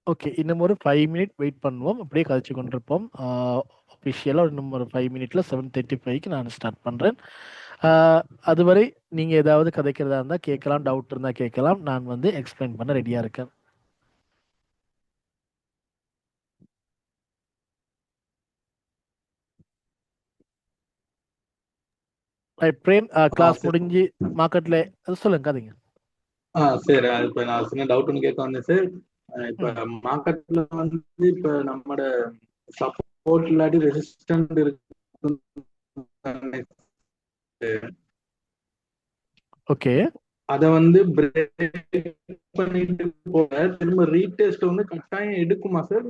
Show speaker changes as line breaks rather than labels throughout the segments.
Okay, இன்னும் ஒரு 5 minute wait பண்ணுவோம். அப்படியே கழிச்சு கொண்டிருப்போம். ஒஃபிஷியலாக இன்னும் ஒரு 5 மினிட்ல 7:35க்கு நான் ஸ்டார்ட் பண்ணுறேன். அதுவரை நீங்கள் ஏதாவது கதைக்கிறதா இருந்தால் கேட்கலாம், டவுட் இருந்தால் கேட்கலாம். நான் வந்து எக்ஸ்பிளைன் பண்ண ரெடியாக இருக்கேன். பிரேம், கிளாஸ்
சரி.
முடிஞ்சு மார்க்கெட்ல சொல்லுங்க கதைங்க.
சரி. இப்ப நான் சின்ன டவுட் ஒன்று கேட்க வந்தேன் சார். இப்ப
ம்
மார்க்கெட்ல வந்து இப்ப நம்மட சப்போர்ட் இல்லாட்டி ரெசிஸ்டன்ட் இருக்கு.
ஓகே,
அத வந்து பிரேக் பண்ணிட்டு போக திரும்ப ரீடெஸ்ட் வந்து கட்டாயம் எடுக்குமா சார்?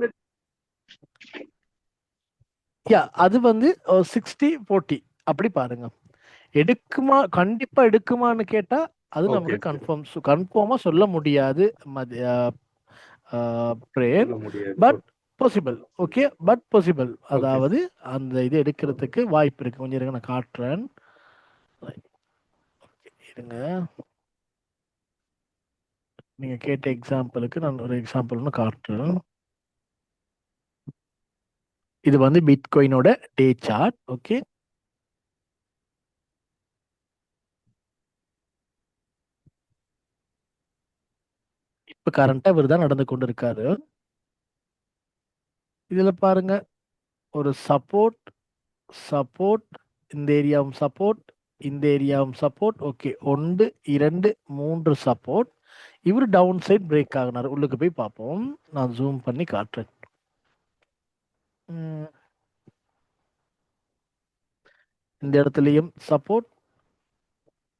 யா அது வந்து 60-40 அப்படி பாருங்க. எடுக்குமா, கண்டிப்பா எடுக்குமான்னு கேட்டா அது
ஓகே
நமக்கு கன்ஃபார்மா சொல்ல முடியாது. பிரேம்,
சொல்ல முடியாது.
But possible. Okay, but possible.
Okay
அதாவது அந்த இது எடுக்கிறதுக்கு வாய்ப்பு இருக்கு. கொஞ்சம் இருங்க, நான் காட்டுறேன். இருங்க, நீங்க கேட்ட எக்ஸாம்பிளுக்கு நான் ஒரு எக்ஸாம்பிள் ஒன்று காட்டுறேன். இது வந்து பிட்காயினோட டே சார்ட். ஓகே, இப்ப கரண்டா இவர் தான் நடந்து கொண்டு இருக்காரு. இதுல பாருங்க, ஒரு சப்போர்ட், சப்போர்ட், இந்த ஏரியாவும் சப்போர்ட், இந்த ஏரியாவும் சப்போர்ட். Okay, 1 2 3 support. இவர் டவுன் சைட் பிரேக் ஆகினார். உள்ளுக்கு போய் பார்ப்போம். நான் ஜூம் பண்ணி காட்டுறேன். ம், இந்த இடத்துலயும் சப்போர்ட்,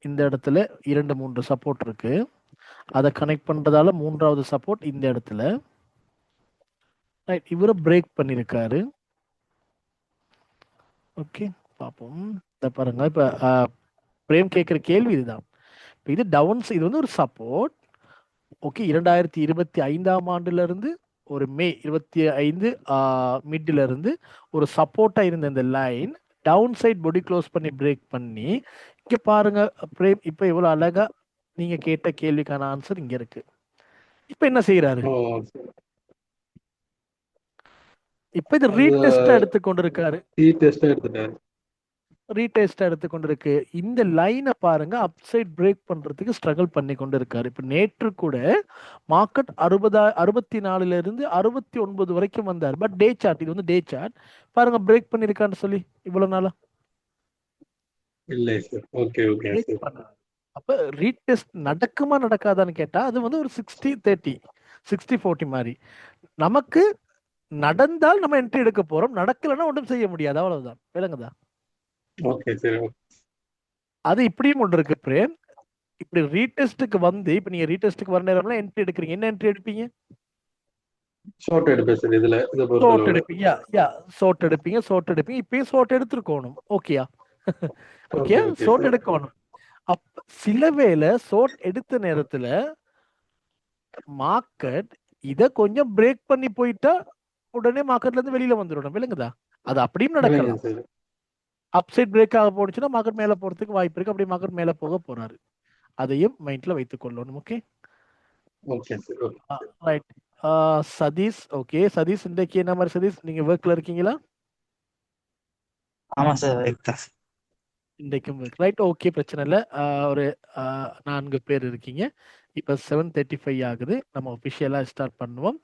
இந்த இடத்துல 2 3 சப்போர்ட் இருக்கு. அதை கனெக்ட் பண்றதால மூன்றாவது சப்போர்ட் இந்த இடத்துல. ரைட், இவரை பிரேக் பண்ணியிருக்காரு. ஓகே, பார்ப்போம். இதை பாருங்க, இப்ப பிரேம் கேட்குற கேள்வி இதுதான். இப்ப இது டவுன்ஸ், இது வந்து ஒரு சப்போர்ட். ஓகே, 2025ஆம் ஆண்டுல இருந்து ஒரு மே 25 மிட்ல இருந்து ஒரு சப்போர்ட்டா இருந்த இந்த லைன் டவுன் சைட் பொடி க்ளோஸ் பண்ணி பிரேக் பண்ணி இங்க பாருங்க. பிரேம் இப்ப இவ்வளவு அழகா நீங்க கேட்ட கேள்விக்கான ஆன்சர் இங்க இருக்கு. இப்ப என்ன செய்யறாரு?
ஓ
இப்ப இது
அது
ரீடெஸ்டா எடுத்து கொண்டிருக்காரு.
ரீடெஸ்ட் எடுத்துட்டாரு.
ரீடெஸ்டா எடுத்து கொண்டிருக்கு. இந்த லைனை பாருங்க, அப்சைட் பிரேக் பண்றதுக்கு ஸ்ட்ரகிள் பண்ணி கொண்டு இருக்காரு. இப்ப நேற்று கூட மார்க்கெட் 64 இருந்து 69 வரைக்கும் வந்தார். பட் டே சார்ட், இது வந்து டே சார்ட் பாருங்க, பிரேக் பண்ணிருக்கான்னு சொல்லி இவ்வளவு நாளா
இல்லை sir. Okay okay
break
sir.
பண்ண. அப்ப ரீடெஸ்ட் நடக்குமா நடக்காதான்னு கேட்டா அது வந்து ஒரு 60-30, 60-40 மாதிரி. நமக்கு நடந்தால் நம்ம என்ட்ரி எடுக்க போறோம், நடக்கலைன்னா ஒன்றும் செய்ய முடியாது. அவ்வளவுதான், விளங்குதா?
Okay sir.
அது இப்படியும் ஒன்று இருக்கு பிரேம். இப்படி ரீடெஸ்ட்டுக்கு வந்து இப்ப நீங்க ரீடெஸ்ட்டுக்கு வர நேரம்லாம் என்ட்ரி எடுக்கிறீங்க. என்ன என்ட்ரி எடுப்பீங்க?
ஷார்ட் எடுப்பேன் சார். இதை
ஷார்ட்
பொறுத்தளவுல.
எடுப்பீங்க. யா, ஷார்ட் எடுப்பீங்க, ஷார்ட் எடுப்பீங்க. இப்பயும் ஷார்ட் எடுத்துருக்கணும். ஓகேயா? Okay,
okay okay
short
sir.
எடுக்கணும். அப்ப சில வேளை ஷார்ட் எடுத்த நேரத்துல மார்க்கெட் இத கொஞ்சம் பிரேக் பண்ணி போயிட்டா உடனே மார்க்கெட்ல இருந்து வெளியில வந்துடணும். விளங்குதா? அது அப்படியும்
விளங்குது
நடக்கலாம்.
சார்.
அப்சைட் பிரேக் ஆக போனுச்சுன்னா மார்க்கெட் மேல போறதுக்கு வாய்ப்பு இருக்கு. அப்படி மார்க்கெட் மேல போக போறாரு. அதையும் மைண்ட்ல வைத்துக் கொள்ளணும். Okay,
okay sir. Okay.
Right. Satish, okay Satish, இன்றைக்கு என்ன மாதிரி சதீஷ், நீங்க ஒர்க்ல இருக்கீங்களா?
ஆமா சார், ரைட் தான்.
இன்றைக்கும் ரைட், ஓகே, பிரச்சனை இல்லை. ஒரு 4 பேர் இருக்கீங்க. இப்போ 7:35 ஆகுது. நம்ம ஒஃபிஷியலாக ஸ்டார்ட் பண்ணுவோம்.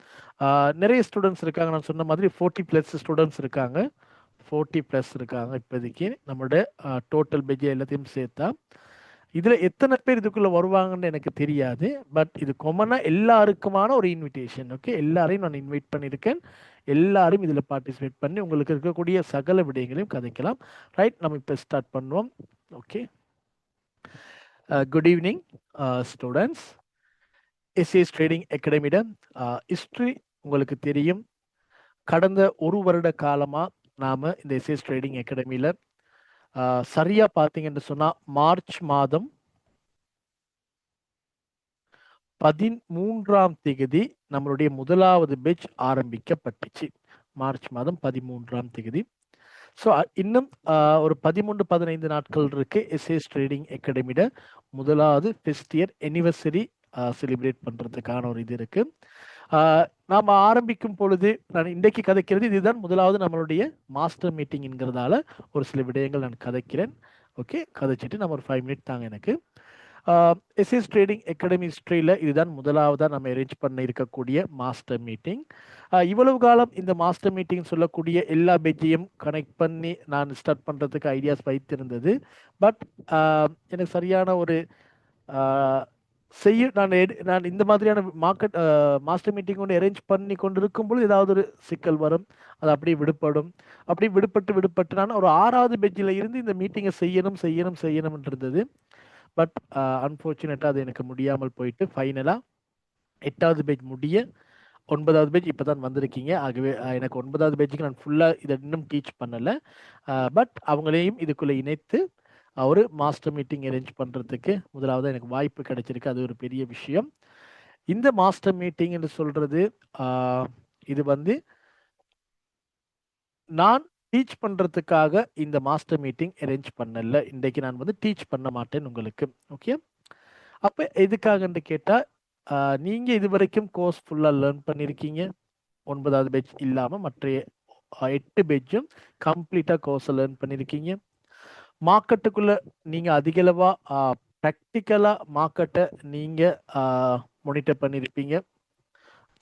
நிறைய ஸ்டூடெண்ட்ஸ் இருக்காங்க. நான் சொன்ன மாதிரி 40+ ஸ்டூடெண்ட்ஸ் இருக்காங்க. 40+ இருக்காங்க இப்போதைக்கு. நம்மளோட டோட்டல் பெஜ் எல்லாத்தையும் சேர்த்தா இதுல எத்தனை பேர் இதுக்குள்ள வருவாங்கன்னு எனக்கு தெரியாது. பட் இது காமனா எல்லாருக்குமான ஒரு இன்விடேஷன். ஓகே, எல்லாரையும் நான் இன்வைட் பண்ணியிருக்கேன். எல்லாரும் இதுல பார்ட்டிசிபேட் பண்ணி உங்களுக்கு இருக்கக்கூடிய சகல விடயங்களையும் கதைக்கலாம். ரைட், நம்ம இப்போ ஸ்டார்ட் பண்ணுவோம். Okay, good evening students. SAS trading அகாடமியோட ஹிஸ்ட்ரி உங்களுக்கு தெரியும். கடந்த ஒரு வருட காலமா நாம இந்த எஸ்ஏஎஸ் ட்ரேடிங் அகாடமியில சரியா பார்த்தீங்கன்னு சொன்னா மார்ச் மாதம் 13ஆம் தேதி நம்மளுடைய முதலாவது பேட்ச் ஆரம்பிக்கப்பட்டுச்சு. மார்ச் மாதம் 13ஆம் தேதி. ஸோ இன்னும் ஒரு 13-15 நாட்கள் இருக்கு எஸ்ஏஎஸ் ட்ரேடிங் அகாடமியோட முதலாவது ஃபர்ஸ்ட் இயர் அனிவர்சரி செலிப்ரேட் பண்றதுக்கான ஒரு இது இருக்கு. நாம் ஆரம்பிக்கும் பொழுது நான் இன்றைக்கு கதைக்கிறது இதுதான் முதலாவது நம்மளுடைய மாஸ்டர் மீட்டிங் என்கிறதால ஒரு சில விடயங்கள் நான் கதைக்கிறேன். ஓகே, கதைச்சிட்டு நம்ம ஒரு 5 மினிட் தாங்க எனக்கு. எஸ்எஸ் ட்ரேடிங் அகாடமி ஹிஸ்ட்ரியில் இதுதான் முதலாவதாக நம்ம அரேஞ்ச் பண்ண இருக்கக்கூடிய மாஸ்டர் மீட்டிங். இவ்வளவு காலம் இந்த மாஸ்டர் மீட்டிங் சொல்லக்கூடிய எல்லா பேஜையும் கனெக்ட் பண்ணி நான் ஸ்டார்ட் பண்ணுறதுக்கு ஐடியாஸ் வைத்திருந்தது. பட் எனக்கு சரியான ஒரு நான் இந்த மாதிரியான மாஸ்டர் மீட்டிங் ஒன்று அரேஞ்ச் பண்ணி கொண்டு இருக்கும்போது ஏதாவது ஒரு சிக்கல் வரும், அது அப்படியே விடுபடும். அப்படி விடுபட்டு நான் ஒரு 6வது பேஜில் இருந்து இந்த மீட்டிங்கை செய்யணும் இருந்தது. பட் அன்ஃபார்ச்சுனேட்டாக அது எனக்கு முடியாமல் போயிட்டு ஃபைனலாக 8வது பேஜ் முடிய 9வது பேஜ் இப்போ தான் வந்திருக்கீங்க. ஆகவே எனக்கு 9வது பேஜுக்கு நான் ஃபுல்லாக இதை இன்னும் டீச் பண்ணலை. பட் அவங்களையும் இதுக்குள்ளே இணைத்து ஒரு மாஸ்டர் மீட்டிங் அரேஞ்ச் பண்ணுறதுக்கு முதலாவது எனக்கு வாய்ப்பு கிடைச்சிருக்கு. அது ஒரு பெரிய விஷயம். இந்த மாஸ்டர் மீட்டிங் என்று சொல்கிறது இது வந்து நான் டீச் பண்ணுறதுக்காக இந்த மாஸ்டர் மீட்டிங் அரேஞ்ச் பண்ணல. இன்றைக்கு நான் வந்து டீச் பண்ண மாட்டேன் உங்களுக்கு. ஓகே, அப்போ எதுக்காகன்னு கேட்டால் நீங்கள் இது வரைக்கும் கோர்ஸ் ஃபுல்லாக லேர்ன் பண்ணியிருக்கீங்க. 9வது பேஜ் இல்லாமல் மற்ற 8 பேஜும் கம்ப்ளீட்டாக கோர்ஸை லேர்ன் பண்ணியிருக்கீங்க. மார்க்கெட்டுக்குள்ளே நீங்கள் அதிகளவாக ப்ராக்டிக்கலாக மார்க்கெட்டை நீங்கள் மானிட்டர் பண்ணியிருப்பீங்க.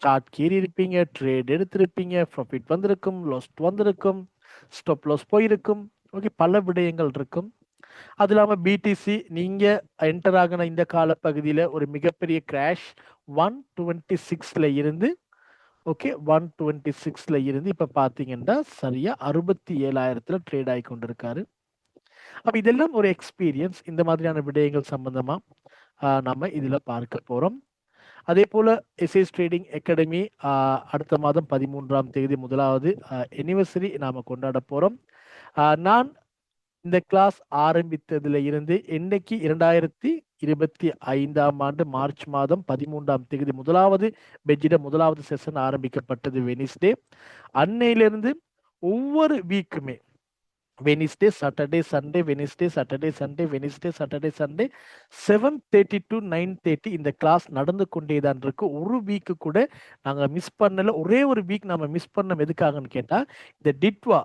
சார்ட் கீறி இருப்பீங்க, ட்ரேட் எடுத்திருப்பீங்க, ப்ராஃபிட் வந்திருக்கும், லாஸ்ட் வந்திருக்கும், ஸ்டாப் லாஸ் போயிருக்கும். ஓகே, பல விடயங்கள் இருக்கும். அது இல்லாமல் பிடிசி நீங்கள் என்டர் ஆகின இந்த காலப்பகுதியில் ஒரு மிகப்பெரிய கிராஷ் 126 இருந்து 126 இருந்து இப்போ பார்த்தீங்கன்னா சரியா 67,000 ட்ரேட் ஆகி கொண்டிருக்காரு. அப்போ இதெல்லாம் ஒரு எக்ஸ்பீரியன்ஸ். இந்த மாதிரியான விடயங்கள் சம்பந்தமாக நம்ம இதில் பார்க்க போகிறோம். அதே போல் எஸ்எஸ் ட்ரேடிங் அகாடமி அடுத்த மாதம் 13ஆம் தேதி முதலாவது அனிவர்சரி நாம் கொண்டாட போகிறோம். நான் இந்த கிளாஸ் ஆரம்பித்ததுல இருந்து இன்னைக்கு 2025ஆம் ஆண்டு மார்ச் மாதம் 13ஆம் தேதி முதலாவது முதலாவது செஷன் ஆரம்பிக்கப்பட்டது வெனிஸ்டே. அன்னையிலிருந்து ஒவ்வொரு வீக்குமே Wednesday Saturday Sunday Wednesday Saturday Sunday Wednesday Saturday Sunday 7:30 to 9:30 இந்த கிளாஸ் நடந்து கொண்டேதான் இருக்கு. ஒரு வீக்கு கூட நாங்கள் மிஸ் பண்ணல. ஒரே ஒரு வீக் நம்ம மிஸ் பண்ணோம். எதுக்காகன்னு கேட்டால் இந்த டிட்வா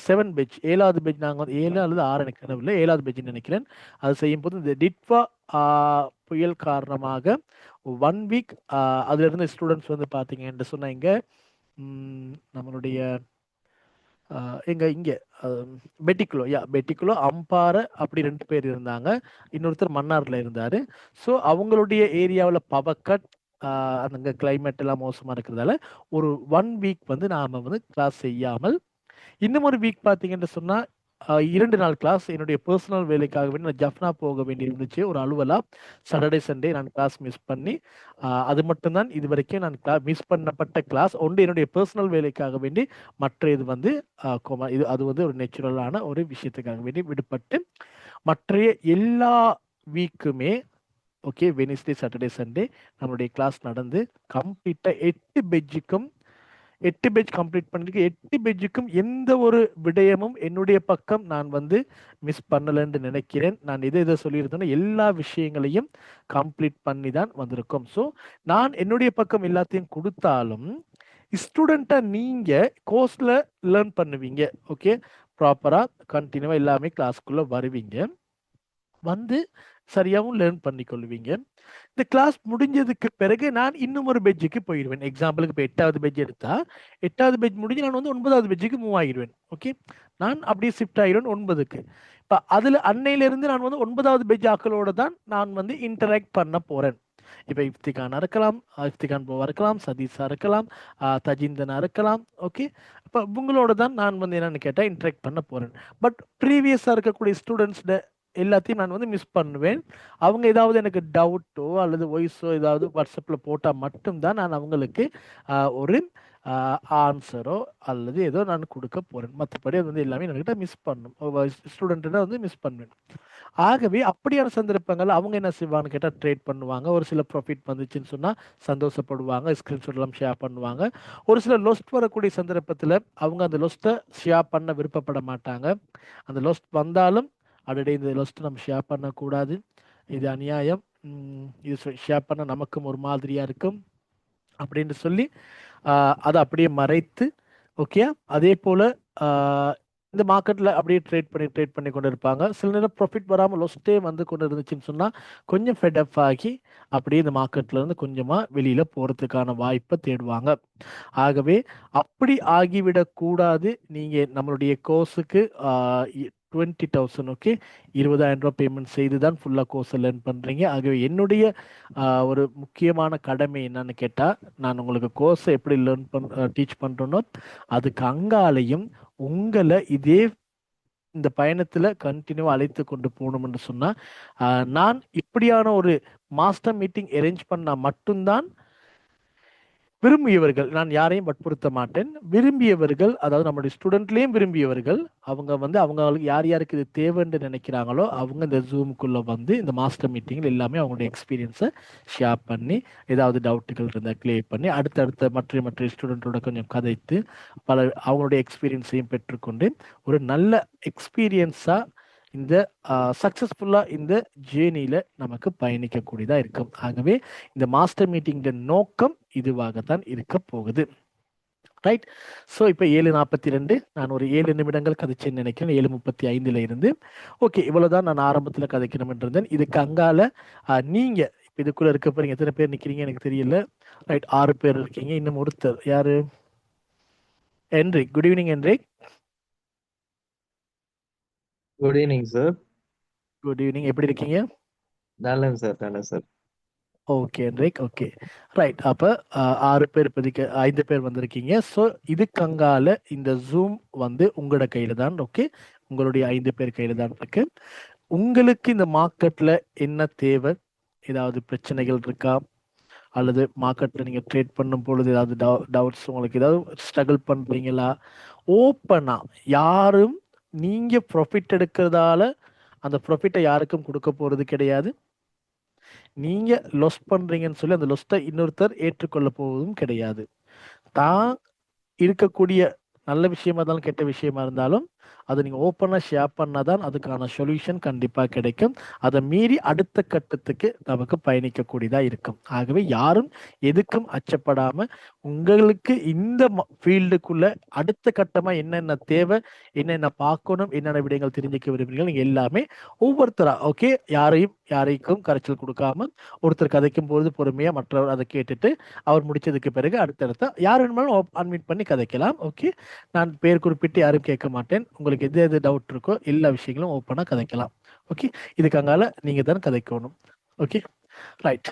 7 பேஜ் 7வது பேஜ் நாங்கள் வந்து 7 அல்லது 6 எனக்கு நினைவில் 7வது பேஜ் நினைக்கிறேன். அது செய்யும் போது இந்த டிட்வா புயல் காரணமாக 1 வீக் அதுல இருந்து ஸ்டூடெண்ட்ஸ் வந்து பார்த்தீங்கன்னு சொன்னாங்க. நம்மளுடைய இங்கே பெட்டிக்குலோ அம்பாறை அப்படி 2 பேர் இருந்தாங்க. இன்னொருத்தர் மன்னார்ல இருந்தார். ஸோ அவங்களுடைய ஏரியாவில் பவர் கட், அங்கே கிளைமேட் எல்லாம் மோசமாக இருக்கிறதால ஒரு 1 வீக் வந்து நாம் வந்து கிளாஸ் செய்யாமல், இன்னும் ஒரு வீக் பார்த்தீங்கன்னு சொன்னால் 2 நாள் கிளாஸ் என்னுடைய பர்சனல் வேலைக்காக வேண்டி நான் ஜஃப்னா போக வேண்டி இருந்துச்சு. ஒரு அலுவலா சாட்டர்டே சண்டே நான் கிளாஸ் மிஸ் பண்ணி, அது மட்டும்தான் இது வரைக்கும் நான் மிஸ் பண்ணப்பட்ட கிளாஸ் ஒன்று. என்னுடைய பர்சனல் வேலைக்காக வேண்டி மற்ற இது வந்து இது அது வந்து ஒரு நேச்சுரலான ஒரு விஷயத்துக்காக வேண்டி விடுபட்டு மற்ற எல்லா வீக்குமே வெனிஸ்டே சாட்டர்டே சண்டே நம்மளுடைய கிளாஸ் நடந்து கம்ப்ளீட்டாக 8 பேஜ் கம்ப்ளீட் பண்ணிருக்கு. 8 பேஜுக்கும் எந்த ஒரு விடயமும் என்னுடைய பக்கம் நான் வந்து மிஸ் பண்ணலன்னு நினைக்கிறேன். நான் இதை சொல்லியிருந்தேன்னா எல்லா விஷயங்களையும் கம்ப்ளீட் பண்ணி தான் வந்திருக்கோம். ஸோ நான் என்னுடைய பக்கம் எல்லாத்தையும் கொடுத்தாலும் ஸ்டூடெண்ட்டாக நீங்கள் கோர்ஸில் லேர்ன் பண்ணுவீங்க. ப்ராப்பராக கண்டினியூவாக எல்லாமே கிளாஸ்க்குள்ளே வருவீங்க, வந்து சரியாகவும் லேர்ன் பண்ணிக்கொள்வீங்க. இந்த கிளாஸ் முடிஞ்சதுக்கு பிறகு நான் இன்னும் ஒரு பெஜ்ஜுக்கு போயிடுவேன். எக்ஸாம்பிளுக்கு இப்போ 8வது பெஜ் எடுத்தா 8வது பெஜ் முடிஞ்சு நான் வந்து 9வது பெஜ்ஜுக்கு மூவ் ஆகிடுவேன். நான் அப்படியே ஷிஃப்ட் ஆகிடுவேன் 9க்கு. இப்போ அதில் அன்னையிலிருந்து நான் வந்து 9வது பெஜ் ஆக்களோட தான் நான் வந்து இன்டராக்ட் பண்ண போகிறேன். இப்போ இஃப்திகானா இருக்கலாம், இஃப்திகான் போவா இருக்கலாம், சதீஷா இருக்கலாம், தஜிந்தனா இருக்கலாம். இப்போ இவங்களோட தான் நான் வந்து என்னன்னு கேட்டால் இன்டராக்ட் பண்ண போகிறேன். பட் ப்ரீவியஸாக இருக்கக்கூடிய ஸ்டூடெண்ட்ஸ்ட எல்லாத்தையும் நான் வந்து மிஸ் பண்ணுவேன். அவங்க ஏதாவது எனக்கு டவுட்டோ அல்லது வாய்ஸோ ஏதாவது வாட்ஸ்அப்பில் போட்டால் மட்டும்தான் நான் அவங்களுக்கு ஒரு ஆன்சரோ அல்லது ஏதோ நான் கொடுக்க போகிறேன். மற்றபடி அது வந்து எல்லாமே என்கிட்ட மிஸ் பண்ணும், ஸ்டூடெண்ட்டை வந்து மிஸ் பண்ணுவேன். ஆகவே அப்படியான சந்தர்ப்பங்கள் அவங்க என்ன செய்வாங்கன்னு கேட்டால் ட்ரேட் பண்ணுவாங்க. ஒரு சில ப்ராஃபிட் வந்துச்சுன்னு சொன்னால் சந்தோஷப்படுவாங்க, ஸ்க்ரீன்ஷாட் எல்லாம் ஷேர் பண்ணுவாங்க. ஒரு சில லொஸ்ட் வரக்கூடிய சந்தர்ப்பத்தில் அவங்க அந்த லொஸ்ட்டை ஷேர் பண்ண விருப்பப்பட மாட்டாங்க. அந்த லொஸ்ட் வந்தாலும் அடடே இந்த லொஸ்ட் நம்ம ஷேர் பண்ணக்கூடாது, இது அநியாயம், இது ஷேர் பண்ண நமக்கும் ஒரு மாதிரியாக இருக்கும், அப்படின்னு சொல்லி அதை அப்படியே மறைத்து ஓகே. அதே போல இந்த மார்க்கெட்ல அப்படியே ட்ரேட் பண்ணி கொண்டு இருப்பாங்க. சில நேரம் ப்ராஃபிட் வராமல் லொஸ்டே வந்து கொண்டு இருந்துச்சுன்னு சொன்னா கொஞ்சம் ஃபெட் ஆகி அப்படியே இந்த மார்க்கெட்ல இருந்து கொஞ்சமா வெளியில போறதுக்கான வாய்ப்பை தேடுவாங்க. ஆகவே அப்படி ஆகிவிடக் கூடாது. நீங்க நம்மளுடைய கோர்ஸுக்கு 20,000 ஓகே 20,000 ரூபாய் பேமெண்ட் செய்து தான் ஃபுல்லா கோர்ஸ் லேர்ன் பண்றீங்க. ஆகவே என்னுடைய ஒரு முக்கியமான கடமை என்னன்னு கேட்டா, நான் உங்களுக்கு கோர்ஸை எப்படி டீச் பண்றேனோ அதுக்கு அங்காலையும் உங்களை இதே இந்த பயணத்துல கண்டினியூவா அழைத்து கொண்டு போகணும் என்று சொன்னா நான் இப்படியான ஒரு மாஸ்டர் மீட்டிங் அரேஞ்ச் பண்ணா மட்டும்தான் விரும்பியவர்கள், நான் யாரையும் வற்புறுத்த மாட்டேன், விரும்பியவர்கள் அதாவது நம்மளுடைய ஸ்டூடெண்ட்லேயும் விரும்பியவர்கள் அவங்க வந்து அவங்களுக்கு யார் யாருக்கு இது தேவைன்னு நினைக்கிறாங்களோ அவங்க இந்த ஜூமுக்குள்ள வந்து இந்த மாஸ்டர் மீட்டிங்கில் எல்லாமே அவங்களுடைய எக்ஸ்பீரியன்ஸை ஷேர் பண்ணி ஏதாவது டவுட்டுகள் இருந்தால் கிளியர் பண்ணி அடுத்தடுத்த மற்ற ஸ்டூடெண்ட்டோட கொஞ்சம் கதைத்து பல அவங்களுடைய எக்ஸ்பீரியன்ஸையும் பெற்றுக்கொண்டு ஒரு நல்ல எக்ஸ்பீரியன்ஸாக இந்த சக்சஸ்ஃபுல்லாக இந்த ஜேர்னியில் நமக்கு பயணிக்கக்கூடியதாக இருக்கும். ஆகவே இந்த மாஸ்டர் மீட்டிங் நோக்கம் இதுவாகத்தான் இருக்க போகுது. ரைட். ஸோ இப்போ 7:42 நான் ஒரு 7 நிமிடங்கள் கதைச்சேன்னு நினைக்கிறேன். 7:35 இருந்து ஓகே இவ்வளோதான் நான் ஆரம்பத்தில் கதைக்கணும் இருந்தேன். இதுக்கு அங்கால நீங்க இப்போ இதுக்குள்ள இருக்க போறீங்க. எத்தனை பேர் நிற்கிறீங்க எனக்கு தெரியல. ரைட், 6 பேர் இருக்கீங்க. இன்னும் ஒருத்தர் யாரு? Enrique. Good evening Enrique.
Good evening sir.
Good evening. எப்படி இருக்கீங்க?
நல்லது சார், நல்லது சார்.
ஓகே என்ரிக். Okay right. அப்போ 6 பேர் இப்போதைக்கு 5 பேர் வந்திருக்கீங்க. ஸோ இதுக்கங்கால இந்த ஜூம் வந்து உங்களோட கையில் தான். ஓகே, உங்களுடைய 5 பேர் கையில் தான் இருக்கு. உங்களுக்கு இந்த மார்க்கெட்டில் என்ன தேவை, ஏதாவது பிரச்சனைகள் இருக்கா, அல்லது மார்க்கெட்டில் நீங்கள் ட்ரேட் பண்ணும் பொழுது ஏதாவது டவுட்ஸ், உங்களுக்கு ஏதாவது ஸ்ட்ரகிள் பண்ணுறீங்களா, ஓப்பனா யாரும் நீங்கள் ப்ராஃபிட் எடுக்கிறதால அந்த ப்ராஃபிட்டை யாருக்கும் கொடுக்க போகிறது கிடையாது. நீங்க லொஸ் பண்றீங்கன்னு சொல்லி அந்த லொஸ்ட்டை இன்னொருத்தர் ஏற்றுக்கொள்ள போவதும் கிடையாது. தான் இருக்கக்கூடிய நல்ல விஷயமா இருந்தாலும் கெட்ட விஷயமா இருந்தாலும் அதை நீங்க ஓப்பனா ஷேர் பண்ணாதான் அதுக்கான சொல்யூஷன் கண்டிப்பா கிடைக்கும். அதை மீறி அடுத்த கட்டத்துக்கு நமக்கு பயணிக்கக்கூடியதா இருக்கும். ஆகவே யாரும் எதுக்கும் அச்சப்படாம உங்களுக்கு இந்த ஃபீல்டுக்குள்ள அடுத்த கட்டமா என்னென்ன தேவை, என்னென்ன பார்க்கணும், என்னென்ன விடயங்கள் தெரிஞ்சுக்க விரும்புகிறீங்க, நீங்க எல்லாமே ஒவ்வொருத்தரா ஓகே யாரைக்கும் கரைச்சல் கொடுக்காம ஒருத்தர் கதைக்கும் போது பொறுமையா மற்றவர் அதை கேட்டுட்டு அவர் முடிச்சதுக்கு பிறகு அடுத்தடுத்த யார் வேணுமாலும் அன்மியூட் பண்ணி கதைக்கலாம். ஓகே, நான் பேர் குறிப்பிட்டு யாரும் கேட்க மாட்டேன். உங்களுக்கு எது டவுட் இருக்கோ எல்லா விஷயங்களும் ஓப்பனா கதைக்கலாம். ஓகே, இதுக்காக நீங்க தான் கதைக்கணும். Okay right.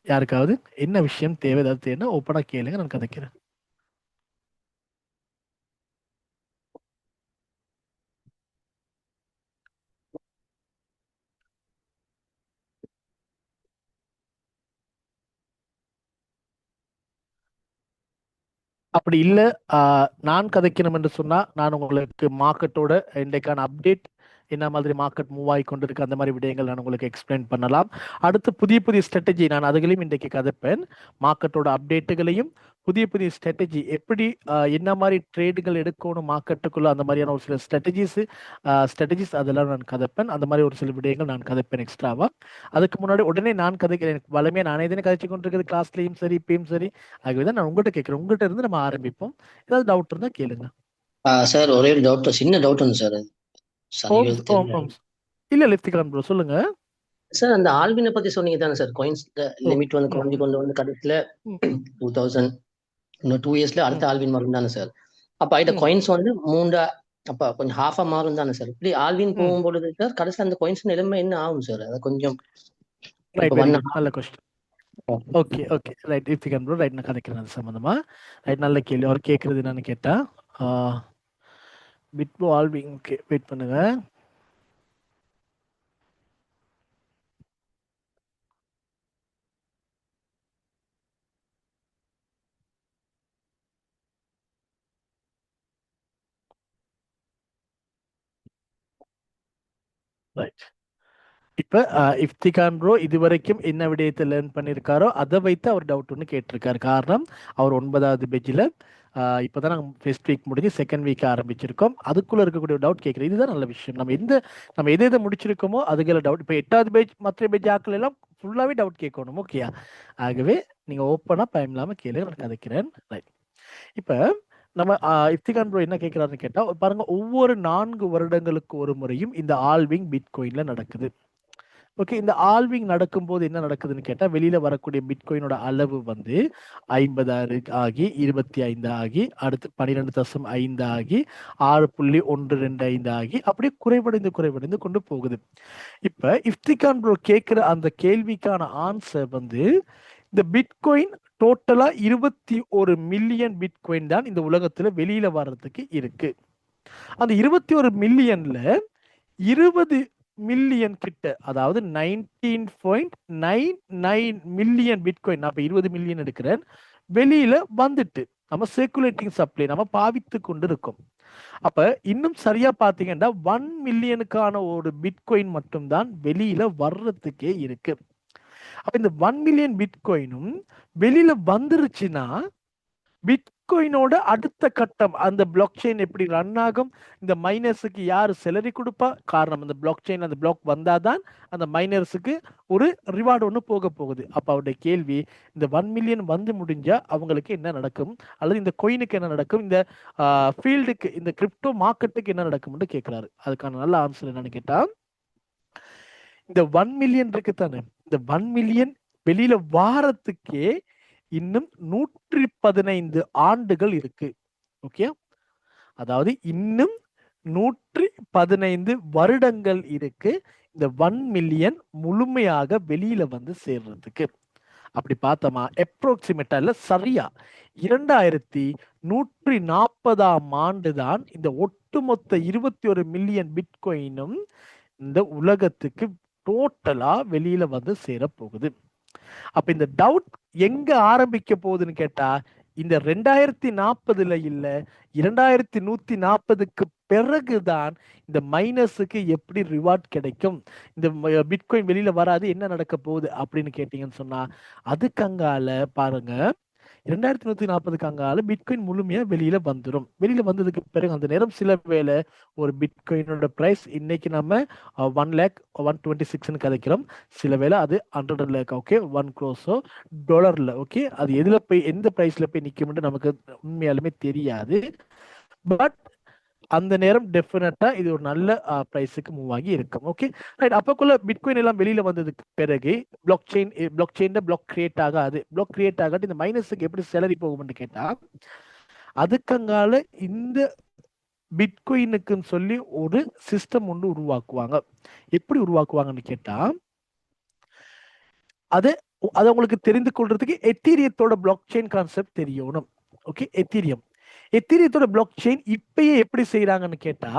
யாருக்காவது என்ன விஷயம் தேவை ஏதாவது தேவைன்னா ஓப்பனா கேளுங்க, நான் கதைக்கிறேன். அப்படி இல்லை நான் கதைக்கணும் என்று சொன்னா நான் உங்களுக்கு மார்க்கெட்டோட இன்றைக்கான அப்டேட், என்ன மாதிரி மார்க்கெட் மூவ் ஆகி கொண்டு இருக்கு, அந்த மாதிரி விடயங்கள் நான் உங்களுக்கு எக்ஸ்பிளைன் பண்ணலாம். அடுத்து புதிய ஸ்ட்ராட்டஜி நான் அதுகளையும் இன்றைக்கு கதைப்பேன். மார்க்கெட்டோட அப்டேட்டுகளையும் புதிய ஸ்ட்ராட்டஜி எப்படி என்ன மாதிரி ட்ரேடுகள் எடுக்கணும் மார்க்கெட்டுக்குள்ள, அந்த மாதிரியான ஒரு சில ஸ்ட்ராட்டஜிஸ் அதெல்லாம் நான் கதைப்பேன். அந்த மாதிரி ஒரு சில விடயங்கள் நான் கதைப்பேன் எக்ஸ்ட்ராவா. அதுக்கு முன்னாடி உடனே நான் கதைக்கிறேன். எனக்கு வளமையா நானே தானே கதைச்சு கொண்டிருக்கிறது கிளாஸ்லயும் சரி இப்பயும் சரி. ஆகவே நான் உங்கள்கிட்ட கேட்கிறேன். உங்கள்கிட்ட இருந்து நம்ம ஆரம்பிப்போம். ஏதாவது டவுட் இருந்தா கேளுங்க.
சார் ஒரே ஒரு டவுட், சின்ன டவுட் வந்து சார்.
இல்ல லிஃப்டிகான் ப்ரோ சொல்லுங்க
சார். அந்த ஆல்வினை பத்தி சொன்னீங்க தானே சார், காயின்ஸ் லிமிட் வந்து குறைஞ்சு கொண்டு வந்து கடைசியில 2000 இன்னும் 2 இயர்ஸ்ல அடுத்த ஆல்வின் மாறும் தானே சார். அப்ப ஆயிட்ட காயின்ஸ் வந்து 3 அப்ப கொஞ்சம் ஹாஃபா மாறும் தானே சார். இப்படி ஆல்வின் போகும்பொழுது சார் கடைசியில் அந்த காயின்ஸ் நிலைமை என்ன ஆகும் சார்? அதை கொஞ்சம்
நல்ல கொஸ்டின். ஓகே ஓகே ரைட் லிஃப்டிகான் ப்ரோ ரைட். நான் கதைக்கிறேன் அது சம்பந்தமா. ரைட், நல்ல கேள்வி. அவர் கேட்கறது என்னன்னு கேட்டா பிட்போ ஆல்விங். வெயிட் பண்ணுங்க. ரைட். இப்ப இஃப்திகான் ப்ரோ இதுவரைக்கும் என்ன விடயத்தை லேர்ன் பண்ணியிருக்காரோ அதை வைத்து அவர் டவுட் ஒன்று கேட்டிருக்காரு. காரணம் அவர் 9வது பேஜில் இப்போதான் நாங்கள் ஃபர்ஸ்ட் வீக் முடிஞ்சு செகண்ட் வீக் ஆரம்பிச்சிருக்கோம். அதுக்குள்ள இருக்கக்கூடிய டவுட் கேட்குறேன். இதுதான் நல்ல விஷயம். நம்ம எதை முடிச்சிருக்கோமோ அதுக்குள்ள டவுட். இப்போ 8வது பேஜ் மற்ற பேஜ் ஆக்கள் எல்லாம் ஃபுல்லாவே டவுட் கேட்கணும். ஓகேயா? ஆகவே நீங்க ஓப்பனா பயம் இல்லாம கேளுங்க, நான் கதைக்கிறேன். ரைட். இப்ப நம்ம இஃப்திகான் ப்ரோ என்ன கேட்கிறாருன்னு கேட்டா, பாருங்க ஒவ்வொரு 4 வருடங்களுக்கு ஒரு முறையும் இந்த ஆல்விங் பிட்காயின்ல நடக்குது. ஓகே, இந்த ஆல்விங் நடக்கும்போது என்ன நடக்குதுன்னு கேட்டா, வெளியில வரக்கூடிய பிட்காயினோட அளவு வந்து 50 ஆகி 25 ஆகி அடுத்து 12.5 ஆகி 6.125 ஆகி அப்படியே குறைவடைந்து கொண்டு போகுது. இப்ப இஃப்திகான் ப்ரோ கேட்கிற அந்த கேள்விக்கான ஆன்சர் வந்து இந்த பிட்காயின் டோட்டலா 21 மில்லியன் பிட்காயின் தான் இந்த உலகத்துல வெளியில வர்றதுக்கு இருக்கு. அந்த 21 மில்லியன்ல 20 மில்லியன் கிட்ட, அதாவது 19.99 மில்லியன் பிட்காயின், நான் இப்ப 20 மில்லியன் எடுக்கிறேன், வெளியில வந்துட்டு நம்ம சர்க்குலேட்டிங் சப்ளை நம்ம பாவித்து கொண்டு இருக்கோம். அப்ப இன்னும் சரியா பாத்தீங்கன்னா 1 மில்லியனுக்கான ஒரு பிட்காயின் மட்டும்தான் வெளியில வர்றதுக்கே இருக்கு. அப்ப இந்த 1 மில்லியன் பிட்காயினும் வெளியில வந்துருச்சுன்னா பிட்காயினோட அடுத்த கட்டம் அந்த பிளாக் செயின் எப்படி ரன் ஆகும், இந்த மைனர்ஸுக்கு யாரு செலரி கொடுப்பா, காரணம் அந்த பிளாக் செயின் அந்த பிளாக் வந்தாதான் அந்த மைனர்ஸுக்கு ஒரு ரிவார்டு ஒன்று போக போகுது. அப்ப அவருடைய கேள்வி, இந்த 1 மில்லியன் வந்து முடிஞ்சா அவங்களுக்கு என்ன நடக்கும், அல்லது இந்த கோயினுக்கு என்ன நடக்கும், இந்த ஃபீல்டுக்கு இந்த கிரிப்டோ மார்க்கெட்டுக்கு என்ன நடக்கும்னு கேட்கிறாரு. அதுக்கான நல்ல ஆன்சர் என்னன்னு கேட்டா, இந்த 1 மில்லியன் இருக்கு தானே, இந்த 1 மில்லியன் வெளியில வாரத்துக்கே இன்னும் 115 ஆண்டுகள் இருக்கு. ஓகே, அதாவது இன்னும் 115 வருடங்கள் இருக்கு இந்த 1 மில்லியன் முழுமையாக வெளியில வந்து சேர்றதுக்கு. அப்படி பார்த்தோமா அப்ராக்சிமேட்டா இல்ல சரியா 2140ஆம் ஆண்டு தான் இந்த ஒட்டுமொத்த 21 மில்லியன் பிட்காயினும் இந்த உலகத்துக்கு டோட்டலா வெளியில வந்து சேர போகுது. அப்ப இந்த டவுட் எங்க ஆரம்பிக்க போகுதுன்னு கேட்டா, இந்த 2040ல இல்ல 2140க்கு பிறகுதான் இந்த மைனஸுக்கு எப்படி ரிவார்ட் கிடைக்கும், இந்த பிட்காயின் வெளியில வராது என்ன நடக்க போகுது அப்படின்னு கேட்டீங்கன்னு சொன்னா, அதுக்கு அங்கால பாருங்க 2140க்கு அங்கால பிட்காயின் முழுமையா வெளியில வந்துடும். வெளியில வந்ததுக்கு பிறகு அந்த நேரம் சில வேளை ஒரு பிட்காயினோட பிரைஸ் இன்னைக்கு நம்ம 1,126 கதைக்கிறோம், சில வேளை அது 100 lakh, ஓகே, 1 crore டாலர்ல, ஓகே, அது எதுல போய் எந்த பிரைஸ்ல போய் நிக்கும்னு நமக்கு உண்மையாலுமே தெரியாது. பட் அந்த நேரம் டெஃபினட்டா இது ஒரு நல்ல பிரைஸுக்கு மூவ் ஆகி இருக்கும். Okay right. அப்பக்குள்ள பிட்காயின் எல்லாம் வெளியில வந்ததுக்கு பிறகு பிளாக் செயின்ல பிளாக் கிரியேட் ஆகாது. பிளாக் கிரியேட் ஆகாது இந்த மைனஸுக்கு எப்படி சேலரி போகும்னு கேட்டா, அதுக்கங்கால இந்த பிட்காயினுக்குன்னு சொல்லி ஒரு சிஸ்டம் ஒன்று உருவாக்குவாங்க. எப்படி உருவாக்குவாங்கன்னு கேட்டா, அதை உங்களுக்கு தெரிந்து கொள்றதுக்கு எத்தீரியத்தோட பிளாக் செயின் கான்செப்ட் தெரியணும். ஓகே, எத்தீரியத்தோட பிளாக் செயின் இப்பயே எப்படி செய்யறாங்கன்னு கேட்டா,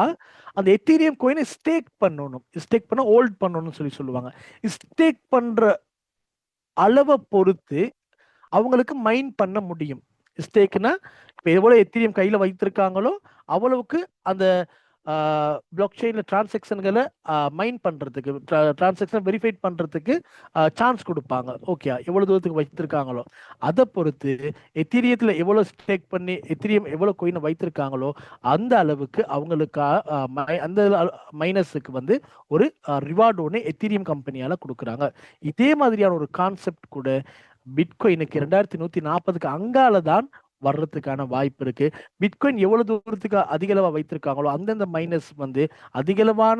அந்த எத்தீரியம் கோயினை ஸ்டேக் பண்ண ஹோல்ட் பண்ணணும்னு சொல்லுவாங்க. ஸ்டேக் பண்ற அளவை பொறுத்து அவங்களுக்கு மைன் பண்ண முடியும். ஸ்டேக்னா இப்ப எவ்வளவு எத்தீரியம் கையில வைத்திருக்காங்களோ அவ்வளவுக்கு அந்த பிளாக் செயின்ல டிரான்சாக்ஷன்களை மைன் பண்றதுக்கு, டிரான்சாக்ஷன் வெரிஃபை பண்றதுக்கு சான்ஸ் கொடுப்பாங்க. ஓகே, எவ்வளவு தூரத்துக்கு வைத்திருக்காங்களோ அதை பொறுத்து எத்தீரியத்துல எவ்வளவு ஸ்டேக் பண்ணி எத்தீரியம் எவ்வளவு கோயினை வைத்திருக்காங்களோ அந்த அளவுக்கு அவங்களுக்கு அந்த மைனஸுக்கு வந்து ஒரு ரிவார்டு ஒன்று எத்தீரியம் கம்பெனியால கொடுக்குறாங்க. இதே மாதிரியான ஒரு கான்செப்ட் கூட பிட்காயினுக்கு 2140க்கு அங்கால தான் வர்றதுக்கான வாய்ப்பு இருக்கு. பிட்காயின் எவ்வளவு தூரத்துக்கு அதிகளவா வைத்திருக்காங்களோ அந்தந்த மைனஸ் வந்து அதிகளவான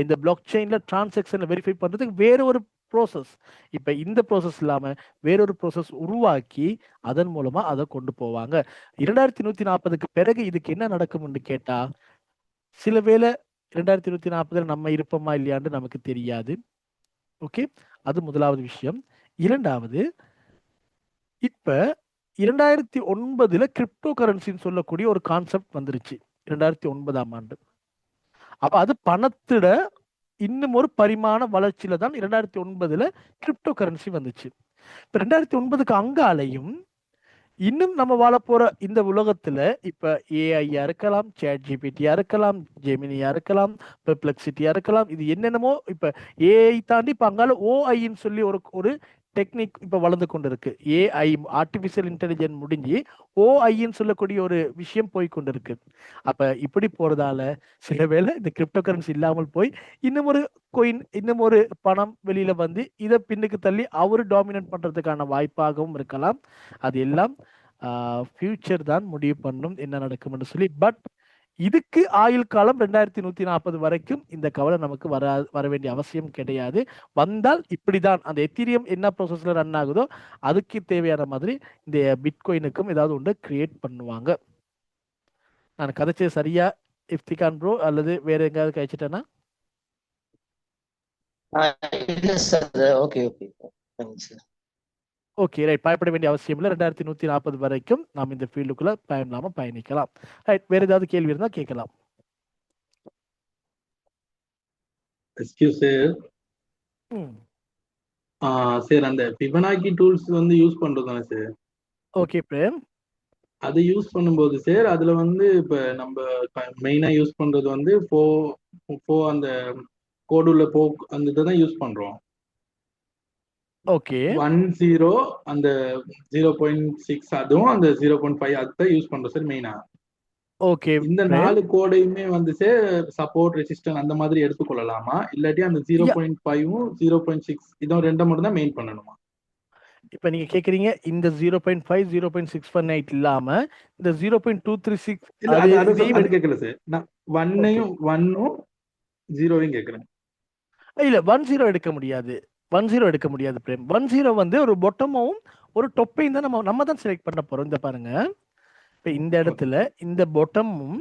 இந்த பிளாக் செயின்ல டிரான்சாக்ஷன் வெரிஃபை பண்றதுக்கு வேற ஒரு ப்ரோசஸ், இப்ப இந்த ப்ரோசஸ் இல்லாம வேறொரு ப்ரோசஸ் உருவாக்கி அதன் மூலமா அதை கொண்டு போவாங்க. 2140க்கு பிறகு இதுக்கு என்ன நடக்கும்னு கேட்டா, சில வேளை 2140 நம்ம இருப்போமா இல்லையான்னு நமக்கு தெரியாது. ஓகே, அது முதலாவது விஷயம். இரண்டாவது, இப்ப 2009 கிரிப்டோ கரன்சின்னு சொல்லக்கூடிய ஒரு கான்செப்ட் வந்துருச்சு 2009ஆம் ஆண்டு. அப்ப அது பணத்திட இன்னும் ஒரு பரிமாண வளர்ச்சியில தான் 2009 கிரிப்டோ கரன்சி வந்துச்சு. இப்ப 2009க்கு அங்காலையும் இன்னும் நம்ம வாழ போற இந்த உலகத்துல இப்ப ஏஐயா இருக்கலாம், சேட் ஜிபிடியா இருக்கலாம், ஜெமினியா இருக்கலாம், பெர்ப்ளெக்சிட்டியா இருக்கலாம், இது என்னென்னமோ இப்ப ஏஐ தாண்டி இப்ப அங்கால ஓஐன்னு சொல்லி ஒரு டெக்னிக் இப்போ வளர்ந்து கொண்டு இருக்கு. ஏஐ ஆர்டிஃபிஷியல் இன்டெலிஜென்ஸ் முடிஞ்சு ஓஐன்னு சொல்லக்கூடிய ஒரு விஷயம் போய் கொண்டு இருக்கு. அப்ப இப்படி போறதால சில வேளை இந்த கிரிப்டோ கரன்சி இல்லாமல் போய் இன்னும் ஒரு கோயின், இன்னும் ஒரு பணம் வெளியில வந்து இதை பின்னுக்கு தள்ளி அவரு டாமினேட் பண்றதுக்கான வாய்ப்பாகவும் இருக்கலாம். அது எல்லாம் ஃபியூச்சர் தான் முடிவு பண்ணும் என்ன நடக்கும் என்று சொல்லி. பட் இதுக்கு ஆயுள் காலம் 2140 வரைக்கும் இந்த கவலை நமக்கு வர வேண்டிய அவசியம் கிடையாது. வந்தால் இப்படிதான் அந்த எத்தீரியம் என்ன ப்ராசஸ்ல ரன் ஆகுதோ அதுக்கு தேவையான மாதிரி இந்த பிட்காயினுக்கும் ஏதாவது ஒன்று கிரியேட் பண்ணுவாங்க. நான் கதைச்சது சரியா இஃப்திகான் ப்ரோ, அல்லது வேற எங்கேயாவது கழிச்சிட்டேன்னா?
இல்ல sir. Okay okay sir.
Okay right, பயப்பட வேண்டிய அவசியம் இல்லை. 2140 வரைக்கும் நாம் இந்த ஃபீல்டுக்குள்ள பயனில்லாம பயணிக்கலாம். ரைட், வேற ஏதாவது கேள்வி இருந்தா கேட்கலாம்.
Excuse sir. சார் அந்த ஃபிபனாக்கி டூல்ஸ் வந்து யூஸ் பண்றதானே சார்?
ஓகே பிரேம்.
அது யூஸ் பண்ணும்போது சார் அதுல வந்து இப்ப நம்ம மெயினா யூஸ் பண்றது வந்து அந்த கோடுல அந்த இதை தான் யூஸ் பண்றோம்.
ஓகே
10 அந்த 0.6 அதுவும் அந்த 0.5 அதுதான் யூஸ் பண்றோம் சார் மெயினா.
ஓகே
இந்த
பிரேம்.
4 கோடையுமே வந்து சார் சப்போர்ட் ரெசிஸ்டன்ட் அந்த மாதிரி எடுத்துக்கொள்ளலாமா, இல்லாட்டி அந்த 0.5ம் 0.6 இதுவும் ரெண்டை மட்டும் தான் மெயின் பண்ணணுமா?
இப்ப நீங்க கேக்குறீங்க இந்த 0.5 0.618 இல்லாம இந்த 0.236
இல்ல
அது
அது
இதையும்
அது கேட்கல சார். நான் 1ம் 0யும் கேட்கிறேன்.
இல்ல 10 எடுக்க முடியாது. 10 எடுக்க முடியாது பிரேம். 10 வந்து ஒரு பொட்டமும் ஒரு டொப்பையும் தான் நம்ம தான் செலக்ட் பண்ண போறோம். இந்த பாருங்க, இப்ப இந்த இடத்துல இந்த பொட்டமும்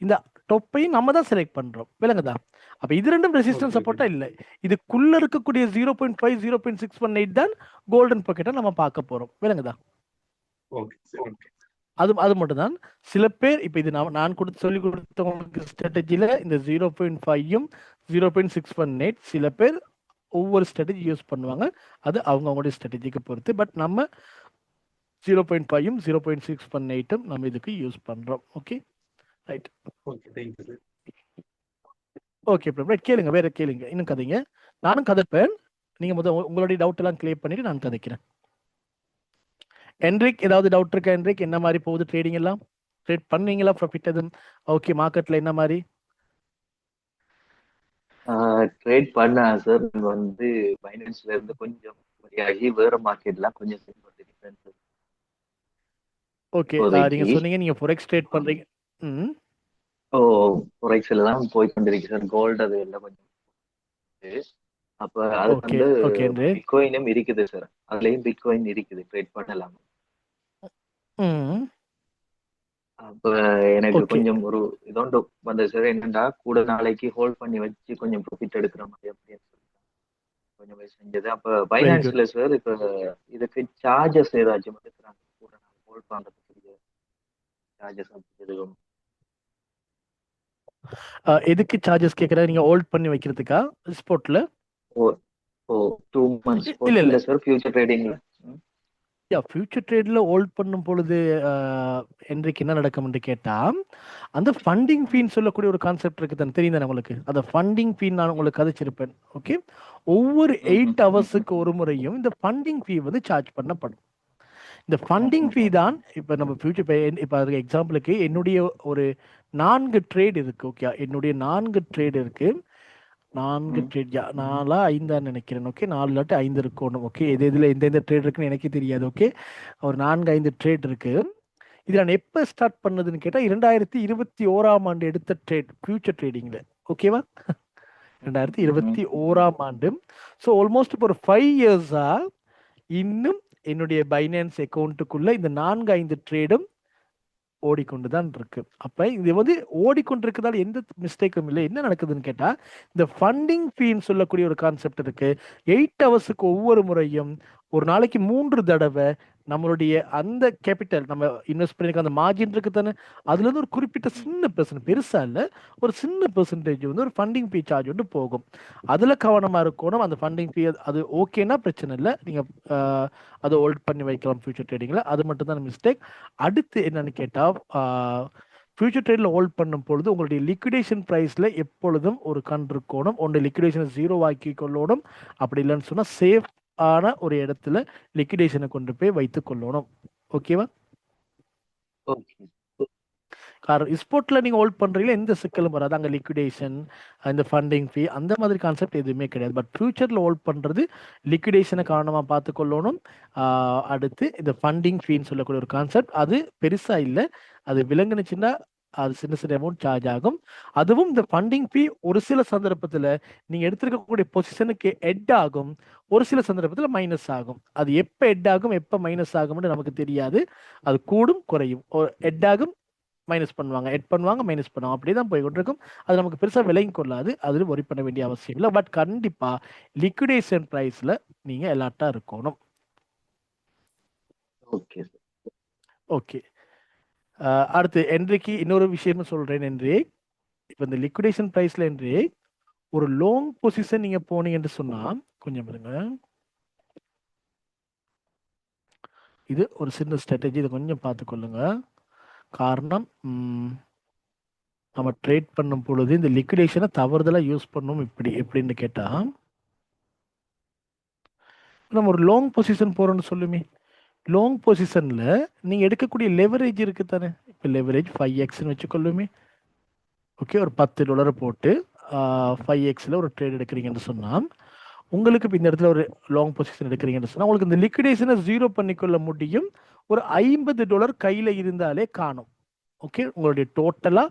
இந்த டொப்பையும் நம்ம தான் செலக்ட் பண்றோம். விளங்குதா? அப்ப இது ரெண்டும் ரெசிஸ்டன்ஸ் சப்போர்ட்டா இல்ல. இதுக்குள்ள இருக்கக்கூடிய 0.5 0.618 தான் கோல்டன் பாக்கெட்டை நம்ம பார்க்க போறோம். விளங்குதா?
Okay sir. ஓகே.
அது மட்டும் தான். சில பேர் இப்ப இது நான் சொல்லி கொடுத்தவங்களுக்கு ஸ்ட்ராட்டஜில இந்த 0.5யும் 0.618 சில பேர் ஒவ்வொரு ஸ்ட்ராட்டஜி யூஸ் பண்ணுவாங்க. அது அவங்களுடைய ஸ்ட்ராட்டஜிக்கு பொறுத்து. பட் நம்ம 0.5யும் 0.618ம் நம்ம இதுக்கு யூஸ் பண்றோம். Okay right.
Okay thank you sir.
Okay right, கேளுங்க, வேற கேளுங்க, இன்னும் கதைங்க. நானும் கதைப்பேன். நீங்க உங்களுடைய டவுட் எல்லாம் கிளியர் பண்ணிட்டு நான் கதைக்கிறேன். என்ரிக், ஏதாவது டவுட் இருக்கா? என்ரிக், என்ன மாதிரி போகுது ட்ரேடிங் எல்லாம்? ட்ரேட் பண்ணீங்களா? ப்ராஃபிட் எதுவும்? ஓகே, மார்க்கெட்ல என்ன மாதிரி
ட்ரேட் பண்ணேன் சார். வந்து பைனான்ஸ்ல இருந்து கொஞ்சம் வெளியாகி வேற மார்க்கெட்லாம் கொஞ்சம் டிஃபரன்ஸ்.
ஓகே, நீங்க சொன்னீங்க நீங்க ஃபோரெக்ஸ் ட்ரேட் பண்றீங்க.
ஃபோரெக்ஸ்ல தான் போய் கொண்டிருக்கு சார். கோல்டு அது எல்லாம் கொஞ்சம். அப்ப அது வந்து பிட்காயினும் இருக்குது சார். அதுலயும் பிட்காயின் இருக்குது, ட்ரேட் பண்ணலாம். அப்ப எனக்கு கொஞ்சம் ஒரு இதோண்டு வந்தது சார். என்னண்டா கூட நாளைக்கு ஹோல்ட் பண்ணி வச்சு கொஞ்சம் ப்ராஃபிட் எடுக்கிற மாதிரி அப்படின்னு கொஞ்சம் செஞ்சது. அப்ப பைனான்ஸ்ல சார் இப்ப இதுக்கு சார்ஜஸ் ஏதாச்சும் எடுக்கிறாங்க கூட நாள் ஹோல்ட் பண்றதுக்கு சார்ஜஸ் எதுவும்?
எதுக்கு சார்ஜஸ் கேக்குறா? நீங்க ஹோல்ட் பண்ணி வைக்கிறதுக்கா ஸ்பாட்ல?
ஓ 2 months இல்ல சார் ஃபியூச்சர் ட்ரேடிங்ல.
ஃபியூச்சர் ட்ரேட்ல ஹோல்ட் பண்ணும் பொழுது என்றைக்கு என்ன நடக்கும்னு கேட்டா, அந்த ஃபண்டிங் ஃபீன்னு சொல்லக்கூடிய ஒரு கான்செப்ட் இருக்கு தானே, தெரியும் தானே உங்களுக்கு? அந்த ஃபண்டிங் ஃபீ நான் உங்களுக்கு கதைச்சிருப்பேன். ஓகே, ஒவ்வொரு 8 ஹவர்ஸுக்கு ஒரு முறையும் இந்த ஃபண்டிங் ஃபீ வந்து சார்ஜ் பண்ணப்படும். இந்த ஃபண்டிங் ஃபீ தான் இப்ப நம்ம ஃபியூச்சர் இப்ப அதுக்கு எக்ஸாம்பிளுக்கு என்னுடைய ஒரு 4 ட்ரேட் இருக்கு. ஓகே, என்னுடைய 4 ட்ரேட் இருக்கு. 4 ட்ரேட் 4 5 நினைக்கிறேன். ஓகே, 4 இல்லாட்டி 5 இருக்கணும். ஓகே, இதுல எந்தெந்த ட்ரேட் இருக்குன்னு எனக்கு தெரியாது. ஓகே, ஒரு 4-5 ட்ரேட் இருக்கு. இது நான் எப்ப ஸ்டார்ட் பண்ணதுன்னு கேட்டா 2021ஆம் ஆண்டு எடுத்த ட்ரேட் ஃபியூச்சர் ட்ரேடிங்ல. ஓகேவா? 2021ஆம் ஆண்டு. ஸோ ஆல்மோஸ்ட் இப்போ ஒரு 5 இயர்ஸா இன்னும் என்னுடைய பைனான்ஸ் அக்கௌண்ட்டுக்குள்ள இந்த 4-5 ட்ரேடும் ஓடிக்கொண்டுதான் இருக்கு. அப்ப இது வந்து ஓடிக்கொண்டிருக்கிறதால எந்த மிஸ்டேக்கும் இல்லை. என்ன நடக்குதுன்னு கேட்டா, இந்த ஃபண்டிங் ஃபீன்னு சொல்லக்கூடிய ஒரு கான்செப்ட் இருக்கு. 8 ஹவர்ஸுக்கு ஒவ்வொரு முறையும் ஒரு நாளைக்கு 3 தடவை நம்மளுடைய அந்த கேபிட்டல் நம்ம இன்வெஸ்ட் பண்ணிருக்க அந்த மார்ஜின் இருக்கு தானே, அதுல இருந்து ஒரு குறிப்பிட்ட சின்ன பெர்சன்ட், பெருசா இல்ல, ஒரு சின்ன பெர்சன்டேஜ் வந்து ஒரு ஃபண்டிங் ஃபீ சார்ஜ் வந்து போகும். அதுல கவனமா இருக்கணும். அந்த ஃபண்டிங் ஃபீ அது ஓகேனா பிரச்சனை இல்லை, நீங்க அதை ஹோல்ட் பண்ணி வைக்கலாம் ஃபியூச்சர் ட்ரேடிங்ல. அது மட்டும் தான் மிஸ்டேக். அடுத்து என்னன்னு கேட்டா, ஃபியூச்சர் ட்ரேட்ல ஹோல்ட் பண்ணும் பொழுது உங்களுடைய லிக்விடேஷன் பிரைஸ்ல எப்பொழுதும் ஒரு கண் இருக்கணும். ஒன்று லிக்விடேஷன் 0 ஆக்கி கொள்ளணும். அப்படி இல்லைன்னு சொன்னா சேஃப் ஆன ஒரு இடத்துல லிக்விடேஷனை கொண்டு போய் வைத்துக் கொள்ளணும். ஓகேவா?
ஓகே.
காரணம் ஸ்போர்ட்ல நீங்க ஹோல்ட் பண்றீங்களா எந்த சிக்கலும் வராது. அங்க லிக்விடேஷன், இந்த ஃபண்டிங் ஃபீ அந்த மாதிரி கான்செப்ட் எதுவுமே கிடையாது. பட் ஃபியூச்சர்ல ஹோல்ட் பண்றது லிக்விடேஷனை காரணமா பார்த்து கொள்ளணும். அடுத்து இந்த ஃபண்டிங் ஃபீன்னு சொல்லக்கூடிய ஒரு கான்செப்ட், அது பெருசா இல்லை. அது விளங்குனுச்சுன்னா அது சின்ன சின்ன அமௌண்ட் சார்ஜ் ஆகும். அதுவும் இந்த ஃபண்டிங் ஃபீ ஒரு சில சந்தர்ப்பத்துல நீங்க எடுத்திருக்கக்கூடிய பொசிஷனுக்கு ஹெட் ஆகும், ஒரு சில சந்தர்ப்பத்துல மைனஸ் ஆகும். அது எப்ப ஹெட் ஆகும் எப்ப மைனஸ் ஆகும்னு நமக்கு தெரியாது. அது கூடும் குறையும். ஹெட் ஆகும், மைனஸ் பண்ணுவாங்க, எட் பண்ணுவாங்க, மைனஸ் பண்ணுவாங்க, அப்படிதான் போய் கொண்டிருக்கும். அது நமக்கு பெருசா விலையும் கொள்ளாது. அதில் ஒரி பண்ண வேண்டிய அவசியம் இல்லை. பட் கண்டிப்பா லிக்விடேஷன் பிரைஸ்ல நீங்க அலர்ட்டா இருக்கணும்.
Okay sir.
ஓகே. அடுத்து என்ட்ரிக்கு இன்னொரு விஷயமும் சொல்றேன். என்ட்ரி இப்போ இந்த லிக்விடேஷன் பிரைஸ்ல என்ட்ரி ஒரு லாங் பொசிஷன் நீங்க போனீங்கன்னு சொன்னா கொஞ்சம் பாருங்க, இது ஒரு சின்ன ஸ்ட்ராட்டஜி, இதை கொஞ்சம் பார்த்துக்கொள்ளுங்க. காரணம் நம்ம ட்ரேட் பண்ணும் பொழுது இந்த லிக்விடேஷனை தவறுதலா யூஸ் பண்ணும். இப்படி எப்படின்னு கேட்டா, நம்ம ஒரு லாங் பொசிஷன் போறோம்னு சொல்லுமே, லாங் பொசிஷன்ல நீங்க எடுக்கக்கூடிய லெவரேஜ் இருக்கு தானே. இப்போ லெவரேஜ் 5x வச்சுக்கொள்ளுமே. ஓகே, ஒரு $10 போட்டு 5xல ஒரு ட்ரேட் எடுக்கிறீங்கன்னு சொன்னா, உங்களுக்கு இப்போ இந்த இடத்துல ஒரு லாங் பொசிஷன் எடுக்கிறீங்கன்னு சொன்னா உங்களுக்கு இந்த லிக்விடேஷனை 0 பண்ணிக்கொள்ள முடியும். ஒரு $50 கையில இருந்தாலே காணும். ஓகே, உங்களுடைய டோட்டலா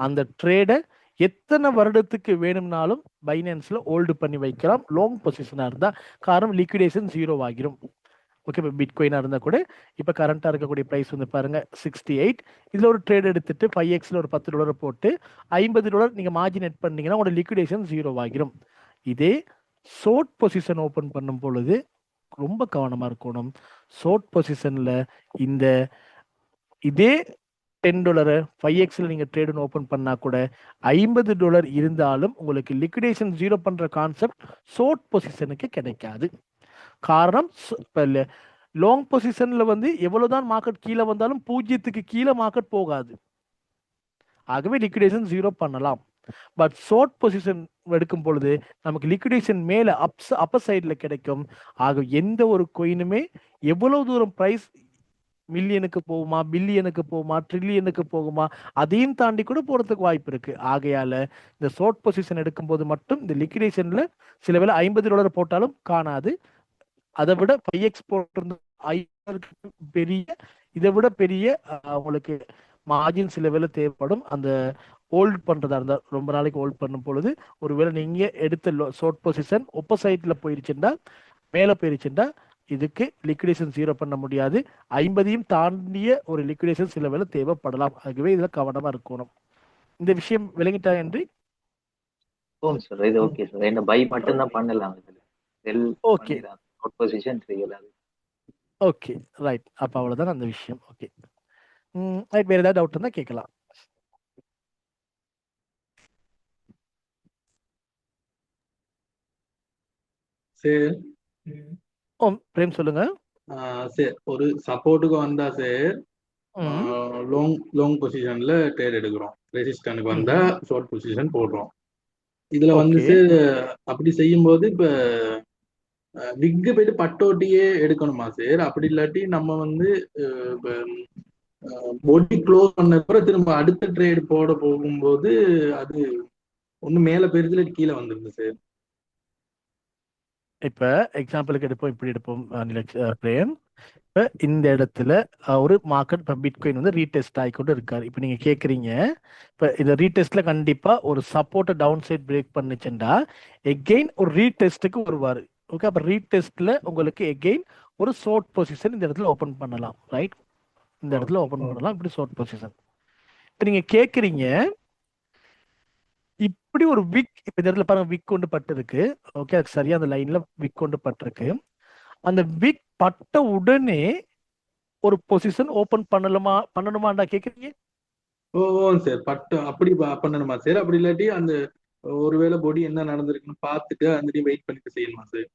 அந்த ட்ரேடை எத்தனை வருடத்துக்கு வேணும்னாலும் பைனான்ஸ்ல ஹோல்டு பண்ணி வைக்கலாம், லாங் பொசிஷனா இருந்தா. காரணம் லிக்விடேஷன் 0 ஆகிரும். ஓகே, இப்போ பிட்காயினா இருந்தா கூட இப்போ கரண்டா இருக்கக்கூடிய பிரைஸ் வந்து பாருங்க 68. இதுல ஒரு ட்ரேட் எடுத்துட்டு 5xல ஒரு $10 போட்டு $50 நீங்க மார்ஜின் நெட் பண்ணீங்கன்னா உங்களோட லிக்விடேஷன் 0 ஆகிரும். இதே ஷார்ட் பொசிஷன் ஓபன் பண்ணும் பொழுது ரொம்ப கவனமா இருக்கணும். ஷார்ட் பொசிஷன்ல இந்த இதே $10 5xல நீங்க ட்ரேட் ஓபன் பண்ணா கூட $50 இருந்தாலும் உங்களுக்கு லிக்விடேஷன் 0 பண்ற கான்செப்ட் ஷார்ட் பொசிஷனுக்கு கிடைக்காது. காரணம் லாங் பொசிஷன்ல வந்து எவ்வளவுதான் மார்க்கெட் கீழே வந்தாலும் 0க்கு கீழே மார்க்கெட் போகாது. ஆகவே லிக்விடேஷன் 0 பண்ணலாம். பட் ஷார்ட் பொசிஷன் எடுக்கும் பொழுது நமக்கு லிக்விடேஷன் மேல அப்பர் சைட்ல கிடைக்கும். ஆக எந்த ஒரு கோயினுமே எவ்வளவு தூரம் பிரைஸ் மில்லியனுக்கு போகுமா, பில்லியனுக்கு போகுமா, ட்ரில்லியனுக்கு போகுமா, அதையும் தாண்டி கூட போறதுக்கு வாய்ப்பு இருக்கு. ஆகையால இந்த ஷார்ட் பொசிஷன் எடுக்கும் போது மட்டும் இந்த லிக்விடேஷன்ல சில வேளை $50 போட்டாலும் காணாது. அதை விட 5x போட்டிருந்த பெரிய இதை விட பெரிய உங்களுக்கு மார்ஜின் சில வேளை தேவைப்படும். அந்த ஹோல்ட் பண்றதா இருந்தா ரொம்ப நாளைக்கு ஹோல்ட் பண்ணும் பொழுது ஒருவேளை நீங்க எடுத்த ஷார்ட் பொசிஷன் ஒப்போசைட்ல போயிருச்சுன்னா, மேல போயிருச்சுன்னா இதுக்கு லிக்விடேஷன் 0 பண்ண முடியாது. 50ஐயும் தாண்டிய ஒரு லிக்விடேஷன் சில வேளை தேவைப்படலாம். ஆகவே இதுல கவனமா இருக்கணும். இந்த விஷயம் விளங்கிட்டா என்று
சார் இது ஓகே சார். என்ன பை மட்டும் தான் பண்ணலாம் இதுல. செல்
ஓகே
ஷார்ட் பொசிஷன் செய்யலாம்.
Okay right. அப்ப அவ்வளவுதான் அந்த விஷயம். Okay right. வேற ஏதாவது டவுட் இருந்தா கேட்கலாம்.
சரி
பிரேம் சொல்லுங்க.
சரி, ஒரு சப்போர்ட்டுக்கு வந்தா சார் லாங் பொசிஷன்ல ட்ரேட் எடுக்கிறோம், ரெசிஸ்டன்ட்க்கு வந்தா ஷார்ட் பொசிஷன் போடுறோம். இதுல வந்து சார் அப்படி செய்யும் போது இப்ப விக்கு போயிட்டு பட்டோட்டியே எடுக்கணுமா சார்? அப்படி இல்லாட்டி நம்ம வந்து பொடி க்ளோஸ் பண்ண அப்புறம் திரும்ப அடுத்த ட்ரேட் போட போகும்போது அது ஒண்ணு மேல பெருதுல கீழே வந்துருது சார்.
இப்ப எக்ஸாம்பிளுக்கு எடுப்போம், இப்படி எடுப்போம் பிரேம். இப்ப இந்த இடத்துல ஒரு மார்க்கெட் இப்ப பிட்காயின் வந்து ரீடெஸ்ட் ஆகிக்கொண்டு இருக்காரு. இப்ப நீங்க கேக்குறீங்க, இப்ப இந்த ரீடெஸ்ட்ல கண்டிப்பா ஒரு சப்போர்ட்டை டவுன் சைட் பிரேக் பண்ணுச்சுண்டா எகெயின் ஒரு ரீடெஸ்ட்டுக்கு வருவாரு. ஓகே, அப்ப ரீடெஸ்ட்ல உங்களுக்கு எகெயின் ஒரு ஷார்ட் பொசிஷன் இந்த இடத்துல ஓபன் பண்ணலாம். ரைட், இந்த இடத்துல ஓபன் பண்ணலாம் இப்படி ஷார்ட் பொசிஷன். இப்ப நீங்க கேக்குறீங்க இப்படி ஒரு விக், இப்ப இந்த இடத்துல பாருங்க விக் கொண்டு பட்டு இருக்கு. ஓகே, அது சரியா அந்த லைன்ல விக் கொண்டு பட்டிருக்கு. அந்த விக் பட்ட உடனே ஒரு பொசிஷன் ஓபன் பண்ணணுமாண்டா கேக்குறீங்க?
ஓ சார், பட்டு அப்படி பண்ணணுமா சார்? அப்படி இல்லாட்டி அந்த ஒருவேளை பொடி என்ன நடந்திருக்குன்னு பார்த்துட்டு அந்த வெயிட் பண்ணிட்டு செய்யணுமா சார்?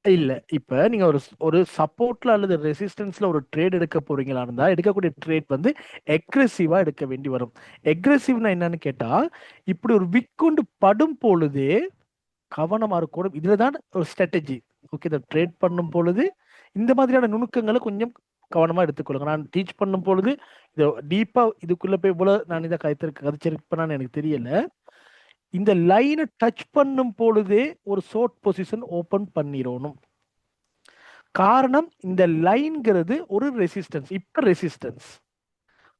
இல்ல, இப்ப நீங்க ஒரு சப்போர்ட்ல அல்லது ரெசிஸ்டன்ஸ்ல ஒரு ட்ரேட் எடுக்க போறீங்களா இருந்தா எடுக்கக்கூடிய ட்ரேட் வந்து எக்ரெசிவா எடுக்க வேண்டி வரும். எக்ரெசிவ்னா என்னன்னு கேட்டா, இப்படி ஒரு விக் கொண்டு படும் பொழுதே கவனமா இருக்கணும். இதுலதான் ஒரு ஸ்ட்ராட்டஜி. ஓகே, இதை ட்ரேட் பண்ணும் பொழுது இந்த மாதிரியான நுணுக்கங்களை கொஞ்சம் கவனமா எடுத்துக்கொள்ளுங்க. நான் டீச் பண்ணும் பொழுது இதை டீப்பா இதுக்குள்ள போய் இவ்வளவு நான் இதை கதைச்சிருப்பேன்னு எனக்கு தெரியல. இந்த லைனை டச் பண்ணும் பொழுதே ஒரு ஷார்ட் பொசிஷன் ஓபன் பண்ணிடணும். காரணம் இந்த லைன்ங்கிறது ஒரு ரெசிஸ்டன்ஸ், இப்ப ரெசிஸ்டன்ஸ்.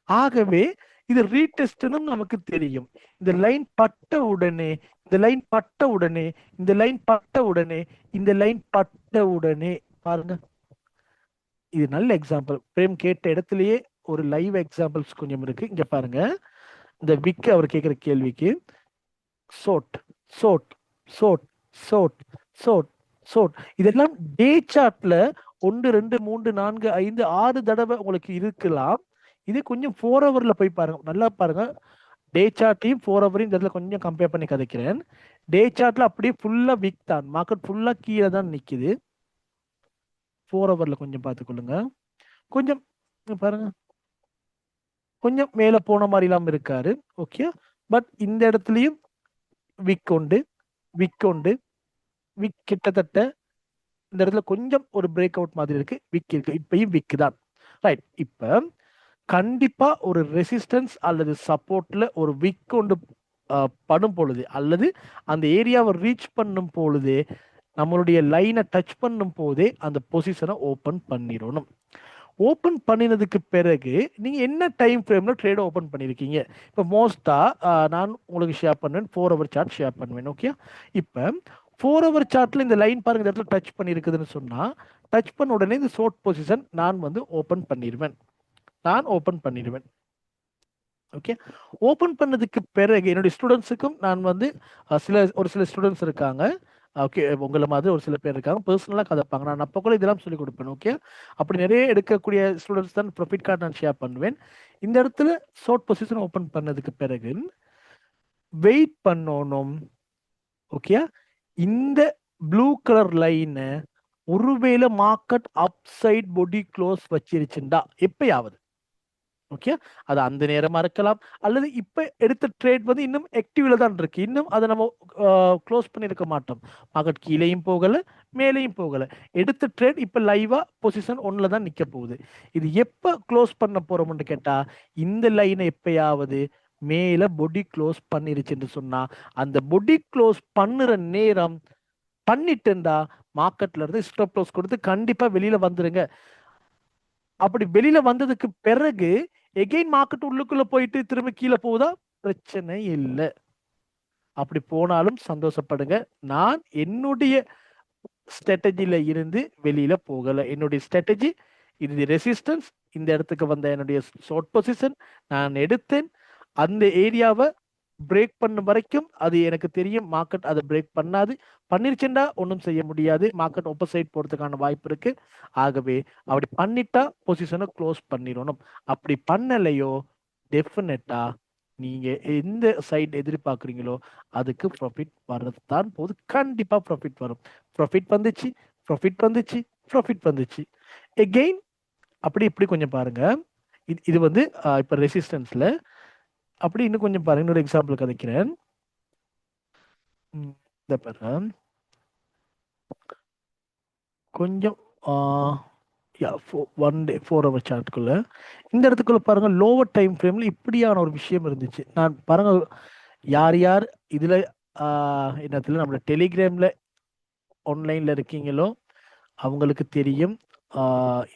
ஆகவே இது ரீடெஸ்ட்னு நமக்கு தெரியும். இந்த லைன் பட்ட உடனே, இந்த லைன் பட்ட உடனே, இந்த லைன் பட்ட உடனே, இந்த லைன் பட்ட உடனே பாருங்க. இது நல்ல எக்ஸாம்பிள். பிரேம் கேட்ட இடத்துலயே ஒரு லைவ் எக்ஸாம்பிள்ஸ் கொஞ்சம் இருக்கு. இங்க பாருங்க, இந்த விக்கு அவர் கேட்கிற கேள்விக்கு சோட் சோட் சோட் சோட் சோட் சோட் இதெல்லாம் டே சார்ட்ல 1 2 3 4 5 6 தடவை உங்களுக்கு இருக்கலாம். இது கொஞ்சம் 4 ஹவர்ல போய் பாருங்க, நல்லா பாருங்க. டே சார்ட்டையும் 4 ஹவரையும் இந்த இடத்துல கொஞ்சம் கம்பேர் பண்ணி கதைக்கிறேன். டே சார்ட்ல அப்படியே ஃபுல்லா வீக் தான், மார்க்கெட் ஃபுல்லா கீழே தான் நிக்குது. 4 ஹவர்ல கொஞ்சம் பார்த்துக்கொள்ளுங்க. கொஞ்சம் பாருங்க, கொஞ்சம் மேல போன மாதிரி எல்லாம் இருக்காரு. ஓகே, பட் இந்த இடத்துலயும் விக் உண்டு, விக் உண்டு, விக் கிட்டத்தட்ட இந்த இடத்துல கொஞ்சம் ஒரு பிரேக் அவுட் மாதிரி இருக்கு, விக் இருக்கு, இப்பயும் விக் தான். ரைட். இப்ப கண்டிப்பா ஒரு ரெசிஸ்டன்ஸ் அல்லது சப்போர்ட்ல ஒரு விக் கொண்டு படும் பொழுது அல்லது அந்த ஏரியாவை ரீச் பண்ணும் பொழுது நம்மளுடைய லைனை டச் பண்ணும் போதே அந்த பொசிஷனை ஓபன் பண்ணிடணும். ஓபன் பண்ணினதுக்கு பிறகு நீங்க என்ன டைம் ஃப்ரேம்ல ட்ரேட் ஓபன் பண்ணிருக்கீங்க? இப்போ மோஸ்டா நான் உங்களுக்கு ஷேர் பண்ணுவேன், 4 ஹவர் சார்ட் ஷேர் பண்ணுவேன். ஓகே, இப்போ 4 ஹவர் சார்ட்ல இந்த லைன் பாருங்க, இந்த இடத்துல டச் பண்ணிருக்குதுன்னு சொன்னா டச் பண்ண உடனே இந்த ஷார்ட் பொசிஷன் நான் வந்து ஓபன் பண்ணிடுவேன். ஓகே, ஓபன் பண்ணதுக்கு பிறகு என்னுடைய ஸ்டூடெண்ட்ஸுக்கும் நான் வந்து ஒரு சில ஸ்டூடெண்ட்ஸ் இருக்காங்க, ஓகே, உங்களை மாதிரி ஒரு சில பேர் இருக்காங்க, பர்சனலாக கதைப்பாங்க. நான் அப்போ கூட இதெல்லாம் சொல்லிக் கொடுப்பேன். ஓகே, அப்படி நிறைய எடுக்கக்கூடிய ஸ்டூடெண்ட்ஸ் தான் ப்ராஃபிட் கார்டு நான் ஷேர் பண்ணுவேன். இந்த இடத்துல ஷார்ட் பொசிஷன் ஓபன் பண்ணதுக்கு பிறகு வெயிட் பண்ணணும். ஓகே, இந்த ப்ளூ கலர் லைனை ஒருவேளை மார்க்கெட் அப் சைட் பொடி க்ளோஸ் வச்சிருச்சுண்டா எப்பயாவது, ஓகே, அது அந்த நேரமா இருக்கலாம் அல்லது இப்ப எடுத்த ட்ரேட் வந்து இன்னும் ஆக்டிவ்ல தான் இருக்கு, இன்னும் அதை நம்ம க்ளோஸ் பண்ணிருக்க மாட்டோம். மார்க்கெட் கீழேயும் போகல மேலேயும் போகல, எடுத்த ட்ரேட் இப்ப லைவா பொசிஷன் 1ல தான் நிக்க போகுது. இது எப்ப க்ளோஸ் பண்ண போறோம்னு கேட்டா இந்த லைனை எப்பயாவது மேல பொடி க்ளோஸ் பண்ணிருச்சுன்னு சொன்னா அந்த பொடி க்ளோஸ் பண்ணுற நேரம் பண்ணிட்டுண்டா மார்க்கெட்ல இருந்து ஸ்டாப் க்ளோஸ் கொடுத்து கண்டிப்பா வெளியில வந்துருங்க. அப்படி வெளியில வந்ததுக்கு பிறகு எகைன் மார்க்கெட் உள்ளுக்குள்ள போயிட்டு திரும்ப கீழே போகுதா, பிரச்சனை இல்லை. அப்படி போனாலும் சந்தோஷப்படுங்க. நான் என்னுடைய ஸ்ட்ராட்டஜில இருந்து வெளியில போகல. என்னுடைய ஸ்ட்ராட்டஜி இது ரெசிஸ்டன்ஸ், இந்த இடத்துக்கு வந்த என்னுடைய ஷார்ட் பொசிஷன் நான் எடுத்தேன். அந்த ஏரியாவை பிரேக் பண்ண வரைக்கும் அது எனக்கு தெரியும் மார்க்கெட் அதை பிரேக் பண்ணாது. பண்ணிருச்சுண்டா ஒன்றும் செய்ய முடியாது, மார்க்கெட் ஆப்போசைட் போறதுக்கான வாய்ப்பு இருக்கு. ஆகவே அப்படி பண்ணிட்டா பொசிஷனை க்ளோஸ் பண்ணிடணும். அப்படி பண்ணலையோ டெஃபினட்டா நீங்க எந்த சைட் எதிர்பார்க்குறீங்களோ அதுக்கு ப்ராஃபிட் வர்றதுதான் போது, கண்டிப்பா ப்ராஃபிட் வரும். ப்ராஃபிட் வந்துச்சு, ப்ராஃபிட் வந்துச்சு, ப்ராஃபிட் வந்துச்சு. எகெயின் அப்படி இப்படி கொஞ்சம் பாருங்க. இது வந்து இப்ப ரெசிஸ்டன்ஸ்ல அப்படி இன்னும் கொஞ்சம் பாருங்க. இன்னொரு எக்ஸாம்பிள் கதைக்கிறேன். இந்த பாருங்க, கொஞ்சம் 1 டே 4 ஹவர் சார்ட்டுக்குள்ள இந்த இடத்துக்குள்ள பாருங்க, லோவர் டைம் ஃப்ரேம்ல இப்படியான ஒரு விஷயம் இருந்துச்சு. நான் பாருங்க, யார் யார் இதுல என்னத்துல நம்ம டெலிகிராம்ல ஆன்லைன்ல இருக்கீங்களோ அவங்களுக்கு தெரியும்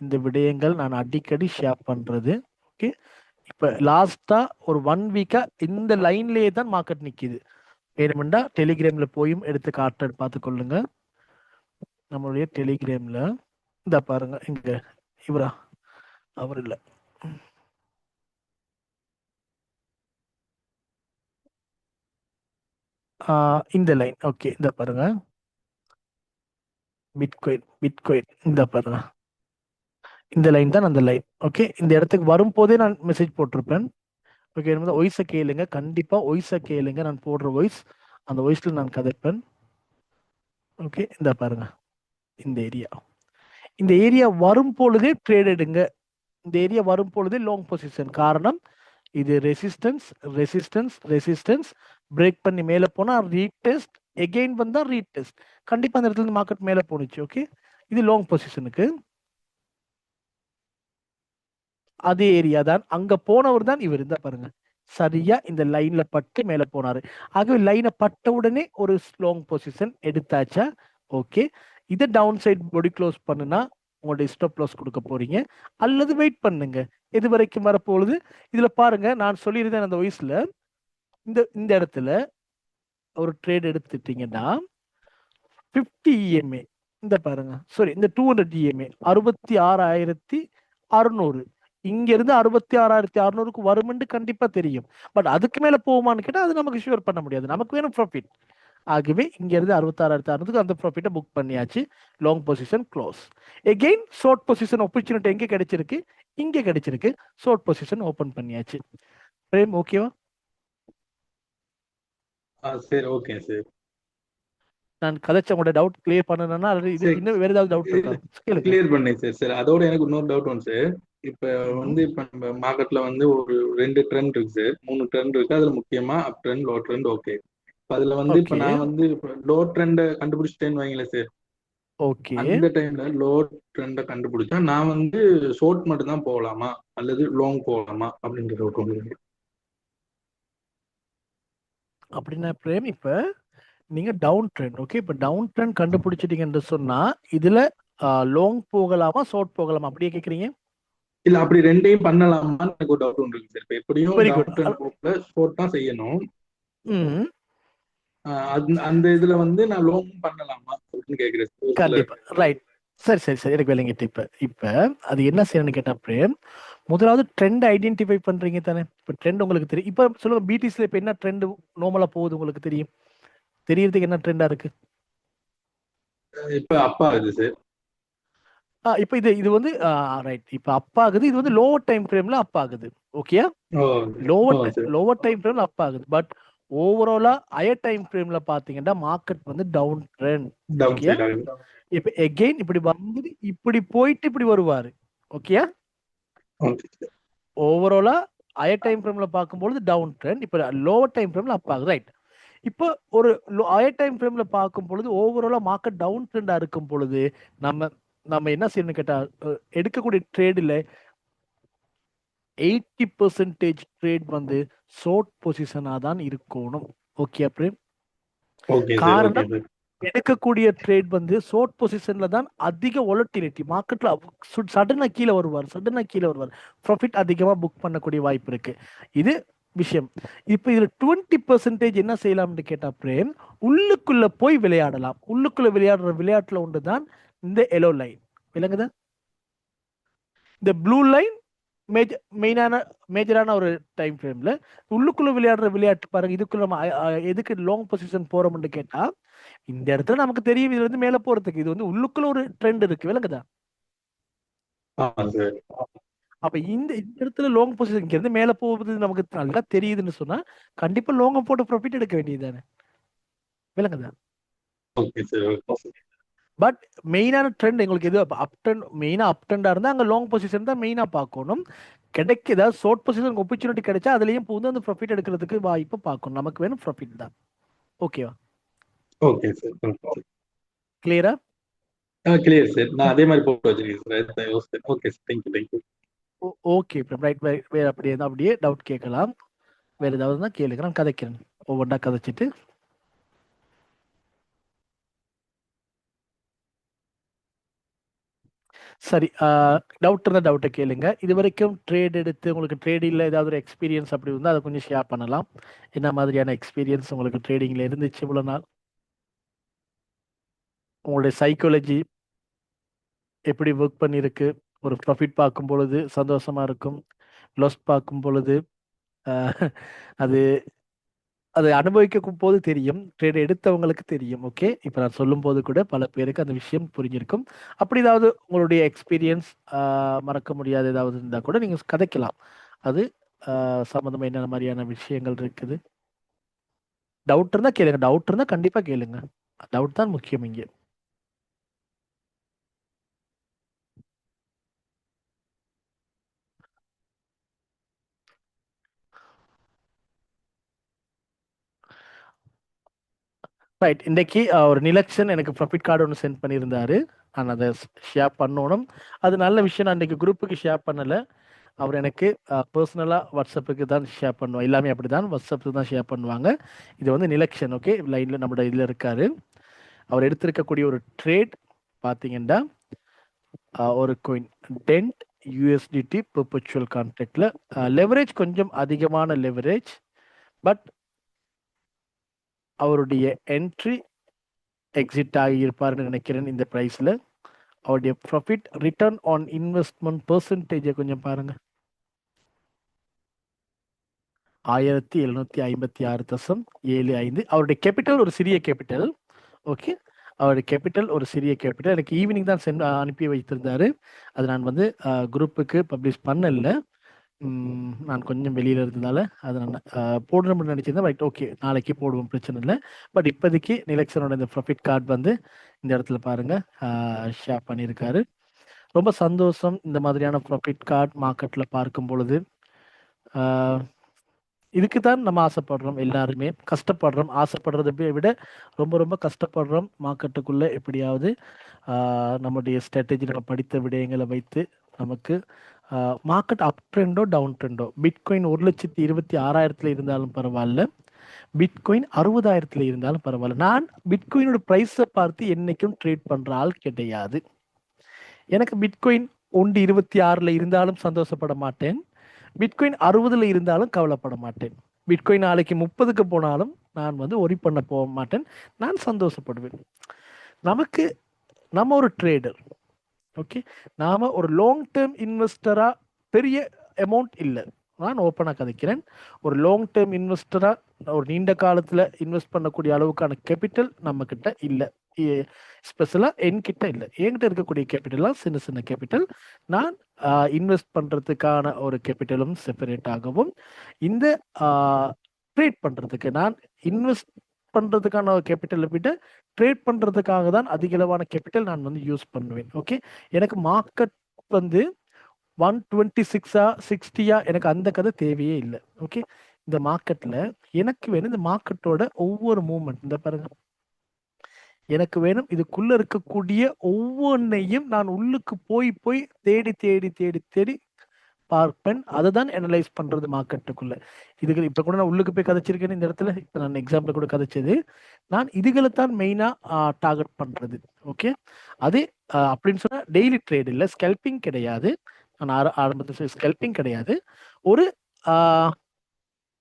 இந்த விடயங்கள் நான் அடிக்கடி ஷேர் பண்றது. ஓகே, இப்ப லாஸ்டா ஒரு 1 வீக்கா இந்த லைன்லயே தான் மார்க்கெட் நிக்குது. வேணுமெண்டா டெலிகிராம்ல போயும் எடுத்து காட்ட பார்த்துக்கொள்ளுங்க. நம்மளுடைய டெலிகிராம்ல இந்த பாருங்க, இங்க இவரா அவர் இல்ல, இந்த லைன். ஓகே, இந்த பாருங்க, பிட்காயின் இந்த பாருங்க, இந்த லைன் தான் அந்த லைன். ஓகே, இந்த இடத்துக்கு வரும்போதே நான் மெசேஜ் போட்டிருப்பேன். ஓகே, வாய்ஸை கேளுங்க, கண்டிப்பா வாய்ஸை கேளுங்க. நான் போடுற வாய்ஸ் அந்த வாய்ஸ்ல நான் கதைப்பேன். ஓகே, இந்த பாருங்க, இந்த ஏரியா வரும் பொழுதே ட்ரேட் எடுங்க. இந்த ஏரியா வரும் பொழுதே லாங் பொசிஷன். காரணம் இது ரெசிஸ்டன்ஸ் ரெசிஸ்டன்ஸ் ரெசிஸ்டன்ஸ் பிரேக் பண்ணி மேலே போனா ரீடெஸ்ட் எகெயின் வந்தா ரீடெஸ்ட். கண்டிப்பா அந்த இடத்துல இருந்து மார்க்கெட் மேல போனுச்சு. ஓகே, இது லாங் பொசிஷனுக்கு அதே ஏரியா தான். அங்க போனவர் தான் இவர். இருந்தா பாருங்க, சரியா இந்த லைன்ல பட்டு மேல போனாரு. ஆகவே லைனை பட்ட உடனே ஒரு லாங் பொசிஷன் எடுத்தாச்சா? ஓகே, இதை டவுன் சைட் பொடி க்ளோஸ் பண்ணுனா உங்களுடைய ஸ்டாப் லாஸ் கொடுக்க போறீங்க, அல்லது வெயிட் பண்ணுங்க எது வரைக்கும் வரப்போகுது. இதுல பாருங்க, நான் சொல்லியிருந்தேன் அந்த வயசுல, இந்த இந்த இடத்துல ஒரு ட்ரேட் எடுத்துட்டீங்கன்னா 50 இஎம்ஏ, இந்த பாருங்க, சாரி இந்த 200 இஎம்ஏ 66,600, இங்க இருந்து 66,600க்கு வரும்னு கண்டிப்பா தெரியும். பட் அதுக்கு மேல போகுமான்னு கேட்டா அது நமக்கு ஷூர் பண்ண முடியாது, நமக்கு வேணும் ப்ராஃபிட். ஆகவே இங்க இருந்து 66,600க்கு அந்த ப்ராஃபிட்டை புக் பண்ணியாச்சு. Long position close. Again short position opportunity எங்க கிடைச்சிருக்கு? இங்க கிடைச்சிருக்கு. ஷார்ட் பொசிஷன் ஓபன் பண்ணியாச்சு. பிரேம் ஓகேவா?
சரி, ஓகே சார்.
நான் கதைச்ச உங்களோட டவுட் கிளியர் பண்ணணும்னா இது இன்னும் வேற ஏதாவது டவுட் இருக்கா? கேளுங்க.
கிளியர் பண்ணேன் சார். சார் அதோட எனக்கு இன்னொரு டவுட் ஒன்று சார். இப்ப வந்து இப்ப நம்ம மார்க்கெட்ல வந்து ஒரு 2 ட்ரெண்ட் இருக்கு சார், 3 ட்ரெண்ட் இருக்கு. அதுல முக்கியமா அப் ட்ரெண்ட், லோ ட்ரெண்ட். ஓகே, அதுல வந்து இப்ப
ஓகே
நான் வந்து இப்ப லோ ட்ரெண்ட கண்டுபிடிச்சிட்டேன்னு வைங்களேன் சார்.
ஓகே,
அந்த டைம்ல லோ ட்ரெண்ட கண்டுபிடிச்சா நான் வந்து ஷோர்ட் மட்டும் தான் போகலாமா அல்லது லாங் போகலாமா அப்படின்ற டவுட் உங்களுக்கு?
அப்படின்னா பிரேம், இப்ப நீங்க டவுன் ட்ரெண்ட், ஓகே, இப்ப டவுன் ட்ரெண்ட் கண்டுபிடிச்சிட்டீங்கன்னு சொன்னா இதுல லாங் போகலாமா ஷார்ட் போகலாமா அப்படியே கேக்குறீங்க?
இல்ல, அப்படி ரெண்டையும் பண்ணலாமான்னு எனக்கு ஒரு டவுட் ஒன்று இருக்கு சார். இப்ப எப்படியும்
வெரி குட்.
டவுன் ட்ரெண்ட் போகல, ஷோர்ட் தான் செய்யணும்.
ம்,
அந்த இதுல வந்து நான் லோன் பண்ணலாமா அப்படின்னு கேக்குறேன் சார். ஒரு சிலர்
கண்டிப்பா ரைட். சரி சரி சரி, எனக்கு விளங்கிட்டு. இப்ப இப்ப அது என்ன செய்யணும்னு கேட்டா பிரேம், முதலாவது ட்ரெண்ட் ஐடென்டிஃபை பண்றீங்க தானே. இப்ப ட்ரெண்ட் உங்களுக்கு தெரியும். இப்ப சொல்லுங்க, பிடிஸ்ல இப்ப என்ன ட்ரெண்ட் நார்மலா போகுது உங்களுக்கு தெரியும்? தெரியறதுக்கு என்ன ட்ரெண்டா இருக்கு?
இப்ப அப்பா இது சார்.
இப்ப இது இது வந்து ரைட், இப்ப அப் ஆகுது. இது வந்து லோவர் டைம் ஃப்ரேம்ல அப் ஆகுது. ஓகே,
ஓ ஓ
லோவர்
சார்.
லோவர் டைம் ஃப்ரேம்ல அப் ஆகுது. பட் ஓவராலா ஹையர் டைம் ஃப்ரேம்ல பாத்தீங்கன்னா மார்க்கெட் வந்து down trend.
Down
okay,
side ஆகுது.
இப்ப எகெயின் இப்படி வந்து இப்படி போயிட்டு இப்படி வருவாரு. Okay,
okay sir.
ஓவராலா ஹையர் டைம் ஃப்ரேம்ல பார்க்கும்போது டவுன் ட்ரெண்ட், இப்ப லோவர் டைம் ஃப்ரேம்ல அப் ஆகுது. ரைட். இப்போ ஒரு ஹையர் டைம் ஃப்ரேம்ல பார்க்கும் பொழுது ஓவராலா மார்க்கெட் டவுன் ட்ரெண்டா இருக்கும் பொழுது நம்ம நம்ம என்ன செய்யணும்னு கேட்டா, எடுக்கக்கூடிய ட்ரேடில் 80% ட்ரேட் வந்து ஷார்ட் பொசிஷனா தான் இருக்கணும். Okay Prem.
Okay sir. Okay
காரணம்,
சார்.
எடுக்கக்கூடிய ட்ரேட் வந்து ஷார்ட் பொசிஷன்ல தான் அதிக வொலட்டிலிட்டி, மார்க்கெட்ல சடனா கீழே வருவார், சடனா கீழே வருவார், ப்ராஃபிட் அதிகமா புக் பண்ணக்கூடிய வாய்ப்பு இருக்கு. இது விஷயம். இப்ப இதுல 20% என்ன செய்யலாம்னு கேட்டா பிரேம், உள்ளுக்குள்ள போய் விளையாடலாம். உள்ளுக்குள்ள விளையாடுற விளையாட்டுல ஒன்றுதான் இந்த எல்லோ லைன். விளங்குதா? இந்த ப்ளூ லைன் மேஜரான ஒரு டைம் ஃப்ரேம்ல உள்ளுக்குள்ள விளையாடுற விளையாட்டு பாருங்க. இதுக்குள்ள நம்ம எதுக்கு லாங் பொசிஷன் போறோம்னு கேட்டா, இந்த இடத்துல நமக்கு தெரியும் இது வந்து மேல போறதுக்கு, இது வந்து உள்ளுக்குள்ள ஒரு ட்ரெண்ட் இருக்கு. விளங்குதா?
ஆமா சார்.
அப்ப இந்த இந்த இடத்துல லாங் பொசிஷன் இங்க இருந்து மேல போகுது நமக்கு நல்லா தெரியுதுன்னு சொன்னா கண்டிப்பா லாங் போட்டு ப்ராஃபிட் எடுக்க வேண்டியதுதானே. விளங்குதா?
Okay sir. Okay sir.
But மெயினான ட்ரெண்ட் எங்களுக்கு எது அப் ட்ரெண்ட், மெயினா அப் ட்ரெண்டா இருந்தா அங்க லாங் பொசிஷன் தான் மெயினா பார்க்கணும். கிடைக்க ஏதாவது ஷார்ட் பொசிஷன் ஆப்பர்ச்சுனிட்டி கிடைச்சா அதுலயும் புகுந்து அந்த ப்ராஃபிட் எடுக்கிறதுக்கு வாய்ப்பு பார்க்கணும். நமக்கு வேணும் ப்ராஃபிட் தான். ஓகேவா?
Okay sir. Okay sir.
கிளியரா?
Clear sir. நான் அதே மாதிரி போட்டு வச்சிருக்கேன் சார், யோசிச்சேன். Okay sir. Thank you thank you.
Okay right. வேற அப்படியே தான், அப்படியே டவுட் கேட்கலாம். வேற ஏதாவது தான் கேளுங்க, நான் கதைக்கிறேன். ஒவ்வொன்றா கதைச்சிட்டு. சரி, டவுட் இருந்தா டவுட்டை கேளுங்க. இது வரைக்கும் ட்ரேட் எடுத்து உங்களுக்கு ட்ரேடிங்ல ஏதாவது ஒரு எக்ஸ்பீரியன்ஸ் அப்படி இருந்தால் அதை கொஞ்சம் ஷேர் பண்ணலாம். என்ன மாதிரியான எக்ஸ்பீரியன்ஸ் உங்களுக்கு ட்ரேடிங்ல இருந்துச்சு இவ்வளவு நாள்? உங்களுடைய சைக்காலஜி எப்படி ஒர்க் பண்ணியிருக்கு? ஒரு ப்ராஃபிட் பார்க்கும் பொழுது சந்தோஷமா இருக்கும், லாஸ் பார்க்கும் பொழுது அஹ், அது அது அனுபவிக்கும் போது தெரியும், ட்ரேட் எடுத்தவங்களுக்கு தெரியும். ஓகே, இப்போ நான் சொல்லும் போது கூட பல பேருக்கு அந்த விஷயம் புரிஞ்சிருக்கும். அப்படி ஏதாவது உங்களுடைய எக்ஸ்பீரியன்ஸ் மறக்க முடியாத ஏதாவது இருந்தால் கூட நீங்கள் கதைக்கலாம். அது சம்மந்தமாக என்னென்ன மாதிரியான விஷயங்கள் இருக்குது? டவுட் இருந்தால் கேளுங்க, டவுட் இருந்தால் கண்டிப்பாக கேளுங்க. டவுட் தான் முக்கியம் இங்கே. ரைட். இன்னைக்கு ஒரு நிலக்ஷன் எனக்கு ப்ராஃபிட் கார்டு ஒன்று சென்ட் பண்ணியிருந்தாரு. நான் அதை ஷேர் பண்ணணும். அது நல்ல விஷயம். நான் இன்னைக்கு குரூப்புக்கு ஷேர் பண்ணலை. அவர் எனக்கு பர்சனலாக வாட்ஸ்அப்புக்கு தான் ஷேர் பண்ணுவோம். எல்லாமே அப்படி தான் வாட்ஸ்அப்புக்கு தான் ஷேர் பண்ணுவாங்க. இது வந்து நிலக்ஷன். ஓகே, லைனில் நம்மளோட இதில் இருக்காரு. அவர் எடுத்திருக்கக்கூடிய ஒரு ட்ரேட் பார்த்தீங்கன்னா ஒரு கோயின் டென்ட் யூஎஸ்டிடி பெர்பச்சுவல் கான்ட்ராக்டில் லெவரேஜ் கொஞ்சம் அதிகமான லெவரேஜ். பட் அவருடைய என்ட்ரி எக்ஸிட் ஆகியிருப்பார்னு நினைக்கிறேன். இந்த ப்ரைஸில் அவருடைய ப்ராஃபிட் ரிட்டர்ன் ஆன் இன்வெஸ்ட்மெண்ட் பெர்சன்டேஜை கொஞ்சம் பாருங்க. 1756.75. அவருடைய கேபிட்டல் ஒரு சிறிய கேபிட்டல். ஓகே, அவருடைய கேபிட்டல் ஒரு சிறிய கேபிட்டல். எனக்கு ஈவினிங் தான் அனுப்பி வைத்திருந்தாரு. அது நான் வந்து குரூப்புக்கு பப்ளிஷ் பண்ணல. நான் கொஞ்சம் வெளியில இருந்ததால அதை நான் போடணும்னு நினைச்சிருந்தேன். ரைட், ஓகே, நாளைக்கு போடுவோம், பிரச்சனை இல்லை. பட் இப்போதைக்கு நிலக்ஷனோட இந்த ப்ராஃபிட் கார்டு வந்து இந்த இடத்துல பாருங்க ஷேர் பண்ணியிருக்காரு. ரொம்ப சந்தோஷம். இந்த மாதிரியான ப்ராஃபிட் கார்டு மார்க்கெட்ல பார்க்கும் பொழுது இதுக்கு தான் நம்ம ஆசைப்படுறோம். எல்லாருமே கஷ்டப்படுறோம். ஆசைப்படுறதை விட ரொம்ப ரொம்ப கஷ்டப்படுறோம். மார்க்கெட்டுக்குள்ள எப்படியாவது நம்முடைய ஸ்ட்ராட்டஜி நம்ம படித்த விடயங்களை வைத்து நமக்கு மார்க்கெட் அப் ட்ரெண்டோ டவுன் ட்ரெண்டோ, பிட்காயின் 1,26,000 இருந்தாலும் பரவாயில்ல, பிட்காயின் 60,000 இருந்தாலும் பரவாயில்ல. நான் பிட்காயினோட ப்ரைஸை பார்த்து என்னைக்கும் ட்ரேட் பண்ற ஆள் கிடையாது. எனக்கு பிட்காயின் 1,26 இருந்தாலும் சந்தோஷப்பட மாட்டேன். பிட்காயின் 60 இருந்தாலும் கவலைப்பட மாட்டேன். பிட்காயின் நாளைக்கு 30க்கு போனாலும் நான் வந்து ஒரி பண்ண போக மாட்டேன். நான் சந்தோஷப்படுவேன். நம்ம ஒரு ட்ரேடர். ஓகே, நாம ஒரு லாங் டேர்ம் இன்வெஸ்டரா, பெரிய அமௌண்ட் இல்லை, நான் ஓப்பனாக கதைக்கிறேன். ஒரு லாங் டேர்ம் இன்வெஸ்டரா ஒரு நீண்ட காலத்துல இன்வெஸ்ட் பண்ணக்கூடிய அளவுக்கான கேபிட்டல் நம்ம கிட்ட இல்லை. ஸ்பெஷலா என்கிட்ட இல்லை. என்கிட்ட இருக்கக்கூடிய கேபிட்டல்லாம் சின்ன சின்ன கேபிட்டல். நான் இன்வெஸ்ட் பண்றதுக்கான ஒரு கேபிட்டலும் செப்பரேட் ஆகவும், இந்த ட்ரேட் பண்றதுக்கு நான் இன்வெஸ்ட் பண்றதுக்கான கேபிட்டலை விட ட்ரேட் பண்றதுக்காக தான் அதிக அளவான கேபிட்டல் நான் வந்து யூஸ் பண்ணுவேன். ஓகே, எனக்கு மார்க்கெட் வந்து 126 60 எனக்கு அந்த கதை தேவையே இல்லை. ஓகே, இந்த மார்க்கெட்ல எனக்கு வேணும் இந்த மார்க்கெட்டோட ஒவ்வொரு மூவ்மெண்ட். இந்த பாருங்க, எனக்கு வேணும் இதுக்குள்ள இருக்கக்கூடிய ஒவ்வொன்றையும் நான் உள்ளுக்கு போய் போய் தேடி தேடி தேடி தேடி பார்ப்பேன். அதை தான் அனலைஸ் பண்றது மார்க்கெட்டுக்குள்ள. இதுகள் இப்ப கூட நான் உள்ளுக்கு போய் கதைச்சிருக்கேன். இந்த இடத்துல இப்ப நான் எக்ஸாம்பிள் கூட கதைச்சது, நான் இதுகளை தான் மெயினா டார்கெட் பண்றது. ஓகே, அதே அப்படின்னு சொன்னா டெய்லி ட்ரேட் இல்லை, ஸ்கல்பிங் கிடையாது. நான் ஆரம்பத்தில் ஸ்கல்பிங் கிடையாது. ஒரு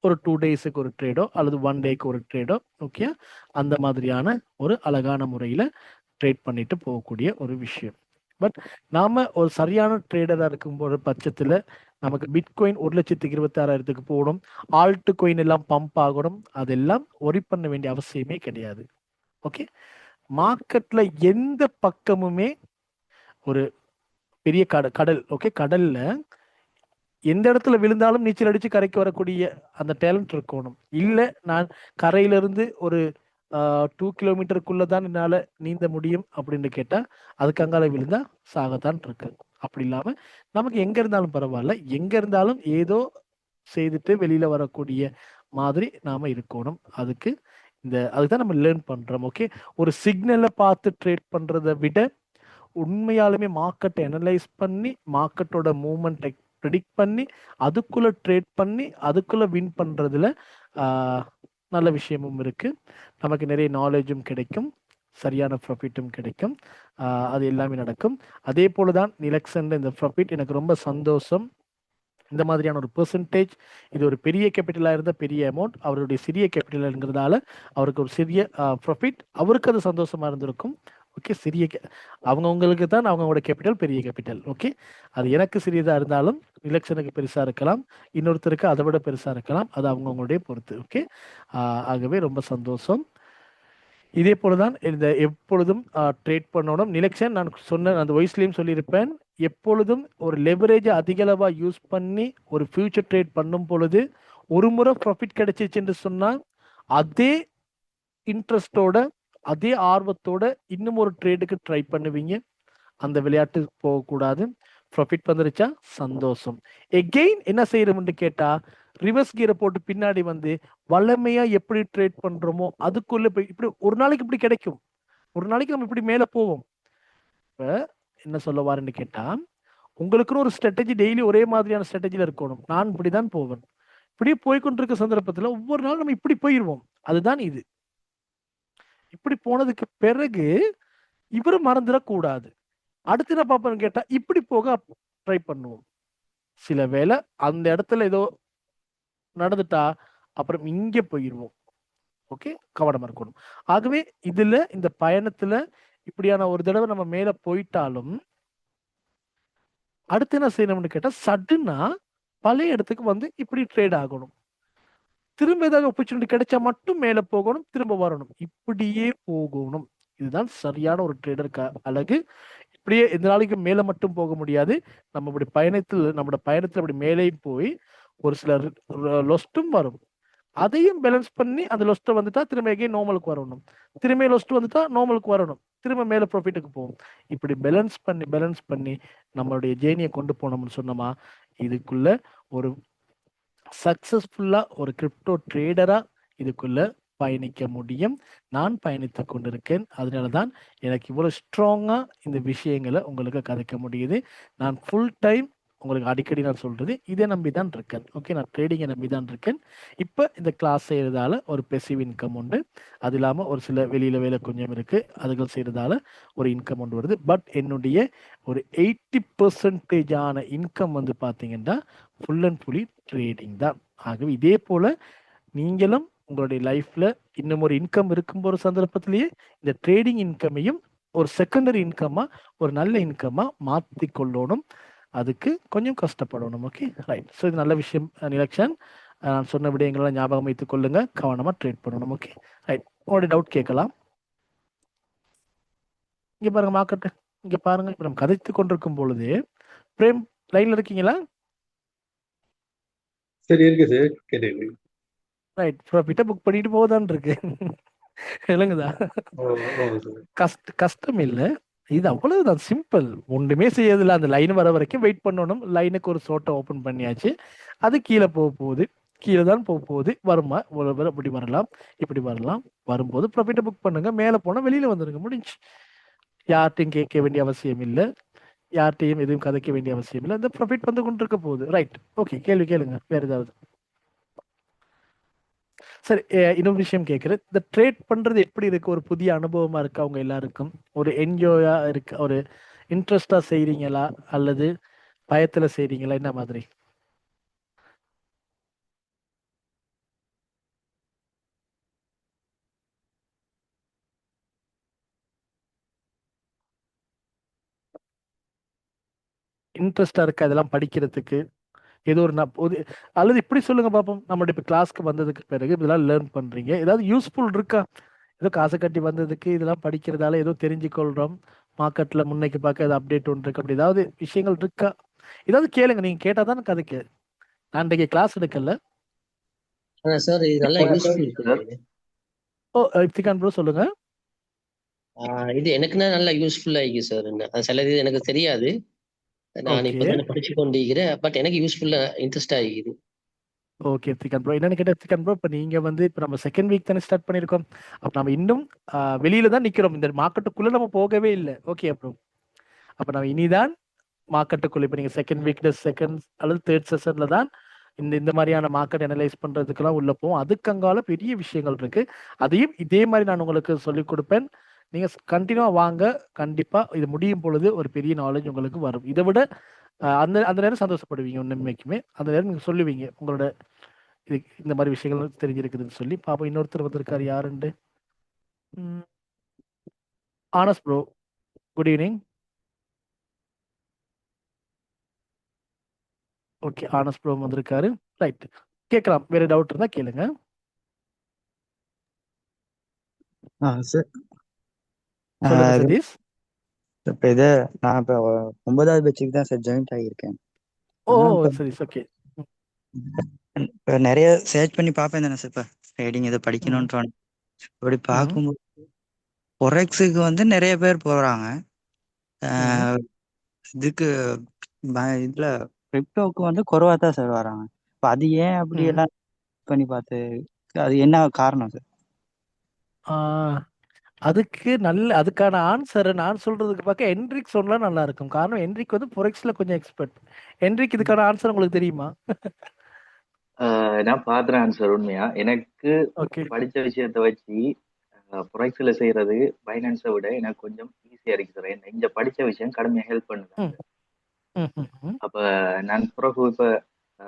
2 டேஸுக்கு ஒரு ட்ரேடோ அல்லது 1 டேக்கு ஒரு ட்ரேடோ, ஓகே, அந்த மாதிரியான ஒரு அழகான முறையில ட்ரேட் பண்ணிட்டு போகக்கூடிய ஒரு விஷயம். பட் நாம ஒரு சரியான ட்ரேடரா இருக்கும் ஒரு பட்சத்துல நமக்கு பிட்காயின் 1,26,000 போகணும், ஆல்ட் காயின் எல்லாம் பம்ப் ஆகணும், அதெல்லாம் ஒரி பண்ண வேண்டிய அவசியமே கிடையாது. ஓகே, மார்க்கெட்ல எந்த பக்கமுமே ஒரு பெரிய கடல், ஓகே, கடல்ல எந்த இடத்துல விழுந்தாலும் நீச்சல் அடிச்சு கரைக்கு வரக்கூடிய அந்த டேலண்ட் இருக்கணும். இல்ல நான் கரையில இருந்து ஒரு 2 கிலோமீட்டருக்குள்ளதான் என்னால நீந்த முடியும் அப்படின்னு கேட்டா அதுக்கு அங்கால விழுந்தா சாகத்தான் இருக்கு. அப்படி இல்லாம நமக்கு எங்க இருந்தாலும் பரவாயில்ல, எங்க இருந்தாலும் ஏதோ செய்துட்டு வெளியில வரக்கூடிய மாதிரி நாம இருக்கணும். அதுதான் நம்ம லேர்ன் பண்றோம். ஓகே, ஒரு சிக்னலை பார்த்து ட்ரேட் பண்றதை விட உண்மையாலுமே மார்க்கெட்டை அனலைஸ் பண்ணி மார்க்கெட்டோட மூவ்மெண்ட்டை ப்ரெடிக்ட் பண்ணி அதுக்குள்ள ட்ரேட் பண்ணி அதுக்குள்ள வின் பண்றதுல நல்ல விஷயமும் இருக்கு. நமக்கு நிறைய நாலேஜும் கிடைக்கும், சரியான ப்ராஃபிட்டும் கிடைக்கும். அது எல்லாமே நடக்கும். அதே போலதான் நிலக்ஷன் இந்த ப்ராஃபிட் எனக்கு ரொம்ப சந்தோஷம். இந்த மாதிரியான ஒரு பெர்சன்டேஜ், இது ஒரு பெரிய கேபிட்டலா இருந்த பெரிய அமௌண்ட், அவருடைய சிறிய கேபிட்டல்ங்கிறதால அவருக்கு ஒரு சிறிய ப்ராஃபிட், அவருக்கு அது சந்தோஷமா இருந்திருக்கும். ஓகே, அவங்கவுங்களுக்கு தான் அவங்களோட கேபிட்டல் பெரிய கேபிட்டல். ஓகே, அது எனக்கு சிறியதா இருந்தாலும் நிலக்ஷனுக்கு பெருசா இருக்கலாம், இன்னொருத்தருக்கு அதை விட பெருசா இருக்கலாம். அது அவங்கவுங்களுடைய பொறுத்து. ஓகே, ஆகவே ரொம்ப சந்தோஷம். இதே போலதான் இந்த எப்பொழுதும் ட்ரேட் பண்ணணும். நிலக்ஷன் நான் சொன்ன அந்த வாய்ஸ்லயும் சொல்லியிருப்பேன், எப்பொழுதும் ஒரு லெவரேஜ் அதிக அளவா யூஸ் பண்ணி ஒரு ஃபியூச்சர் ட்ரேட் பண்ணும் பொழுது ஒரு முறை ப்ராஃபிட் கிடைச்சிச்சுன்னு சொன்னா அதே இன்ட்ரெஸ்டோட அதே ஆர்வத்தோட இன்னும் ஒரு ட்ரேடுக்கு ட்ரை பண்ணுவீங்க. அந்த விளையாட்டு போகக்கூடாது. ப்ராஃபிட் வந்துருச்சா சந்தோஷம். எகெயின் என்ன செய்யறோம்னு கேட்டா ரிவர்ஸ் கியரை போட்டு பின்னாடி வந்து வளமையா எப்படி ட்ரேட் பண்றோமோ அதுக்குள்ள போய் இப்படி ஒரு நாளைக்கு இப்படி கிடைக்கும், ஒரு நாளைக்கு நம்ம இப்படி மேல போவோம். இப்ப என்ன சொல்ல வாருன்னு கேட்டா, உங்களுக்குன்னு ஒரு ஸ்ட்ராட்டஜி டெய்லி ஒரே மாதிரியான ஸ்ட்ராட்டஜில இருக்கணும். நான் இப்படிதான் போவேன். இப்படியே போய்கொண்டிருக்க சந்தர்ப்பத்துல ஒவ்வொரு நாளும் நம்ம இப்படி போயிருவோம். அதுதான் இது. இப்படி போனதுக்கு பிறகு இவரு மறந்துடக்கூடாது. அடுத்து என்ன பார்ப்போம்னு கேட்டா, இப்படி போக ட்ரை பண்ணுவோம். சில வேளை அந்த இடத்துல ஏதோ நடந்துட்டா அப்புறம் இங்க போயிருவோம். ஓகே, கவனமா இருக்கணும். ஆகவே இதுல இந்த பயணத்துல இப்படியான ஒரு தடவை நம்ம மேல போயிட்டாலும் அடுத்து என்ன செய்யணும்னு கேட்டா, சடனா பழைய இடத்துக்கு வந்து இப்படி ட்ரேட் ஆகணும். திரும்ப ஏதாவது ஆப்பர்ச்சுனிட்டி கிடைச்சா மட்டும் மேல போகணும், திரும்ப வரணும், இப்படியே போகணும். இதுதான் சரியான ஒரு ட்ரேடருக்கு அழகு. இப்படியே எந்த நாளைக்கு மேல மட்டும் போக முடியாது. நம்ம இப்படி நம்மளோட பயணத்துல அப்படி மேலே போய் ஒரு சில லொஸ்டும் வரும். அதையும் பேலன்ஸ் பண்ணி அந்த லொஸ்ட்டை வந்துட்டா திரும்ப எகே நார்மலுக்கு வரணும், திரும்ப லொஸ்ட் வந்துட்டா நார்மலுக்கு வரணும், திரும்ப மேல ப்ராஃபிட்டுக்கு போகும். இப்படி பேலன்ஸ் பண்ணி நம்மளுடைய ஜேர்னியை கொண்டு போனோம்னு சொன்னோமா, இதுக்குள்ள ஒரு சக்சஸ்ஃபுல்லா ஒரு கிரிப்டோ ட்ரேடரா இதுக்குள்ள பயணிக்க முடியும். நான் பயணித்து கொண்டிருக்கேன். அதனாலதான் எனக்கு இவ்வளவு ஸ்ட்ராங்கா இந்த விஷயங்களை உங்களுக்கு கதைக்க முடியுது. நான் ஃபுல் டைம் உங்களுக்கு அடிக்கடி நான் சொல்றது இதை நம்பி தான் இருக்கேன். ஓகே, நான் ட்ரேடிங்கை நம்பி தான் இருக்கேன். இப்போ இந்த கிளாஸ் செய்யறதால ஒரு பெசிவ் இன்கம் உண்டு, அது இல்லாமல் ஒரு சில வெளியில வேலை கொஞ்சம் இருக்கு, அதுகள் செய்யறதால ஒரு இன்கம் ஒன்று வருது. பட் என்னுடைய ஒரு 80% இன்கம் வந்து பார்த்தீங்கன்னா ஃபுல் அண்ட் ஃபுல்லி ட்ரேடிங் தான். ஆகவே இதே போல நீங்களும் உங்களுடைய லைஃப்ல இன்னும் ஒரு இன்கம் இருக்கும் ஒரு சந்தர்ப்பத்திலேயே இந்த ட்ரேடிங் இன்கமையும் ஒரு செகண்டரி இன்கமா, ஒரு நல்ல இன்கமா மாற்றி கொள்ளணும். அதுக்கு கொஞ்சம் கஷ்டப்படணும். Okay, right. ஸோ இது நல்ல விஷயம் நிலக்ஷன். நான் சொன்ன விடயங்கள்லாம் ஞாபகம் வைத்துக் கொள்ளுங்க, கவனமா ட்ரேட் பண்ணணும். Okay, right. உங்களுடைய டவுட் கேட்கலாம். இங்க பாருங்க மார்க்கெட், இங்க பாருங்க. இப்ப நம்ம கதைத்து கொண்டிருக்கும் பொழுது பிரேம் லைன்ல இருக்கீங்களா?
சரி, இருக்கு சார், கேட்டேன்.
ரைட், ப்ராஃபிட்டை புக் பண்ணிட்டு போதான் இருக்கு. விளங்குதா? கஷ்டம் இல்லை, இது அவ்வளவுதான், சிம்பிள். ஒன்றுமே செய்யறதில்ல. அந்த லைன் வர வரைக்கும் வெயிட் பண்ணணும். லைனுக்கு ஒரு சோட்டை ஓப்பன் பண்ணியாச்சு, அது கீழே போக போகுது, கீழே தான் போக போகுது. வருமா அப்படி வரலாம், இப்படி வரலாம். வரும்போது ப்ராஃபிட்டை புக் பண்ணுங்க, மேலே போனால் வெளியில வந்துருங்க, முடிஞ்சு. யார்ட்டையும் கேட்க வேண்டிய அவசியம் இல்லை, யார்ட்டையும் எதுவும் கதைக்க வேண்டிய அவசியம் இல்லை. அந்த ப்ராஃபிட் வந்து கொண்டு இருக்க போகுது. Right, okay. கேள்வி கேளுங்க, வேற ஏதாவது. சரி, இன்னொரு விஷயம் கேட்குறேன். இந்த ட்ரேட் பண்றது எப்படி இருக்கு? ஒரு புதிய அனுபவமா இருக்கு அவங்க எல்லாருக்கும்? ஒரு என்ஜாயா இருக்கு? ஒரு இன்ட்ரெஸ்டா செய்றீங்களா அல்லது பயத்துல செய்றீங்களா? என்ன மாதிரி? இன்ட்ரெஸ்டா இருக்கு அதெல்லாம் படிக்கிறதுக்கு? ஏதோ ஒரு அல்லது இப்படி சொல்லுங்க பார்ப்போம், நம்மளுடைய இப்போ கிளாஸ்க்கு வந்ததுக்கு பிறகு இதெல்லாம் லேர்ன் பண்றீங்க, ஏதாவது யூஸ்ஃபுல் இருக்கா? ஏதோ காசை கட்டி வந்ததுக்கு இதெல்லாம் படிக்கிறதால ஏதோ தெரிஞ்சுக்கொள்றோம், மார்க்கெட்ல முன்னைக்கு பார்க்க ஏதாவது அப்டேட் ஒன்று இருக்கு, அப்படி ஏதாவது விஷயங்கள் இருக்கா? ஏதாவது கேளுங்க, நீங்க கேட்டாதான் கதைக்கு. நான் இன்றைக்கு கிளாஸ் எடுக்கல.
சார் இது நல்லா யூஸ்ஃபுல் இருக்குது.
ஓ, இப்திகான் ப்ரோ சொல்லுங்க.
இது எனக்குன்னா நல்லா யூஸ்ஃபுல்லா இருக்கு சார். சிலது எனக்கு தெரியாது, நான் இப்பதான் படிச்சு கொண்டிருக்கிறேன். பட் எனக்கு யூஸ்ஃபுல்லா இன்ட்ரெஸ்டா இருக்குது.
ஓகே இப்திகான் ப்ரோ, என்னன்னு கேட்டா இப்திகான் ப்ரோ, இப்போ நீங்க வந்து இப்போ நம்ம செகண்ட் வீக் தானே ஸ்டார்ட் பண்ணியிருக்கோம். அப்போ நம்ம இன்னும் வெளியில தான் நிக்கிறோம், இந்த மார்க்கெட்டுக்குள்ள நம்ம போகவே இல்லை. ஓகே ப்ரோ, அப்போ நம்ம இனிதான் மார்க்கெட்டுக்குள்ள, இப்போ நீங்க செகண்ட் வீக்ல செகண்ட் அல்லது தேர்ட் செஷன்ல தான் இந்த மாதிரியான மார்க்கெட் அனலைஸ் பண்றதுக்கெல்லாம் உள்ள போவோம். அதுக்கு அங்கால பெரிய விஷயங்கள் இருக்கு, அதையும் இதே மாதிரி நான் உங்களுக்கு சொல்லிக் கொடுப்பேன். நீங்க கண்டினியூவா வாங்க, கண்டிப்பா இது முடியும் பொழுது ஒரு பெரிய நாலேஜ் உங்களுக்கு வரும். இதை விட அந்த அந்த நேரம் சந்தோஷப்படுவீங்க. உண்மைக்குமே அந்த நேரம் நீங்க சொல்லுவீங்க உங்களோட இது இந்த மாதிரி விஷயங்கள் தெரிஞ்சிருக்குதுன்னு சொல்லி. பாப்போம் இன்னொருத்தர் வந்திருக்காரு, யாருண்டு? Anas bro, good evening. Okay, Anas bro வந்திருக்காரு. ரைட், கேட்கலாம். வேற டவுட் இருந்தா கேளுங்க.
சார்
சொல்லுங்க சதீஷ்.
இப்போ இது நான் இப்போ 9வது பேட்சுக்கு தான் சார் ஜாயின்ட் ஆகியிருக்கேன்.
ஓ சதீஷ், ஓகே.
இப்போ நிறைய சர்ச் பண்ணி பார்ப்பேன் தானே சார், இப்போ ட்ரேடிங் இதை படிக்கணும்னு தோணும். இப்படி பார்க்கும்போது ஃபொரெக்ஸுக்கு வந்து நிறைய பேர் போகிறாங்க, இதுக்கு இதில் கிரிப்டோவுக்கு வந்து குறைவாக தான் சார் வராங்க. இப்ப அது ஏன் அப்படி
ம்.
எல்லாம் பண்ணி பார்த்து அது என்ன காரணம் சார்?
ஆஹ் அதுக்கான ஆன்சரை நான் சொல்றதுக்கு பார்க்க என்ரிக் சொன்னா நல்லா இருக்கும். காரணம் என்ரிக் வந்து ஃபொரெக்ஸ்ல கொஞ்சம் எக்ஸ்பர்ட். என்ரிக் இதுக்கான ஆன்சர் உங்களுக்கு தெரியுமா?
நான் பாக்குறேன் ஆன்சர் உண்மையா. எனக்கு
ஓகே.
படிச்ச விஷயத்த வச்சு ப்ரொஃபைல செய்யறது பைனான்ஸை விட எனக்கு கொஞ்சம் ஈஸியா இருக்கு சார். இந்த படிச்ச விஷயம் கடுமையா ஹெல்ப் பண்ணுது.
ம் ம் ம் ம்
அப்ப நான் பிறகு இப்ப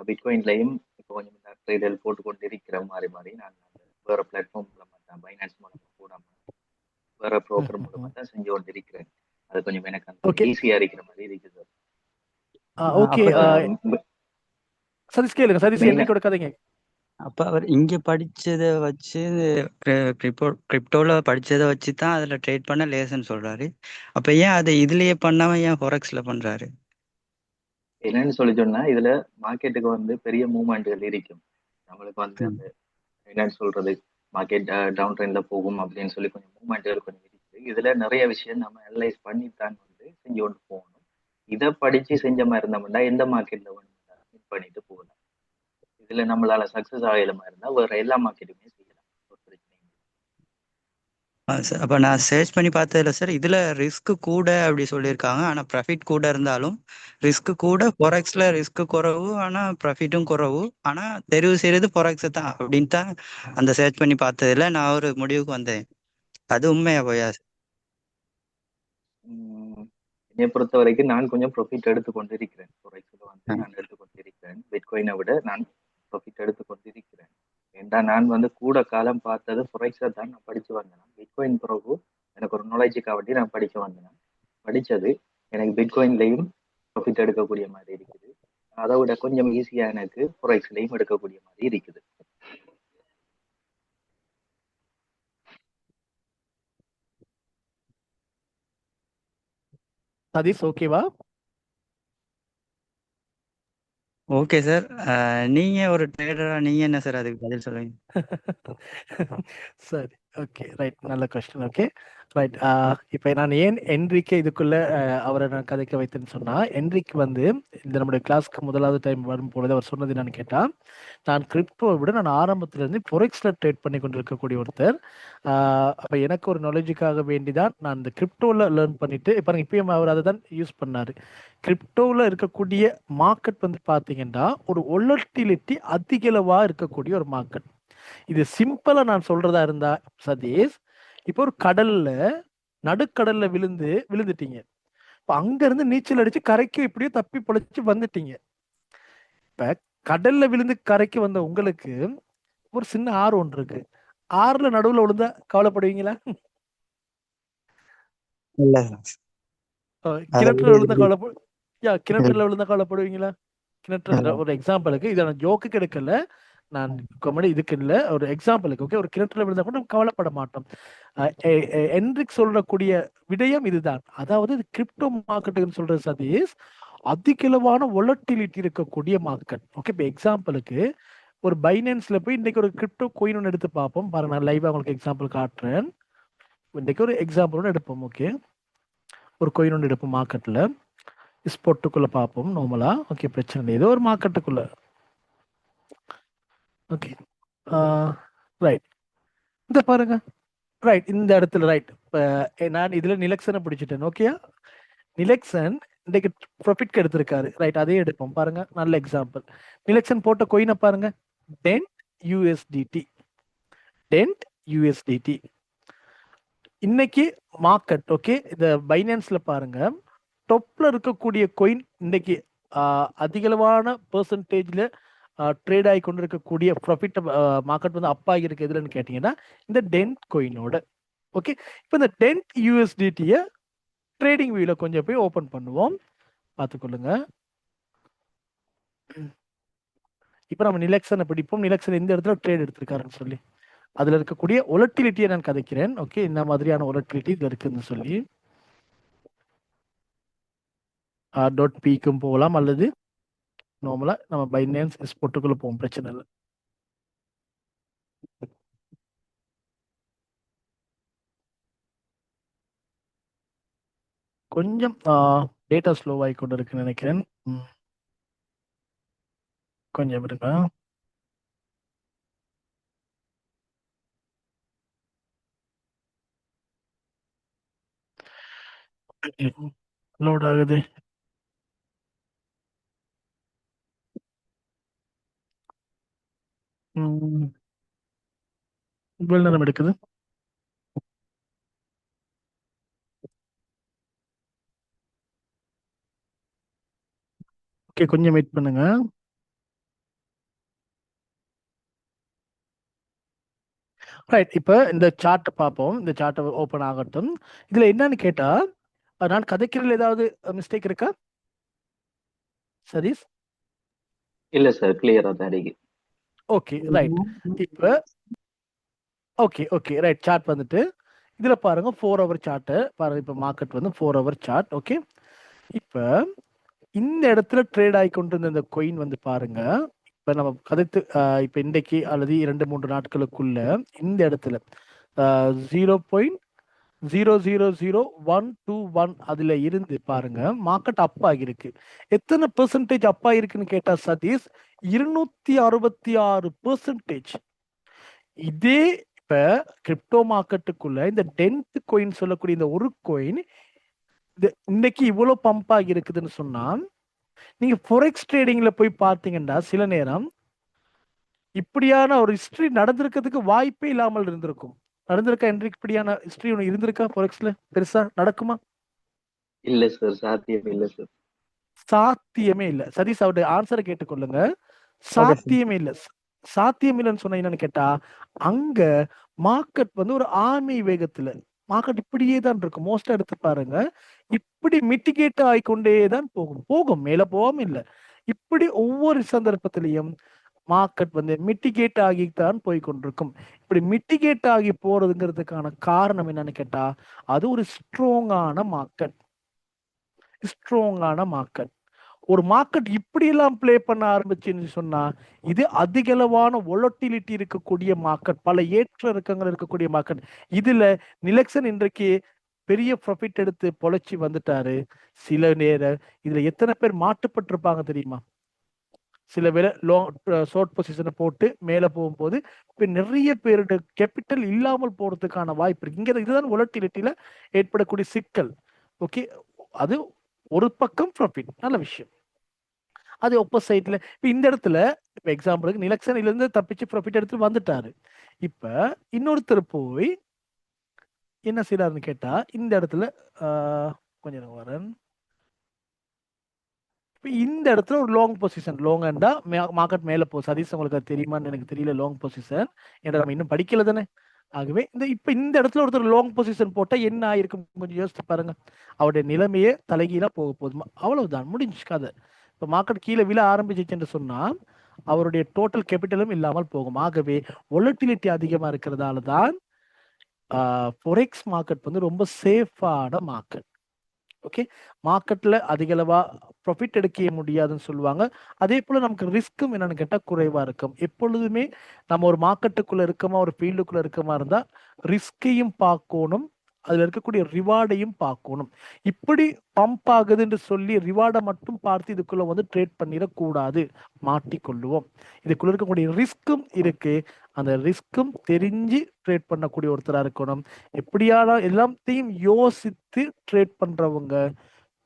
பிட்காயின்லையும் இப்போ கொஞ்சம் ட்ரேடல் போட்டு கொண்டு இருக்கிற மாறி மாறி நான் வேற பிளாட்ஃபார்ம் மூலமா தான் பைனான்ஸ் மூலமா போடாம வேற
ம்
ப்ரோக்கர்
ம்
மூலமா
ம்.
தான் செஞ்சு கொண்டு இருக்கிறேன். அது கொஞ்சம் எனக்கு அந்த
ஓகே.
ஈஸியா இருக்கிற மாதிரி இருக்குது சார்.
ஓகே.
அப்ப
சதீஷ் கேளுங்க. சதீஷ்
மெயினா
என்ரிக்கோட கதைங்க.
அப்ப அவர் இங்க படிச்சத வச்சு கிரிப்டோல படிச்சத வச்சு தான் அதுல ட்ரேட் பண்ண லேசுன்னு சொல்றாரு. அப்ப ஏன் அதை இதுலயே பண்ணாம ஏன் ஃபொரெக்ஸ்ல பண்றாரு?
என்னன்னு சொல்லி சொன்னா இதுல மார்க்கெட்டுக்கு வந்து பெரிய மூவ்மெண்ட்கள் இருக்கும். நம்மளுக்கு வந்து
ம்.
அந்த என்னன்னு சொல்றது மார்க்கெட் டவுன் ட்ரெண்ட்ல போகும் அப்படின்னு சொல்லி கொஞ்சம் மூவ்மெண்ட்கள் கொஞ்சம் இருக்குது. இதுல நிறைய விஷயம் நம்ம அனலைஸ் பண்ணித்தான் வந்து செஞ்சு கொண்டு போகணும். இதை படிச்சு செஞ்ச மாதிரி இருந்தோம்னா எந்த மார்க்கெட்ல வேணும் பண்ணிட்டு போகலாம். இதுல நம்மளால சக்சஸ் ஆகல மாதிரி இருந்தா வேற எல்லா மார்க்கெட்டுமே செய்யலாம். ஒரு பிரச்சனையும் இல்லை.
சார் அப்ப நான் சர்ச் பண்ணி பார்த்ததுல சார் இதுல ரிஸ்க் கூட அப்படி சொல்லியிருக்காங்க. ஆனா ப்ராஃபிட் கூட இருந்தாலும் ரிஸ்க் கூட, ஃபொரெக்ஸ்ல ரிஸ்க் குறைவு ஆனா ப்ராஃபிட்டும் குறைவு. ஆனா தெரிவு செய்யறது ஃபொரெக்ஸ் தான் அப்படின்னு தான் அந்த சர்ச் பண்ணி பார்த்ததுல நான் ஒரு முடிவுக்கு வந்தேன். அது உண்மையா போயா சார்?
உம் என்னை பொறுத்த வரைக்கும் நான் கொஞ்சம் ப்ராஃபிட் எடுத்து கொண்டிருக்கிறேன். ஃபோரெக்ஸ்ல வந்து நான் எடுத்து கொண்டிருக்கிறேன். பிட்காயினை விட நான் ப்ராஃபிட் எடுத்து கொண்டிருக்கிறேன். ஏன்டா நான் வந்து கூட காலம் பார்த்தது ஃபோரெக்ஸை தான் நான் படிச்சு வந்தேன். பிட்காயின் பிறகு எனக்கு ஒரு நாலேஜுக்காக வேண்டி நான் படிக்க வந்தேன். படிச்சது எனக்கு பிட்காயின்லையும் ப்ராஃபிட் எடுக்கக்கூடிய மாதிரி இருக்குது. அதை விட கொஞ்சம் ஈஸியா எனக்கு ஃபோரெக்ஸ்லையும் எடுக்கக்கூடிய மாதிரி இருக்குது.
சதீஷ் ஓகேவா?
Okay sir. நீங்க ஒரு ட்ரேடரா நீங்க என்ன சார் அதுக்கு பதில் சொல்லுவீங்க?
சரி. ஓகே. ரைட். நல்ல கொஸ்டின். ஓகே. ரைட். இப்போ நான் ஏன் என்ரிக்கே இதுக்குள்ள அவரை நான் கதைக்க வைத்தேன்னு சொன்னா, என்ரிக் வந்து இந்த நம்முடைய கிளாஸ்க்கு முதலாவது டைம் வரும்பொழுது அவர் சொன்னது என்னன்னு கேட்டா, நான் கிரிப்டோவை விட நான் ஆரம்பத்துல இருந்து ஃபொரெக்ஸ்ல ட்ரேட் பண்ணி கொண்டிருக்கக்கூடிய ஒருத்தர். அப்ப எனக்கு ஒரு நாலேஜுக்காக வேண்டிதான் நான் இந்த கிரிப்டோல லேர்ன் பண்ணிட்டு பாருங்க இப்பயும் அவர் அதை தான் யூஸ் பண்ணாரு. கிரிப்டோவில் இருக்கக்கூடிய மார்க்கெட் வந்து பார்த்தீங்கன்னா ஒரு ஒலட்டிலிட்டி அதிகளவா இருக்கக்கூடிய ஒரு மார்க்கெட். இது சிம்பிளா நான் சொல்றதா இருந்தா சதீஷ், இப்போ ஒரு கடல்ல நடுக்கடல்ல விழுந்துட்டீங்க. இப்ப அங்க இருந்து நீச்சல் அடிச்சு கரைக்கு இப்படியே தப்பி பொழைச்சு வந்துட்டீங்க. இப்ப கடல்ல விழுந்து கரைக்கு வந்த உங்களுக்கு ஒரு சின்ன ஆறு ஒன்று இருக்கு. ஆறுல நடுவுல விழுந்தா கவலைப்படுவீங்களா?
இல்ல அதை
கிணற்றுல விழுந்தா
விட
கிணற்றுல விழுந்தா கவலைப்படுவீங்களா? கிணற்று ஒரு எக்ஸாம்பிளுக்கு இதை நான் ஜோக்குக்கு எடுக்கல, நான் காமெடி இதுக்கு இல்ல, ஒரு எக்ஸாம்பிளுக்கு. ஓகே, ஒரு கிணற்றுல விழுந்தா கூட நம்ம கவலைப்பட மாட்டோம். என்ரிக் சொல்லக்கூடிய விடயம் இதுதான். அதாவது இது கிரிப்டோ மார்க்கெட்டுன்னு சொல்றது சதீஷ் அதிகளவான ஒலட்டிலிட்டி இருக்கக்கூடிய மார்க்கெட். ஓகே, இப்போ எக்ஸாம்பிளுக்கு ஒரு பைனான்ஸ்ல போய் இன்னைக்கு ஒரு கிரிப்டோ கோயின் ஒன்று எடுத்து பார்ப்போம். பாருங்க, நான் லைவா உங்களுக்கு எக்ஸாம்பிள் காட்டுறேன். இன்னைக்கு ஒரு எக்ஸாம்பிள் ஒன்று எடுப்போம். ஓகே, ஒரு கோயின் ஒன்று எடுப்போம் மார்க்கெட்ல. ஸ்போர்ட்டுக்குள்ள பார்ப்போம் நார்மலா. ஓகே, பிரச்சனை இல்லை. ஏதோ ஒரு மார்க்கெட்டுக்குள்ள. Okay, right. இந்த பாருங்க, ரைட் இந்த இடத்துல ரைட். இப்போ நான் இதுல நிலக்சனை பிடிச்சிட்டேன். ஓகேயா, நிலக்சன் இன்னைக்கு ப்ராஃபிட்க்கு எடுத்திருக்காரு. ரைட், அதே எடுப்போம். பாருங்க, நல்ல எக்ஸாம்பிள். நிலக்சன் போட்ட கோயினை பாருங்க, டென்ட் யூஎஸ்டிடி. டென்ட் யூஎஸ்டிடி இன்னைக்கு மார்க்கெட். ஓகே, இந்த பைனான்ஸ்ல பாருங்க, டொப்ல இருக்கக்கூடிய கோயின் இன்னைக்கு அதிகளவான பெர்சன்டேஜ்ல ட்ரேட் ஆகி கொண்டு இருக்கக்கூடிய ப்ராஃபிட் மார்க்கெட் வந்து அப் ஆகி இருக்கு எதுலன்னு கேட்டீங்கன்னா இந்த டென்ட் கோயினோட. ஓகே, இப்போ இந்த டென்ட் யூஎஸ்டிடியை ட்ரேடிங் வியூல கொஞ்சம் போய் ஓபன் பண்ணுவோம், பார்த்துக்கொள்ளுங்க. இப்போ நம்ம நிலக்சனை பிடிப்போம். நிலக்சன் இந்த இடத்துல ட்ரேட் எடுத்திருக்காருன்னு சொல்லி அதுல இருக்கக்கூடிய ஒலட்டிலிட்டியை நான் கதைக்கிறேன். ஓகே, இந்த மாதிரியான ஒலட்டிலிட்டி இதுல இருக்குன்னு சொல்லி டாட் பிக்கும் போகலாம், அல்லது நார்மலா நம்ம பைனான்ஸ் ஸ்பாட்டுக்குள்ள போவோம், பிரச்சனை இல்லை. கொஞ்சம் டேட்டா ஸ்லோவாகி கொண்டு இருக்குன்னு நினைக்கிறேன். கொஞ்சம் இருங்க. லோட் ஆகுது. இவ்வளவு நேரம் எடுக்குது. ஓகே, கொஞ்சம் வெயிட் பண்ணுங்க. ரைட், இப்போ இந்த சார்ட் பார்ப்போம். இந்த சார்ட் ஓப்பன் ஆகட்டும். இதுல என்னன்னு கேட்டா, நான் கதைக்கிறதுல ஏதாவது மிஸ்டேக் இருக்கா சதீஷ்?
இல்ல சார், கிளியரா தான் இருக்கு.
Okay right. இப்போ ஓகே ஓகே ரைட், சார்ட் வந்துட்டு இதுல பாருங்க 4 ஹவர் சார்ட் பாருங்க. இப்போ மார்க்கெட் வந்து 4 ஹவர் சார்ட். ஓகே, இப்போ இந்த இடத்துல ட்ரேட் ஆகி கொண்டு இருந்த இந்த கொயின் வந்து பாருங்க. இப்ப நம்ம கதைத்து இப்ப இன்றைக்கு அல்லது 2-3 நாட்களுக்குள்ள இந்த இடத்துல 0.000121 அதுல இருந்து பாருங்க மார்க்கெட் அப் ஆகிருக்கு. எத்தனை பெர்சன்டேஜ் அப் ஆகிருக்குன்னு கேட்டா சதீஷ் 266%. இதே இப்ப கிரிப்டோ மார்க்கெட்டுக்குள்ள இந்த டென்த் கோயின் சொல்லக்கூடிய இந்த ஒரு கோயின் இன்னைக்கு இவ்வளவு பம்ப் ஆகி இருக்குதுன்னு சொன்னா, நீங்க ஃபோரெக்ஸ் ட்ரேடிங்ல போய் பார்த்தீங்கன்னா சில நேரம் இப்படியான ஒரு ஹிஸ்டரி நடந்திருக்கிறதுக்கு வாய்ப்பே இல்லாமல் இருந்திருக்கும். நடந்திருக்கா என்று இப்படியான ஹிஸ்டரி ஒன்று இருந்திருக்கா ஃபோரெக்ஸ்ல? பெருசா நடக்குமா?
இல்ல சார், சாத்தியம் இல்ல சார்.
சாத்தியமே இல்ல. சதீஷ் அவருடைய ஆன்சரை கேட்டுக்கொள்ளுங்க. சாத்தியமே இல்ல. சாத்தியம் இல்லைன்னு சொன்ன என்னன்னு கேட்டா, அங்க மார்க்கெட் வந்து ஒரு ஆமை வேகத்துல மார்க்கெட் இப்படியே தான் இருக்கும். மோஸ்டா எடுத்து பாருங்க, இப்படி மிட்டிகேட் ஆகிக்கொண்டே தான் போகும் மேல போகாம இல்ல. இப்படி ஒவ்வொரு சந்தர்ப்பத்திலையும் மார்க்கெட் வந்து மிட்டிகேட் ஆகித்தான் போய் கொண்டிருக்கும். இப்படி மிட்டிகேட் ஆகி போறதுங்கிறதுக்கான காரணம் என்னன்னு கேட்டா, அது ஒரு ஸ்ட்ராங்கான மார்க்கெட். ஒரு மார்க்கெட் இப்படி எல்லாம் பிளே பண்ண ஆரம்பிச்சுன்னு சொன்னா, இது அதிகளவான வொலட்டிலிட்டி இருக்கக்கூடிய மார்க்கெட், பல ஏற்ற இறக்கங்கள் இருக்கக்கூடிய மார்க்கெட். இதுல நிலக்சன் இன்றைக்கு பெரிய ப்ராஃபிட் எடுத்து பொழைச்சி வந்துட்டாரு. சில நேரம் இதுல எத்தனை பேர் மாட்டுப்பட்டிருப்பாங்க தெரியுமா? சில வேளை ஷார்ட் பொசிஷனை போட்டு மேல போகும்போது இப்ப நிறைய பேருடைய கேபிட்டல் இல்லாமல் போறதுக்கான வாய்ப்பு இருக்கு. இங்க இதுதான் வொலட்டிலிட்டியில ஏற்படக்கூடிய சிக்கல். ஓகே, அது ஒரு பக்கம் ப்ராஃபிட், நல்ல விஷயம். அது ஆப்போசைட்ல இப்ப இந்த இடத்துல இப்ப எக்ஸாம்பிளுக்கு நிலக்சனில இருந்து தப்பிச்சு ப்ராஃபிட் எடுத்து வந்துட்டாரு. இப்ப இன்னொருத்தர் போய் என்ன செய்யறாருன்னு கேட்டா, இந்த இடத்துல கொஞ்சம் வரேன். இப்ப இந்த இடத்துல ஒரு லாங் பொசிஷன், லாங் அண்டா மார்க்கெட் மேல போகுது. சதீஷ் உங்களுக்கு அது தெரியுமான்னு எனக்கு தெரியல. லாங் பொசிஷன் ஏன்னா நம்ம இன்னும் படிக்கல தானே. ஆகவே இப்ப இந்த இடத்துல ஒருத்தர் லாங் பொசிஷன் போட்டா என்ன ஆயிருக்கும் கொஞ்சம் யோசிச்சு பாருங்க. அவருடைய நிலைமையே தலைகீழா போக போகுது. அவ்வளவுதான், முடிஞ்சு கதை. இப்ப மார்க்கெட் கீழே விழ ஆரம்பிச்சிச்சுன்னு சொன்னா அவருடைய டோட்டல் கேபிட்டலும் இல்லாமல் போகும். ஆகவே வொலட்டிலிட்டி அதிகமா இருக்கிறதால தான் ஃபோரெக்ஸ் மார்க்கெட் வந்து ரொம்ப சேஃபான மார்க்கெட். ஓகே, மார்க்கெட்ல அதிகளவா ப்ராஃபிட் எடுக்க முடியாதுன்னு சொல்லுவாங்க. அதே போல நமக்கு ரிஸ்க்கும் என்னன்னு கேட்டா குறைவா இருக்கும். எப்பொழுதுமே நம்ம ஒரு மார்க்கெட்டுக்குள்ள இருக்கமா, ஒரு ஃபீல்டுக்குள்ள இருக்கமா இருந்தா ரிஸ்கையும் பார்க்கணும், அதுல இருக்கக்கூடிய ரிவார்டையும் பார்க்கணும். இப்படி பம்ப் ஆகுதுன்னு சொல்லி ரிவார்டை மட்டும் பார்த்து இதுக்குள்ள வந்து ட்ரேட் பண்ணிடக்கூடாது, மாட்டிக்கொள்ளுவோம். இதுக்குள்ள இருக்கக்கூடிய ரிஸ்க்கும் இருக்கு. அந்த ரிஸ்க்கும் தெரிஞ்சு ட்ரேட் பண்ணக்கூடிய ஒருத்தரா இருக்கணும். எப்படியான எல்லாத்தையும் யோசித்து ட்ரேட் பண்றவங்க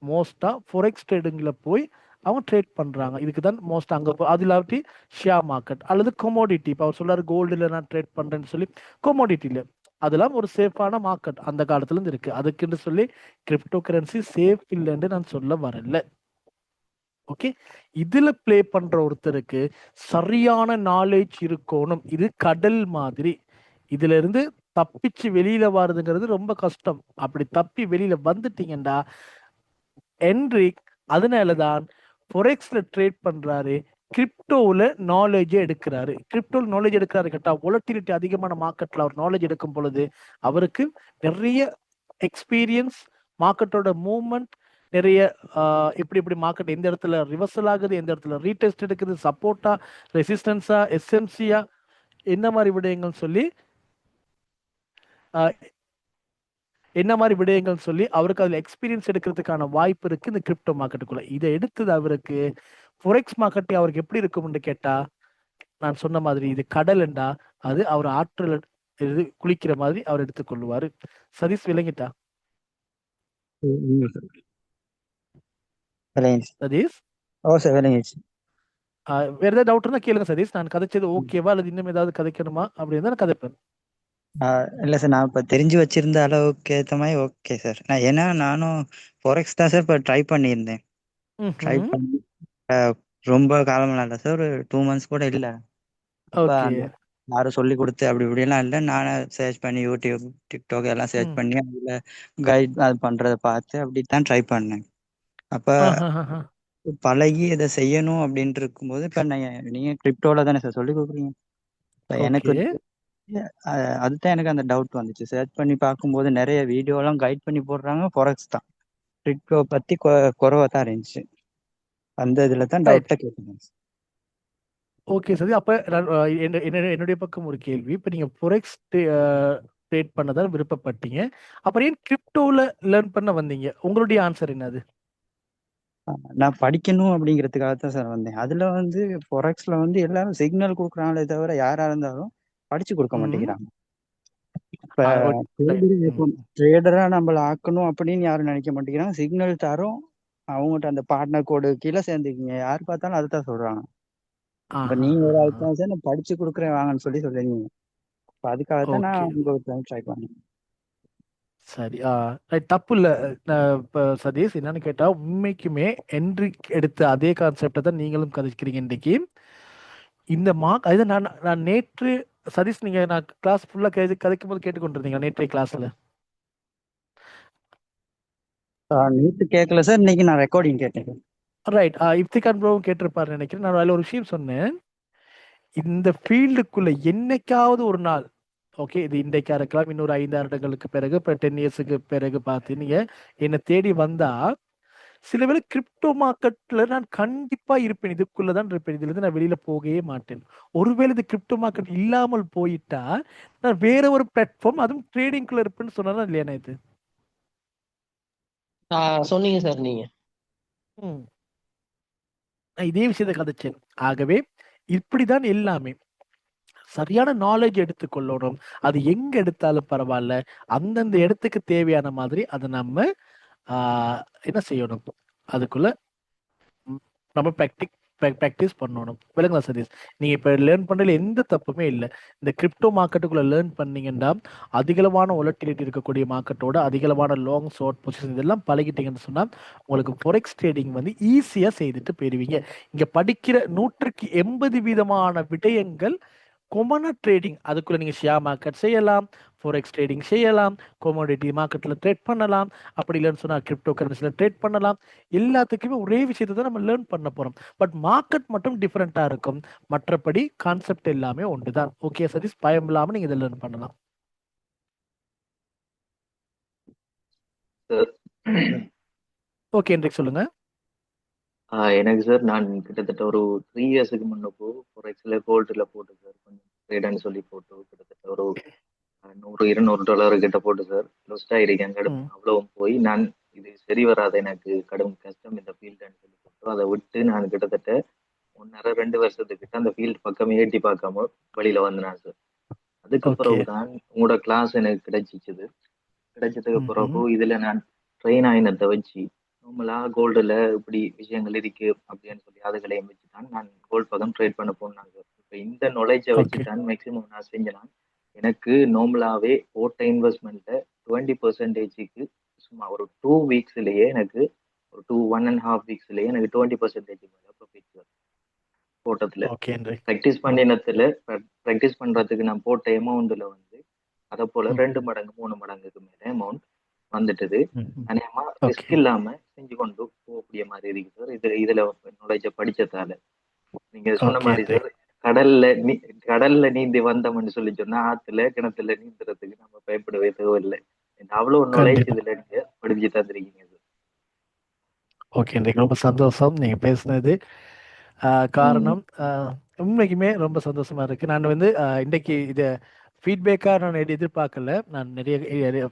மோஸ்டா ஃபோரெக்ஸ் ட்ரேடிங்ல போய் அவங்க ட்ரேட் பண்றாங்க. இதுக்கு தான் மோஸ்ட் அங்க அது இல்லாட்டி ஷேர் மார்க்கெட் அல்லது கொமோடிட்டி. இப்போ அவர் சொல்றாரு கோல்டுல நான் ட்ரேட் பண்றேன்னு சொல்லி, கொமோடிட்டியில அதெல்லாம் ஒரு சேஃபான மார்க்கெட் அந்த காலத்துல இருந்து இருக்கு. அதுக்குன்னு சொல்லி கிரிப்டோ கரன்சி சேஃப் இல்லைன்னு நான் சொல்ல வரல. ஓகே, இதுல பிளே பண்ற ஒருத்தருக்கு சரியான நாலேஜ் இருக்கணும். இது கடல் மாதிரி, இதுல இருந்து தப்பிச்சு வெளியில வர்றதுங்கிறது ரொம்ப கஷ்டம். அப்படி தப்பி வெளியில வந்துட்டீங்கன்னா என்ரிக் அதனாலதான் ஃபோரெக்ஸ்ல ட்ரேட் பண்றாரு, கிரிப்டோவில் நாலேஜ் எடுக்கிறாரு. கிரிப்டோவில் நாலேஜ் எடுக்கிறாரு கேட்டா வொலட்டிலிட்டி அதிகமான மார்க்கெட்ல அவர் நாலேஜ் எடுக்கும் பொழுது அவருக்கு நிறைய எக்ஸ்பீரியன்ஸ், மார்க்கெட்டோட மூவ்மெண்ட் நிறைய இப்படி இப்படி மார்க்கெட் எந்த இடத்துல ரிவர்சல் ஆகுது, எந்த இடத்துல ரீடெஸ்ட் எடுக்குது, சப்போர்ட்டா, ரெசிஸ்டன்ஸா, எஸ்எம்சியா, என்ன மாதிரி விடயங்கள் சொல்லி என்ன மாதிரி விடயங்கள் சொல்லி அவருக்கு அதுல எக்ஸ்பீரியன்ஸ் எடுக்கிறதுக்கான வாய்ப்பு இருக்கு இந்த கிரிப்டோ மார்க்கெட்டுக்குள்ள. இதை எடுத்தது அவருக்கு ஃபொரெக்ஸ் மார்க்கெட் அவருக்கு எப்படி இருக்கும்னு கேட்டா, நான் சொன்ன மாதிரி இது கடல்ண்டா, அது அவர் ஆற்றல் இது குளிக்கிற மாதிரி அவர் எடுத்துக்கொள்வாரு. சதீஷ் விளங்கிட்டா?
விளங்கிடுச்சு.
சதீஷ்
ஓ சார் விளங்கிடுச்சு.
வேற ஏதாவது டவுட் இருந்தா கேளுங்க சதீஷ். நான் கதைச்சது ஓகேவா அல்லது இன்னும் ஏதாவது கதைக்கணுமா அப்படி இருந்தா நான் கதைப்பேன்.
இல்லை சார், நான் இப்போ தெரிஞ்சு வச்சிருந்த அளவுக்கு ஏற்ற மாதிரி ஓகே சார். ஏன்னா நானும் ஃபோரெக்ஸ் தான் சார் இப்போ ட்ரை பண்ணியிருந்தேன். ட்ரை பண்ணி ரொம்ப காலம்லாம் இல்லை சார், ஒரு 2 months கூட இல்லை. அப்போ
ஓகே
யாரும் சொல்லி கொடுத்து அப்படி இப்படிலாம் இல்லை, நானே சர்ச் பண்ணி யூடியூப் டிக்டாக் எல்லாம் சர்ச் பண்ணி அதில் கைட் அது பண்ணுறதை பார்த்து அப்படி தான் ட்ரை பண்ணேன். அப்போ பழகி இதை செய்யணும் அப்படின்ட்டு இருக்கும்போது இப்போ நீங்கள் கிரிப்டோவில் தானே சார் சொல்லி கொடுக்குறீங்க. இப்போ எனக்கு அதுதான் எனக்கு அந்த டவுட் வந்துச்சு. சர்ச் பண்ணி பார்க்கும்போது நிறைய வீடியோலாம் கைட் பண்ணி போடுறாங்க, ஃபோரெக்ஸ் தான். கிரிப்டோ பற்றி குறைவா தான் இருந்துச்சு. அந்த இதில் தான் டவுட்டை கேட்குறேன்.
ஓகே சரி. அப்ப என்னுடைய பக்கம் ஒரு கேள்வி. இப்ப நீங்க ஃபொரெக்ஸ் ட்ரேட் பண்ணதான் விருப்பப்பட்டீங்க, அப்புறம் ஏன் கிரிப்டோல லேர்ன் பண்ண வந்தீங்க? உங்களுடைய ஆன்சர் என்னது?
நான் படிக்கணும் அப்படிங்கிறதுக்காக தான் சார் வந்தேன். அதுல வந்து ஃபொரெக்ஸ்ல வந்து எல்லாரும் சிக்னல் கொடுக்குறாங்களே தவிர யாரா இருந்தாலும் படிச்சு கொடுக்க மாட்டேங்கிறாங்க. இப்ப ட்ரேடரா நம்மள ஆக்கணும் அப்படின்னு யாரும் நினைக்க மாட்டேங்கிறாங்க. சிக்னல் தரும், அவங்ககிட்ட அந்த பார்ட்னர் கோடு கீழே சேர்ந்துக்கிங்க, யார் பார்த்தாலும் அதுதான் சொல்றாங்க. இப்ப நீங்க ஒரு ஆள் தான் சார், நான் படிச்சு கொடுக்குறேன் வாங்கன்னு சொல்றீங்க. இப்ப அதுக்காக தான் நான் உங்களுக்கு ட்ரை பண்ணேன்.
சரி, தப்பு இல்ல. இப்ப சதீஷ் என்னன்னு கேட்டா, உண்மைக்குமே என்ட்ரிக் எடுத்த அதே கான்செப்டை தான் நீங்களும் கதைக்கிறீங்க இன்னைக்கு. இந்த அது நான் நேற்று சதீஷ், நீங்க நான் கிளாஸ் ஃபுல்லா கதைக்கும் போது கேட்டுக்கொண்டிருந்தீங்க நேற்றைய கிளாஸ்ல?
நேற்று கேட்கல சார், இன்னைக்கு நான் ரெக்கார்டிங் கேட்டேன்.
ரைட். இப்திகான் ப்ரோவும் கேட்டிருப்பாரு நினைக்கிறேன். நான் அதில் ஒரு விஷயம் சொன்னேன். இந்த ஃபீல்டுக்குள்ள என்னைக்காவது ஒரு நாள், ஓகே இது இன்றைக்கா இருக்கலாம், இன்னொரு 5 வருடங்களுக்கு பிறகு, இப்போ 10 இயர்ஸுக்கு பிறகு பார்த்து நீங்க என்னை தேடி வந்தா, சில வேளை கிரிப்டோ மார்க்கெட்ல நான் கண்டிப்பா இருப்பேன், இதுக்குள்ளதான் இருப்பேன், இதுல இருந்து நான் வெளியில போகவே மாட்டேன். ஒருவேளை இது கிரிப்டோ மார்க்கெட் இல்லாமல் போயிட்டா நான் வேற ஒரு பிளாட்ஃபார்ம், அதுவும் ட்ரேடிங்குள்ள இருப்பேன்னு சொன்னா இல்லையா? இது
சொன்னீங்க சார் நீங்க.
நான் இதே விஷயத்தை கதைச்சேன். ஆகவே இப்படிதான் எல்லாமே சரியான நாலேஜ் எடுத்துக்கொள்ளணும். அது எங்க எடுத்தாலும் பரவாயில்ல, அந்தந்த இடத்துக்கு தேவையான மாதிரி அதை நம்ம என்ன செய்யணும், அதுக்குள்ள நம்ம ப்ராக்டிஸ் பண்ணணும். விளங்குதா சதீஷ்? நீங்க இப்ப லேர்ன் பண்றதுல எந்த தப்புமே இல்லை. இந்த கிரிப்டோ மார்க்கெட்டுக்குள்ள லேர்ன் பண்ணீங்கன்னா அதிகளவான ஒலட்டிலிட்டி இருக்கக்கூடிய மார்க்கெட்டோட அதிகளவான லாங் ஷார்ட் பொசிஷன் இதெல்லாம் பழகிட்டீங்கன்னு சொன்னா உங்களுக்கு ஃபொரெக்ஸ் ட்ரேடிங் வந்து ஈஸியா செய்துட்டு போயிருவீங்க. இங்க படிக்கிற 180% விடயங்கள் கொமனா ட்ரேடிங். அதுக்குள்ள நீங்க ஷேர் மார்க்கெட் செய்யலாம், ஃபோரெக்ஸ் ட்ரேடிங் செய்யலாம், கொமோடிட்டி மார்க்கெட்ல ட்ரேட் பண்ணலாம், அப்படி இல்லைன்னு சொன்னா கிரிப்டோ கரன்சில ட்ரேட் பண்ணலாம். எல்லாத்துக்குமே ஒரே விஷயத்தை தான் நம்ம லேர்ன் பண்ண போறோம். பட் மார்க்கெட் மட்டும் டிஃப்ரெண்டா இருக்கும். மற்றபடி கான்செப்ட் எல்லாமே ஒன்றுதான். ஓகே சதீஷ், பயம் இல்லாம நீங்க இதை லேர்ன் பண்ணலாம். ஓகே என்றைக்கு சொல்லுங்க.
எனக்கு சார், நான் கிட்டத்தட்ட ஒரு 3 இயர்ஸுக்கு முன்னப்போ ஃபோரெக்ஸ்ல கோல்டுல போட்டு சார், கொஞ்சம் ட்ரேடர்னு சொல்லி போட்டு கிட்டத்தட்ட ஒரு $100-200 கிட்ட போட்டு சார் லொஸ்ட் ஆயிருக்கேன். கடும் அவ்வளவும் போய் நான் இது சரி வராது, எனக்கு கடும் கஷ்டம் இந்த ஃபீல்டுன்னு சொல்லி போட்டு அதை விட்டு நான் கிட்டத்தட்ட 1.5-2 வருஷத்துக்கிட்ட அந்த ஃபீல்டு பக்கமே எட்டி பார்க்காம வெளியில வந்தேன் சார். அதுக்கு பிறகுதான் உங்களோட கிளாஸ் எனக்கு கிடைச்சதுக்கு பிறகு இதுல நான் ட்ரெயின் ஆயினத்தை வச்சு நார்மலா கோல்டுல இப்படி விஷயங்கள் இருக்கு அப்படின்னு சொல்லி அதுகளையும் வச்சுதான் நான் கோல்டு பக்கம் ட்ரேட் பண்ண போனாங்க. இப்ப இந்த நாலேஜை வச்சுதான் மேக்சிமம் நான் செஞ்சேன். எனக்கு நார்மலாவே போட்ட இன்வெஸ்ட்மெண்ட்ல 20%க்கு சும்மா ஒரு 2 வீக்ஸ்லயே எனக்கு ஒரு 1.5 வீக்ஸ்லயே எனக்கு 20% மேல ப்ராஃபிட் போட்டதுல. ப்ராக்டிஸ் பண்றதுக்கு நான் போட்ட அமௌண்ட்ல வந்து அதை போல 2 மடங்கு 3 மடங்குக்கு மேல அமௌண்ட் வந்துட்டது. அநேகமா ரிஸ்க் இல்லாம செஞ்சு கொண்டு போகக்கூடிய மாதிரி இருக்கு சார். இதுல நாலேஜ படிச்சதால நீங்க சொன்ன மாதிரி சார், கடல்ல நீந்தி வந்தோம்னு சொல்லி சொன்னா ஆத்துல கிணத்துல நீந்துறதுக்கு நம்ம பயப்படவே தேவையில்லை. அவ்வளவு நாலேஜ் இதுல நீங்க படிச்சு தந்துருக்கீங்க சார்.
ஓகே, ரொம்ப சந்தோஷம் நீங்க பேசுனது. காரணம் உண்மைக்குமே ரொம்ப சந்தோஷமா இருக்கு. நான் வந்து இன்னைக்கு இதை ஃபீட்பேக்காக நான் எதிர்பார்க்கல. நான் நிறைய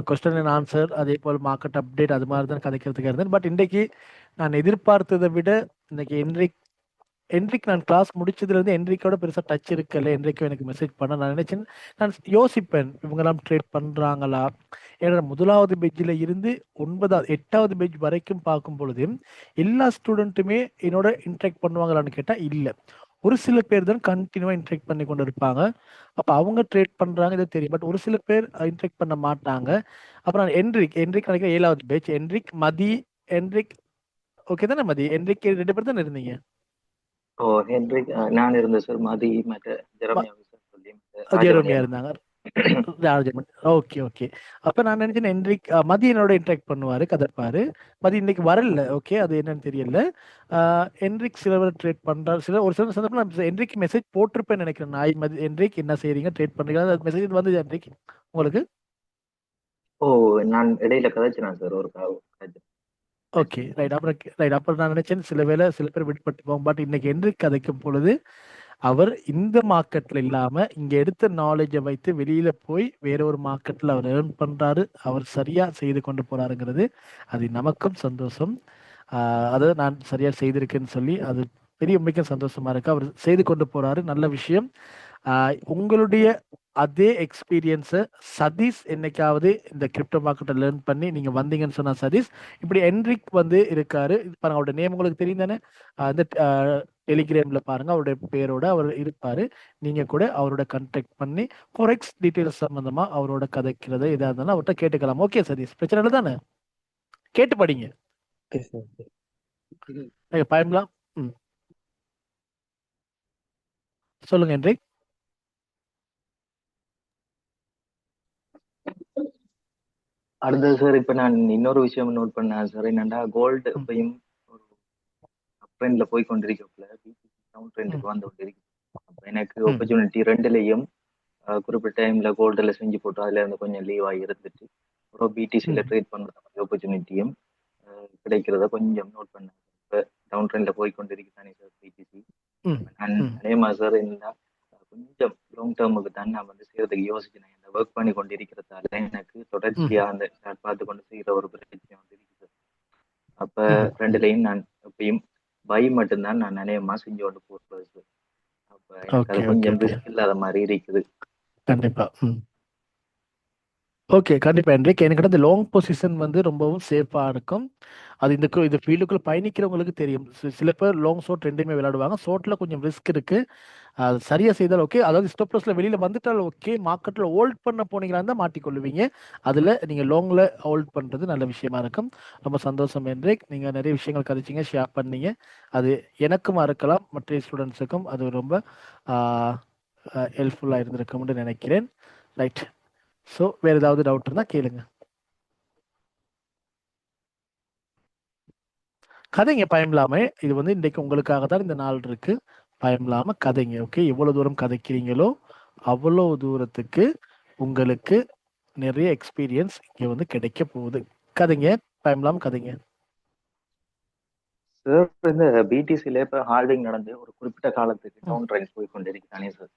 கொஸ்டின் அண்ட் ஆன்சர், அதே போல் மார்க்கெட் அப்டேட் அது மாதிரி தான் கதைக்கிறதுக்காக இருந்தேன். பட் இன்றைக்கு நான் எதிர்பார்த்ததை விட இன்னைக்கு என்ரிக் நான் கிளாஸ் முடிச்சதுல இருந்து என்ரிக்கோட பெருசா டச் இருக்கல. என்ரிக்கோ எனக்கு மெசேஜ் பண்ண நான் நினைச்சேன், நான் யோசிப்பேன் இவங்கெல்லாம் ட்ரேட் பண்றாங்களா. ஏன்னா முதலாவது பெஞ்சில் இருந்து 8வது பெஞ்ச் வரைக்கும் பார்க்கும் பொழுது எல்லா ஸ்டூடெண்ட்டுமே என்னோட இன்ட்ராக்ட் பண்ணுவாங்களான்னு கேட்டா இல்ல. ஒரு சில பேர் தான் கண்டினியூவா இன்ட்ராக்ட் பண்ணி கொண்டு இருப்பாங்க. அப்ப அவங்க ட்ரேட் பண்றாங்க இது தெரியும். பட் ஒரு சில பேர் இன்ட்ராக்ட் பண்ண மாட்டாங்க. அப்புறம் என்ரிக் நினைக்கிறேன் 7வது பேட்ச். என்ரிக் ஓகே தானே மதி? என்ரிக் 2 பேர் தானே இருந்தீங்க?
ஓ ஹென்ரிக் நான் இருந்தேன் சார். மதி மற்ற ஜெரமியா சொல்லி
ஜெரோமியா இருந்தாங்க. ராஜமன். Okay okay. அப்ப நான் நினைச்சேன் என்ரிக் மதி என்னோட இன்ட்ராக்ட் பண்ணுவாரு, கதைப்பாரு. மதி இன்னைக்கு வரல. ஓகே, அது என்னன்னு தெரியல. என்ரிக் சிலவர் ட்ரேட் பண்றாரு. ஒரு சில சந்தர்ப்பம் நான் என்ரிக் மெசேஜ் போட்டிருப்பேன்னு நினைக்கிறேன். நாய் மதி என்ரிக் என்ன செய்றீங்க, ட்ரேட் பண்றீங்க மெசேஜ் வந்து என்ரிக் உங்களுக்கு?
ஓ நான் இடையில கதைச்சினேன் சார் ஒரு
ஓகே ரைட். அப்புறம் நான் நினைச்சேன் சில பேர் விடுபட்டு போவோம். பட் இன்னைக்கு என்ரிக் கதைக்கும் பொழுது அவர் இந்த மார்க்கெட்ல இல்லாம இங்க எடுத்த நாலேஜை வைத்து வெளியில போய் வேற ஒரு மார்க்கெட்ல அவர் ஏர்ன் பண்றாரு. அவர் சரியா செய்து கொண்டு போறாருங்கிறது அது நமக்கும் சந்தோஷம். அதை நான் சரியா செய்திருக்கேன்னு சொல்லி அது பெரிய மிக சந்தோஷமா இருக்கு. அவர் செய்து கொண்டு போறாரு, நல்ல விஷயம். உங்களுடைய அதே எக்ஸ்பீரியன்ஸை சதீஷ் என்னைக்காவது இந்த கிரிப்டோ மார்க்கெட்டை லேர்ன் பண்ணி நீங்க வந்தீங்கன்னு சொன்னா சதீஷ் இப்படி என்ரிக் வந்து இருக்காரு. பாருங்க அவரோட நேம் உங்களுக்கு தெரியும் தானே? இந்த டெலிகிராம்ல பாருங்க அவருடைய பேரோட அவர் இருப்பாரு. நீங்க கூட அவரோட கண்டெக்ட் பண்ணி கொரெக்ஸ் டீட்டெயில்ஸ் சம்பந்தமா அவரோட கதைக்கிறது எதா இருந்தாலும் அவர்கிட்ட கேட்டுக்கலாம். ஓகே சதீஷ், பிரச்சனை இல்லை தானே? கேட்டு படிங்க. பயம்லாம் சொல்லுங்க என்ரிக்.
அடுத்தது சார் இப்ப நான் இன்னொரு விஷயம் நோட் பண்ணேன் சார். என்னன்னா கோல்டு எப்பயும் ஒரு ட்ரெண்ட்ல போய் கொண்டிருக்கல டவுன் ட்ரெண்டுக்கு வந்து கொண்டிருக்கு. அப்ப எனக்கு ஆப்பர்ச்சுனிட்டி ரெண்டுலையும் குறிப்பிட்ட டைம்ல கோல்டுல செஞ்சு போட்டு அதுல இருந்து கொஞ்சம் லீவ் ஆகி இருந்துட்டு அப்புறம் பிடிசியில ட்ரேட் பண்ற மாதிரி ஆப்பர்ச்சுனிட்டியும் கிடைக்கிறத கொஞ்சம் நோட் பண்ணேன். இப்ப டவுன் ட்ரெண்ட்ல போய் கொண்டிருக்குதானே சார் பிடிசி. அதே மாதிரி சார் இருந்தா கொஞ்சம் லாங் டேர்முக்கு தான் நான் வந்து செய்யறதுக்கு யோசிக்கிறேன். இந்த ஒர்க் பண்ணி கொண்டு இருக்கிறதால எனக்கு தொடர்ச்சியா அந்த பார்த்து கொண்டு செய்யற ஒரு பிரச்சனை வந்து இருக்குது. அப்ப ரெண்டுலையும் நான் எப்பயும் பை மட்டும்தான் நான் அநேகமா செஞ்சு கொண்டு போறது. அப்ப எனக்கு அது கொஞ்சம் ரிஸ்க் இல்லாத மாதிரி இருக்குது.
கண்டிப்பா. ஓகே, கண்டிப்பா என்ரிக். எனக்கு இந்த லாங் பொசிஷன் வந்து ரொம்பவும் சேஃபா இருக்கும். அது இந்த ஃபீல்டுக்குள்ள பயணிக்கிறவங்களுக்கு தெரியும். சில பேர் லாங் ஷார்ட் ரெண்டுமே விளையாடுவாங்க. ஷார்ட்ல கொஞ்சம் ரிஸ்க் இருக்கு. அது சரியா செய்தால் ஓகே. அதாவது ஸ்டாப் லாஸ்ல வெளியில வந்துட்டால் ஓகே. மார்க்கெட்ல ஹோல்ட் பண்ண போனீங்களா இருந்தா மாட்டிக்கொள்ளுவீங்க. அதுல நீங்க லாங்ல ஹோல்ட் பண்றது நல்ல விஷயமா இருக்கும். ரொம்ப சந்தோஷம் என்ரிக். நீங்க நிறைய விஷயங்கள் கதைச்சிங்க, ஷேர் பண்ணீங்க. அது எனக்கும் இருக்கலாம், மற்ற ஸ்டூடெண்ட்ஸுக்கும் அது ரொம்ப ஹெல்ப்ஃபுல்லா இருந்திருக்கும்னு நினைக்கிறேன். ரைட். ஸோ வேற ஏதாவது டவுட் இருந்தா கேளுங்க. கதைங்க பயம் இல்லாம. இது வந்து இன்னைக்கு உங்களுக்காக தான் இந்த நாள் இருக்கு. பயம் இல்லாம கதைங்க. ஓகே, எவ்வளவு தூரம் கதைக்கிறீங்களோ அவ்வளவு தூரத்துக்கு உங்களுக்கு நிறைய எக்ஸ்பீரியன்ஸ் இங்க வந்து கிடைக்க போகுது. கதைங்க, பயம் இல்லாம கதைங்க.
சார் இந்த பிடிசில இப்ப ஹால்டிங் நடந்து ஒரு குறிப்பிட்ட காலத்துக்கு டவுன் ட்ரெண்ட் போய் கொண்டிருக்கானே சார்.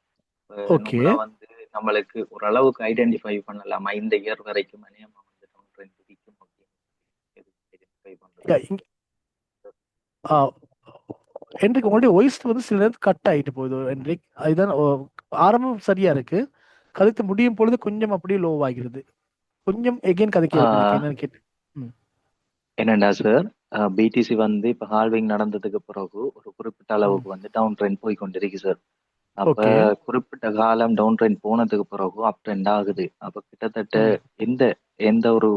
ஓகே,
வந்து நம்மளுக்கு ஓரளவுக்கு ஐடென்டிஃபை பண்ணலாமா இந்த இயர் வரைக்கும் அநேகமா வந்து டவுன் ட்ரெண்ட் இருக்கும்
என்ரிக் உங்களுடைய வாய்ஸ் வந்து சில நேரம் கட் ஆயிட்டு போகுது என்ரிக். அதுதான் ஆரம்பம் சரியா இருக்கு, கதைத்து முடியும் பொழுது கொஞ்சம் அப்படியே லோ ஆகிறது. கொஞ்சம் எகைன் கதைக்க என்னன்னு கேட்டு.
என்னண்டா சார், பிடிசி வந்து இப்ப ஹால்விங் நடந்ததுக்கு பிறகு ஒரு குறிப்பிட்ட அளவுக்கு வந்து டவுன் ட்ரெண்ட் போய் கொண்டிருக்கு சார். அப்ப குறிப்பிட்ட காலம் டவுன் ட்ரெண்ட் போனதுக்கு பிறகு அப் ட்ரெண்ட் ஆகுது. அப்ப கிட்டத்தட்ட எந்த ஒரு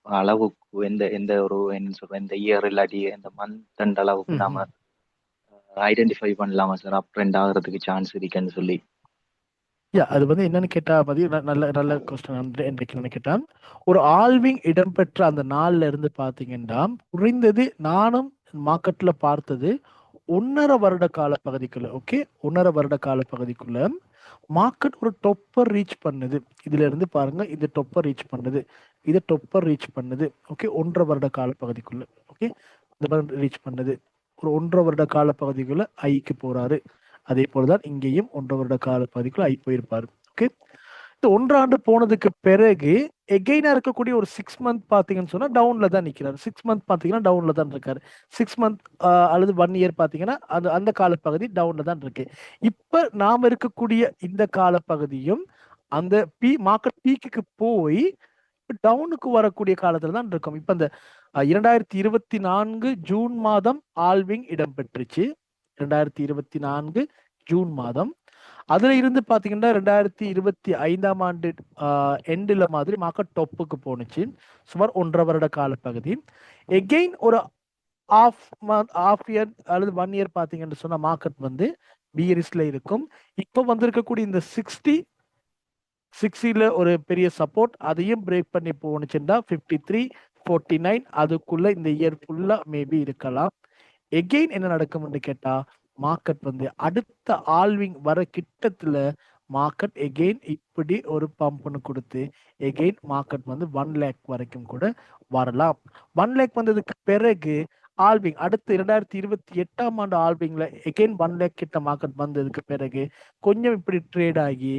அளவுக்கு எந்த ஒரு என்ன சொல்றேன் இந்த இயர் இல்லாட்டி இந்த மந்த் அண்ட் அளவுக்கு நாம ஐடென்டிஃபை பண்ணலாமா சார் அப் ட்ரெண்ட் ஆகிறதுக்கு சான்ஸ் இருக்குன்னு சொல்லி?
அது வந்து என்னன்னு கேட்டா மதி, நல்ல கொஸ்டின் என்ன கேட்டா, ஒரு ஆல்விங் இடம்பெற்ற அந்த நாள்ல இருந்து பாத்தீங்கன்னா குறைந்தது நானும் மார்க்கெட்ல பார்த்தது 1.5 வருட கால பகுதிக்குள்ள. ஓகே, 1.5 வருட கால பகுதிக்குள்ள மார்க்கெட் ஒரு டொப்பர் ரீச் பண்ணுது. இதுல இருந்து பாருங்க, இது டொப்பர் ரீச் பண்ணுது, இது டொப்பர் ரீச் பண்ணுது. ஓகே, 1.5 வருட கால பகுதிக்குள்ள. ஓகே, இந்த ரீச் பண்ணுது. ஒரு 1.5 வருட கால பகுதிக்குள்ள ஐக்கு போறாரு. அதே போலதான் இங்கேயும் 1.5 வருட கால பகுதிக்குள்ள ஐ போயிருப்பாரு. ஓகே, அடுத்து 1 ஆண்டு போனதுக்கு பிறகு எகெயினா இருக்கக்கூடிய ஒரு 6 மந்த் பாத்தீங்கன்னு சொன்னா டவுன்ல தான் நிக்கிறாரு. 6 மந்த் பாத்தீங்கன்னா டவுன்ல தான் இருக்காரு. 6 மந்த் அல்லது 1 இயர் பாத்தீங்கன்னா அந்த காலப்பகுதி டவுன்ல தான் இருக்கு. இப்ப நாம இருக்கக்கூடிய இந்த காலப்பகுதியும் அந்த மார்க்கெட் பீக்குக்கு போய் டவுனுக்கு வரக்கூடிய காலத்துல தான் இருக்கும். இப்ப இந்த 2024 ஜூன் மாதம் ஆல்விங் இடம்பெற்றுச்சு. 2024 ஜூன் மாதம். அதுல இருந்து பாத்தீங்கன்னா 2025ஆம் ஆண்டு எண்டுல மாதிரி மார்க்கெட் டொப்புக்கு போனுச்சு. சுமார் 1.5 வருட காலப்பகுதி. எகெயின் ஒரு half year அல்லது 1 இயர் பாத்தீங்கன்னு சொன்னா மார்க்கெட் வந்து பியரிஸ்ல இருக்கும். இப்போ வந்திருக்கக்கூடிய இந்த 60ல ஒரு பெரிய சப்போர்ட், அதையும் பிரேக் பண்ணி போனுச்சுன்னா 53, 49 அதுக்குள்ள இந்த இயர் ஃபுல்லா மேபி இருக்கலாம். எகெயின் என்ன நடக்கும்னு கேட்டா மார்க்கெட் வந்து அடுத்த ஆல்விங் வர கிட்டத்துல மார்க்கெட் எகெயின் இப்படி ஒரு பம்ப்னு கொடுத்து எகெயின் மார்க்கெட் வந்து 1 லேக் வரைக்கும் கூட வரலாம். 1 லேக் வந்ததுக்கு பிறகு ஆல்விங் அடுத்து 2028ஆம் ஆண்டு ஆல்விங்ல எகெயின் 1 லேக் கிட்ட மார்க்கெட் வந்ததுக்கு பிறகு கொஞ்சம் இப்படி ட்ரேட் ஆகி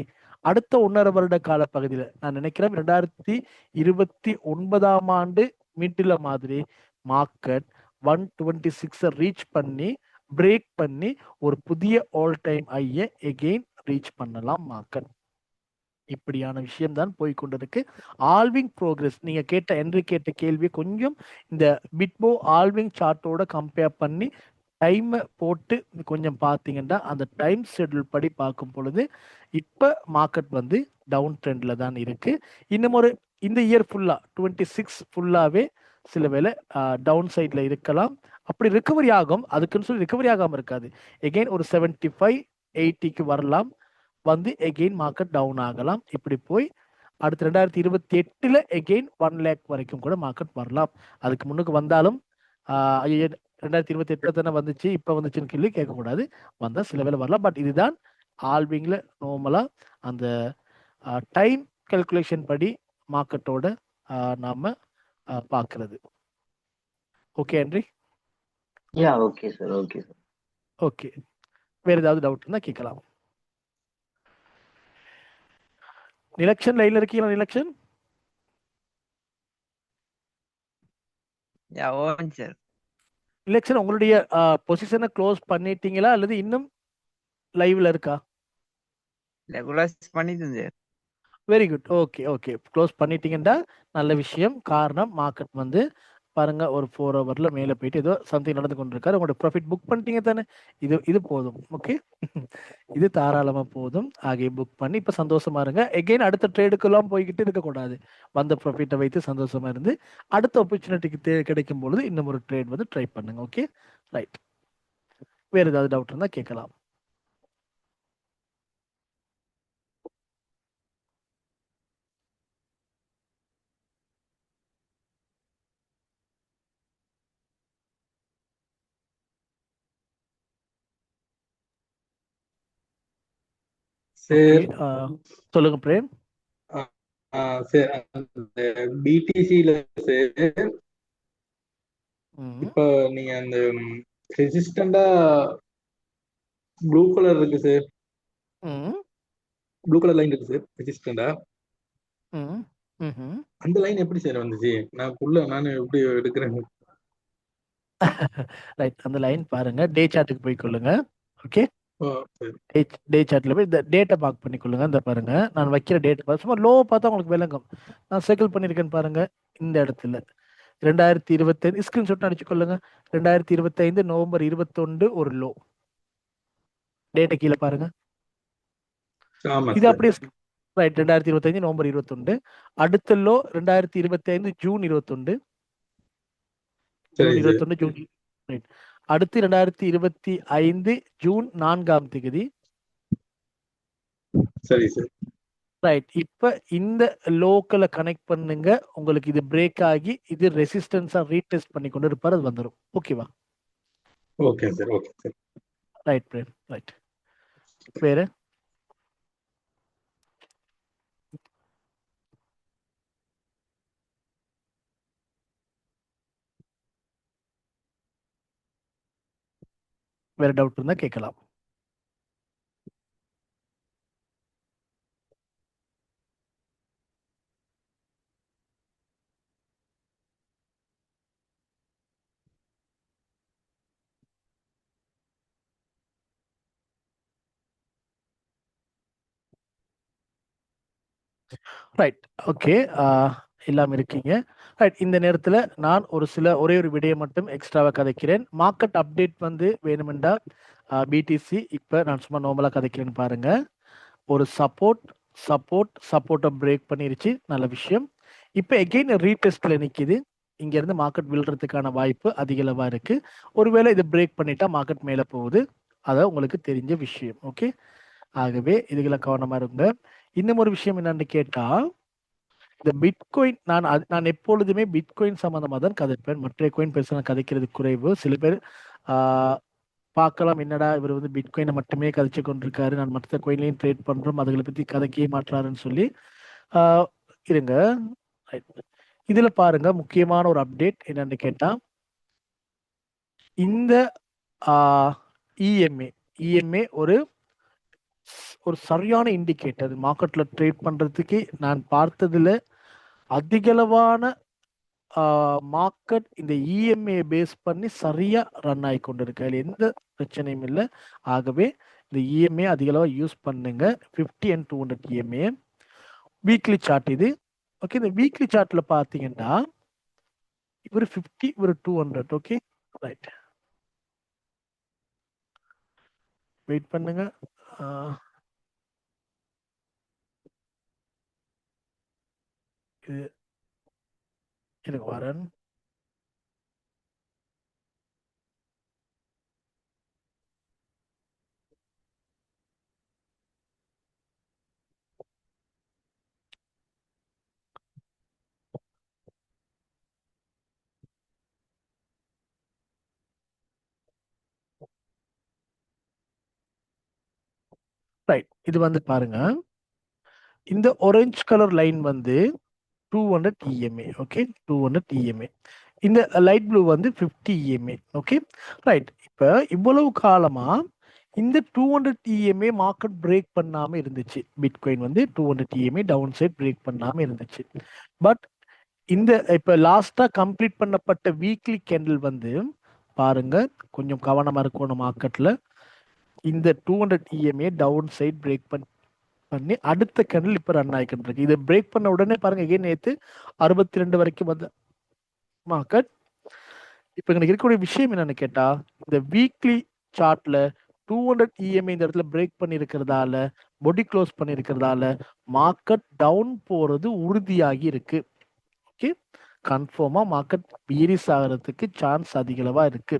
அடுத்த 1.5 வருட கால பகுதியில நான் நினைக்கிறேன் 2029ஆம் ஆண்டு மிடில் மாதிரி மார்க்கெட் 126 ரீச் பண்ணி பிரேக் பண்ணி ஒரு புதிய ஆல் டைம் ஐய எகெயின் ரீச் பண்ணலாம் மார்க்கெட். இப்படியான விஷயம் தான் போய்கொண்டிருக்கு. ஆல்விங் ப்ரோக்ரஸ் நீங்க கேட்ட கேள்வி கொஞ்சம் இந்த பிட்போ ஆல்விங் சார்ட்டோட கம்பேர் பண்ணி டைம் போட்டு கொஞ்சம் பார்த்தீங்கன்னா அந்த டைம் ஷெட்யூல் படி பார்க்கும் பொழுது இப்ப மார்க்கெட் வந்து டவுன் ட்ரெண்ட்ல தான் இருக்கு. இன்னும் ஒரு இந்த இயர் ஃபுல்லா 26 ஃபுல்லாவே சில வேளை டவுன் சைட்ல இருக்கலாம். அப்படி ரிகவரி ஆகும், அதுக்குன்னு சொல்லி ரிகவரி ஆகாம இருக்காது. எகெயின் ஒரு 75, 80க்கு வரலாம், வந்து எகெயின் மார்க்கெட் டவுன் ஆகலாம். இப்படி போய் அடுத்து 2028ல எகெயின் 1 லேக் வரைக்கும் கூட மார்க்கெட் வரலாம். அதுக்கு முன்னுக்கு வந்தாலும் 2028 தானே வந்துச்சு இப்ப வந்துச்சுன்னு கேள்வி கேட்கக்கூடாது. வந்தா சில வேலை வரலாம். பட் இதுதான் ஆல்விங்ல நார்மலா அந்த டைம் கால்குலேஷன் படி மார்க்கெட்டோட நாம பார்க்கிறது. ஓகே ஆண்ட்ரி?
Yeah okay sir, okay sir.
Okay, வேற ஏதாவது டவுட் இருந்தா கேட்கலாம். நிலக்ஷன் லைன்ல இருக்கீங்களா? நிலக்ஷன்
சார்.
நிலக்ஷன் உங்களுடைய பொசிஷனை க்ளோஸ் பண்ணிட்டீங்களா அல்லது இன்னும் லைவ்ல இருக்கா?
க்ளோஸ் பண்ணிட்டேன் sir.
Very good. Okay okay, close பண்ணிட்டீங்கன்னா நல்ல விஷயம். காரணம் மார்க்கெட் வந்து பாருங்க ஒரு 4 ஹவர்ல மேல போயிட்டு ஏதோ சம்திங் நடந்து கொண்டிருக்காரு. உங்களோட ப்ராஃபிட் புக் பண்ணிட்டீங்க தானே? இது போதும். ஓகே, இது தாராளமா போதும். ஆகிய புக் பண்ணி இப்ப சந்தோஷமா இருங்க. எகெயின் அடுத்த ட்ரேடுக்கெல்லாம் போய்கிட்டு இருக்கக்கூடாது. வந்த ப்ராஃபிட்டை வைத்து சந்தோஷமா இருந்து அடுத்த ஆப்பர்ச்சுனிட்டிக்கு கிடைக்கும் பொழுது இன்னும் ஒரு ட்ரேட் வந்து ட்ரை பண்ணுங்க. Okay right. வேற ஏதாவது டவுட் இருந்தா கேட்கலாம். சொல்லுங்க பிரேம்.
பிடிசில இப்ப நீங்க அந்த ரெசிஸ்டண்டா ப்ளூ கலர் இருக்கு சார், ப்ளூ கலர் லைன் இருக்கு சார் ரெசிஸ்டண்டா. அந்த லைன் எப்படி சார் வந்துச்சு? நான் எப்படி எடுக்கிறேன்?
ரைட், அந்த லைன் பாருங்க. டே சார்ட்டுக்கு போய் கொள்ளுங்க. ஓகே,
சரி.
டே சார்ட்ல போய் இந்த டேட்டை மார்க் பண்ணிக்கொள்ளுங்க. இந்த பாருங்க, நான் வைக்கிற டேட் பார்த்து சும்மா லோ பார்த்தா உங்களுக்கு விளங்கும். நான் சர்க்கிள் பண்ணியிருக்கேன்னு பாருங்க. இந்த இடத்துல 2025 ஸ்கிரீன்ஷாட் அடிச்சுக்கொள்ளுங்க. 2025 நவம்பர் 21 ஒரு லோ. டேட்டை கீழே பாருங்க.
ஆமா
இது
சார்.
அப்படியே ரைட். 2025 நவம்பர் 21. அடுத்த லோ 2025 ஜூன் 21.
சரி
ஜூன்
சார்.
21 June right. அடுத்து 2025 ஜூன் 4ஆம் தேதி.
சரி சார்.
ரைட். இப்ப இந்த லோக்கலை கனெக்ட் பண்ணுங்க. உங்களுக்கு இது பிரேக் ஆகி இது ரெசிஸ்டன்ஸா ரீடெஸ்ட் பண்ணி கொண்டு இருப்பாரு, அது வந்துடும். ஓகேவா?
Okay sir. Okay sir.
Right Prem, right. வேற வேற டவுட் இருந்தா கேட்கலாம். ரைட். ஓகே. எல்லாம் இருக்கீங்க. ரைட். இந்த நேரத்துல நான் ஒரே ஒரு விடயம் மட்டும் எக்ஸ்ட்ராவா கதைக்கிறேன். மார்க்கெட் அப்டேட் வந்து வேணுமெண்டா பிடிசி இப்ப நான் சும்மா நார்மலா கதைக்கிறேன்னு பாருங்க. ஒரு சப்போர்ட்டை பிரேக் பண்ணிருச்சு. நல்ல விஷயம். இப்ப எகெயின் ரீடெஸ்ட்ல நிக்குது. இங்க இருந்து மார்க்கெட் விழுறதுக்கான வாய்ப்பு அதிகளவா இருக்கு. ஒருவேளை இதை பிரேக் பண்ணிட்டா மார்க்கெட் மேல போகுது. அத உங்களுக்கு தெரிஞ்ச விஷயம். ஓகே. ஆகவே இதுகளை கவனமா இருங்க. இன்னும் ஒரு விஷயம் என்னன்னு கேட்டா, இந்த பிட்காயின் நான் எப்பொழுதுமே பிட்காயின் சம்பந்தமா தான் கதைப்பேன். மற்ற காயின் பெருசா கதைக்கிறது குறைவு. சில பேர் பார்க்கலாம், என்னடா இவர் வந்து பிட்காயினை மட்டுமே கதைச்சு கொண்டிருக்காரு, நான் மற்ற கோயின்லையும் ட்ரேட் பண்றோம், அதுகளை பத்தி கதைக்கவே மாட்டாருன்னு சொல்லி இருங்க. இதுல பாருங்க, முக்கியமான ஒரு அப்டேட் என்னன்னு கேட்டா, இந்த இஎம்ஏ ஒரு சரியான இண்டிகேட்டர். மார்க்கெட்ல ட்ரேட் பண்றதுக்கு நான் பார்த்ததுல அதிகளவான மார்க்கெட் இந்த இஎம்ஏ பேஸ் பண்ணி சரியா ரன் ஆகி கொண்டிருக்கு. அதில் எந்த பிரச்சனையும் இல்லை. ஆகவே இந்த இஎம்ஏ அதிகளவா யூஸ் பண்ணுங்க. 50 and 200 இஎம்ஏ வீக்லி சார்ட் இது. ஓகே. இந்த வீக்லி சார்ட்ல பாத்தீங்கன்னா இவர் 50, இவர் 200. ஓகே. ரைட். வெயிட் பண்ணுங்க. எனக்கு வரேன். ரைட். இது வந்து பாருங்க, இந்த orange கலர் லைன் வந்து 200 இஎம்ஏ. ஓகே. 200 இஎம்ஏ. இந்த லைட் ப்ளூ வந்து 50 இஎம்ஏ. ஓகே. ரைட். இப்ப இவ்வளவு காலமா இந்த 200 இஎம்ஏ மார்க்கெட் பிரேக் பண்ணாம இருந்துச்சு. பிட்காயின் வந்து 200 இஎம்ஏ டவுன் சைட் பிரேக் பண்ணாம இருந்துச்சு. பட் இந்த இப்ப லாஸ்டா கம்ப்ளீட் பண்ணப்பட்ட வீக்லி கேண்டில் வந்து பாருங்க, கொஞ்சம் கவனமா இருக்கணும் மார்க்கெட்ல. இந்த 200 இஎம்ஏ டவுன் சைட் பிரேக் பண்ணி அடுத்த கேண்டில் இப்ப ரன் ஆகிக்கிட்டு இருக்கு. இதை பிரேக் பண்ண உடனே பாருங்க, எகெயின் நேத்து 62 வரைக்கும் வந்த மார்க்கெட். இப்ப எனக்கு இருக்கக்கூடிய விஷயம் என்னன்னு கேட்டா, இந்த வீக்லி சார்ட்ல 200 இஎம்ஐ இந்த இடத்துல பிரேக் பண்ணி இருக்கிறதால, பொடி க்ளோஸ் பண்ணி இருக்கிறதால மார்க்கெட் டவுன் போறது உறுதியாகி இருக்கு. ஓகே. கன்ஃபார்மா மார்க்கெட் பீரிஸ் ஆகிறதுக்கு சான்ஸ் அதிகளவா இருக்கு.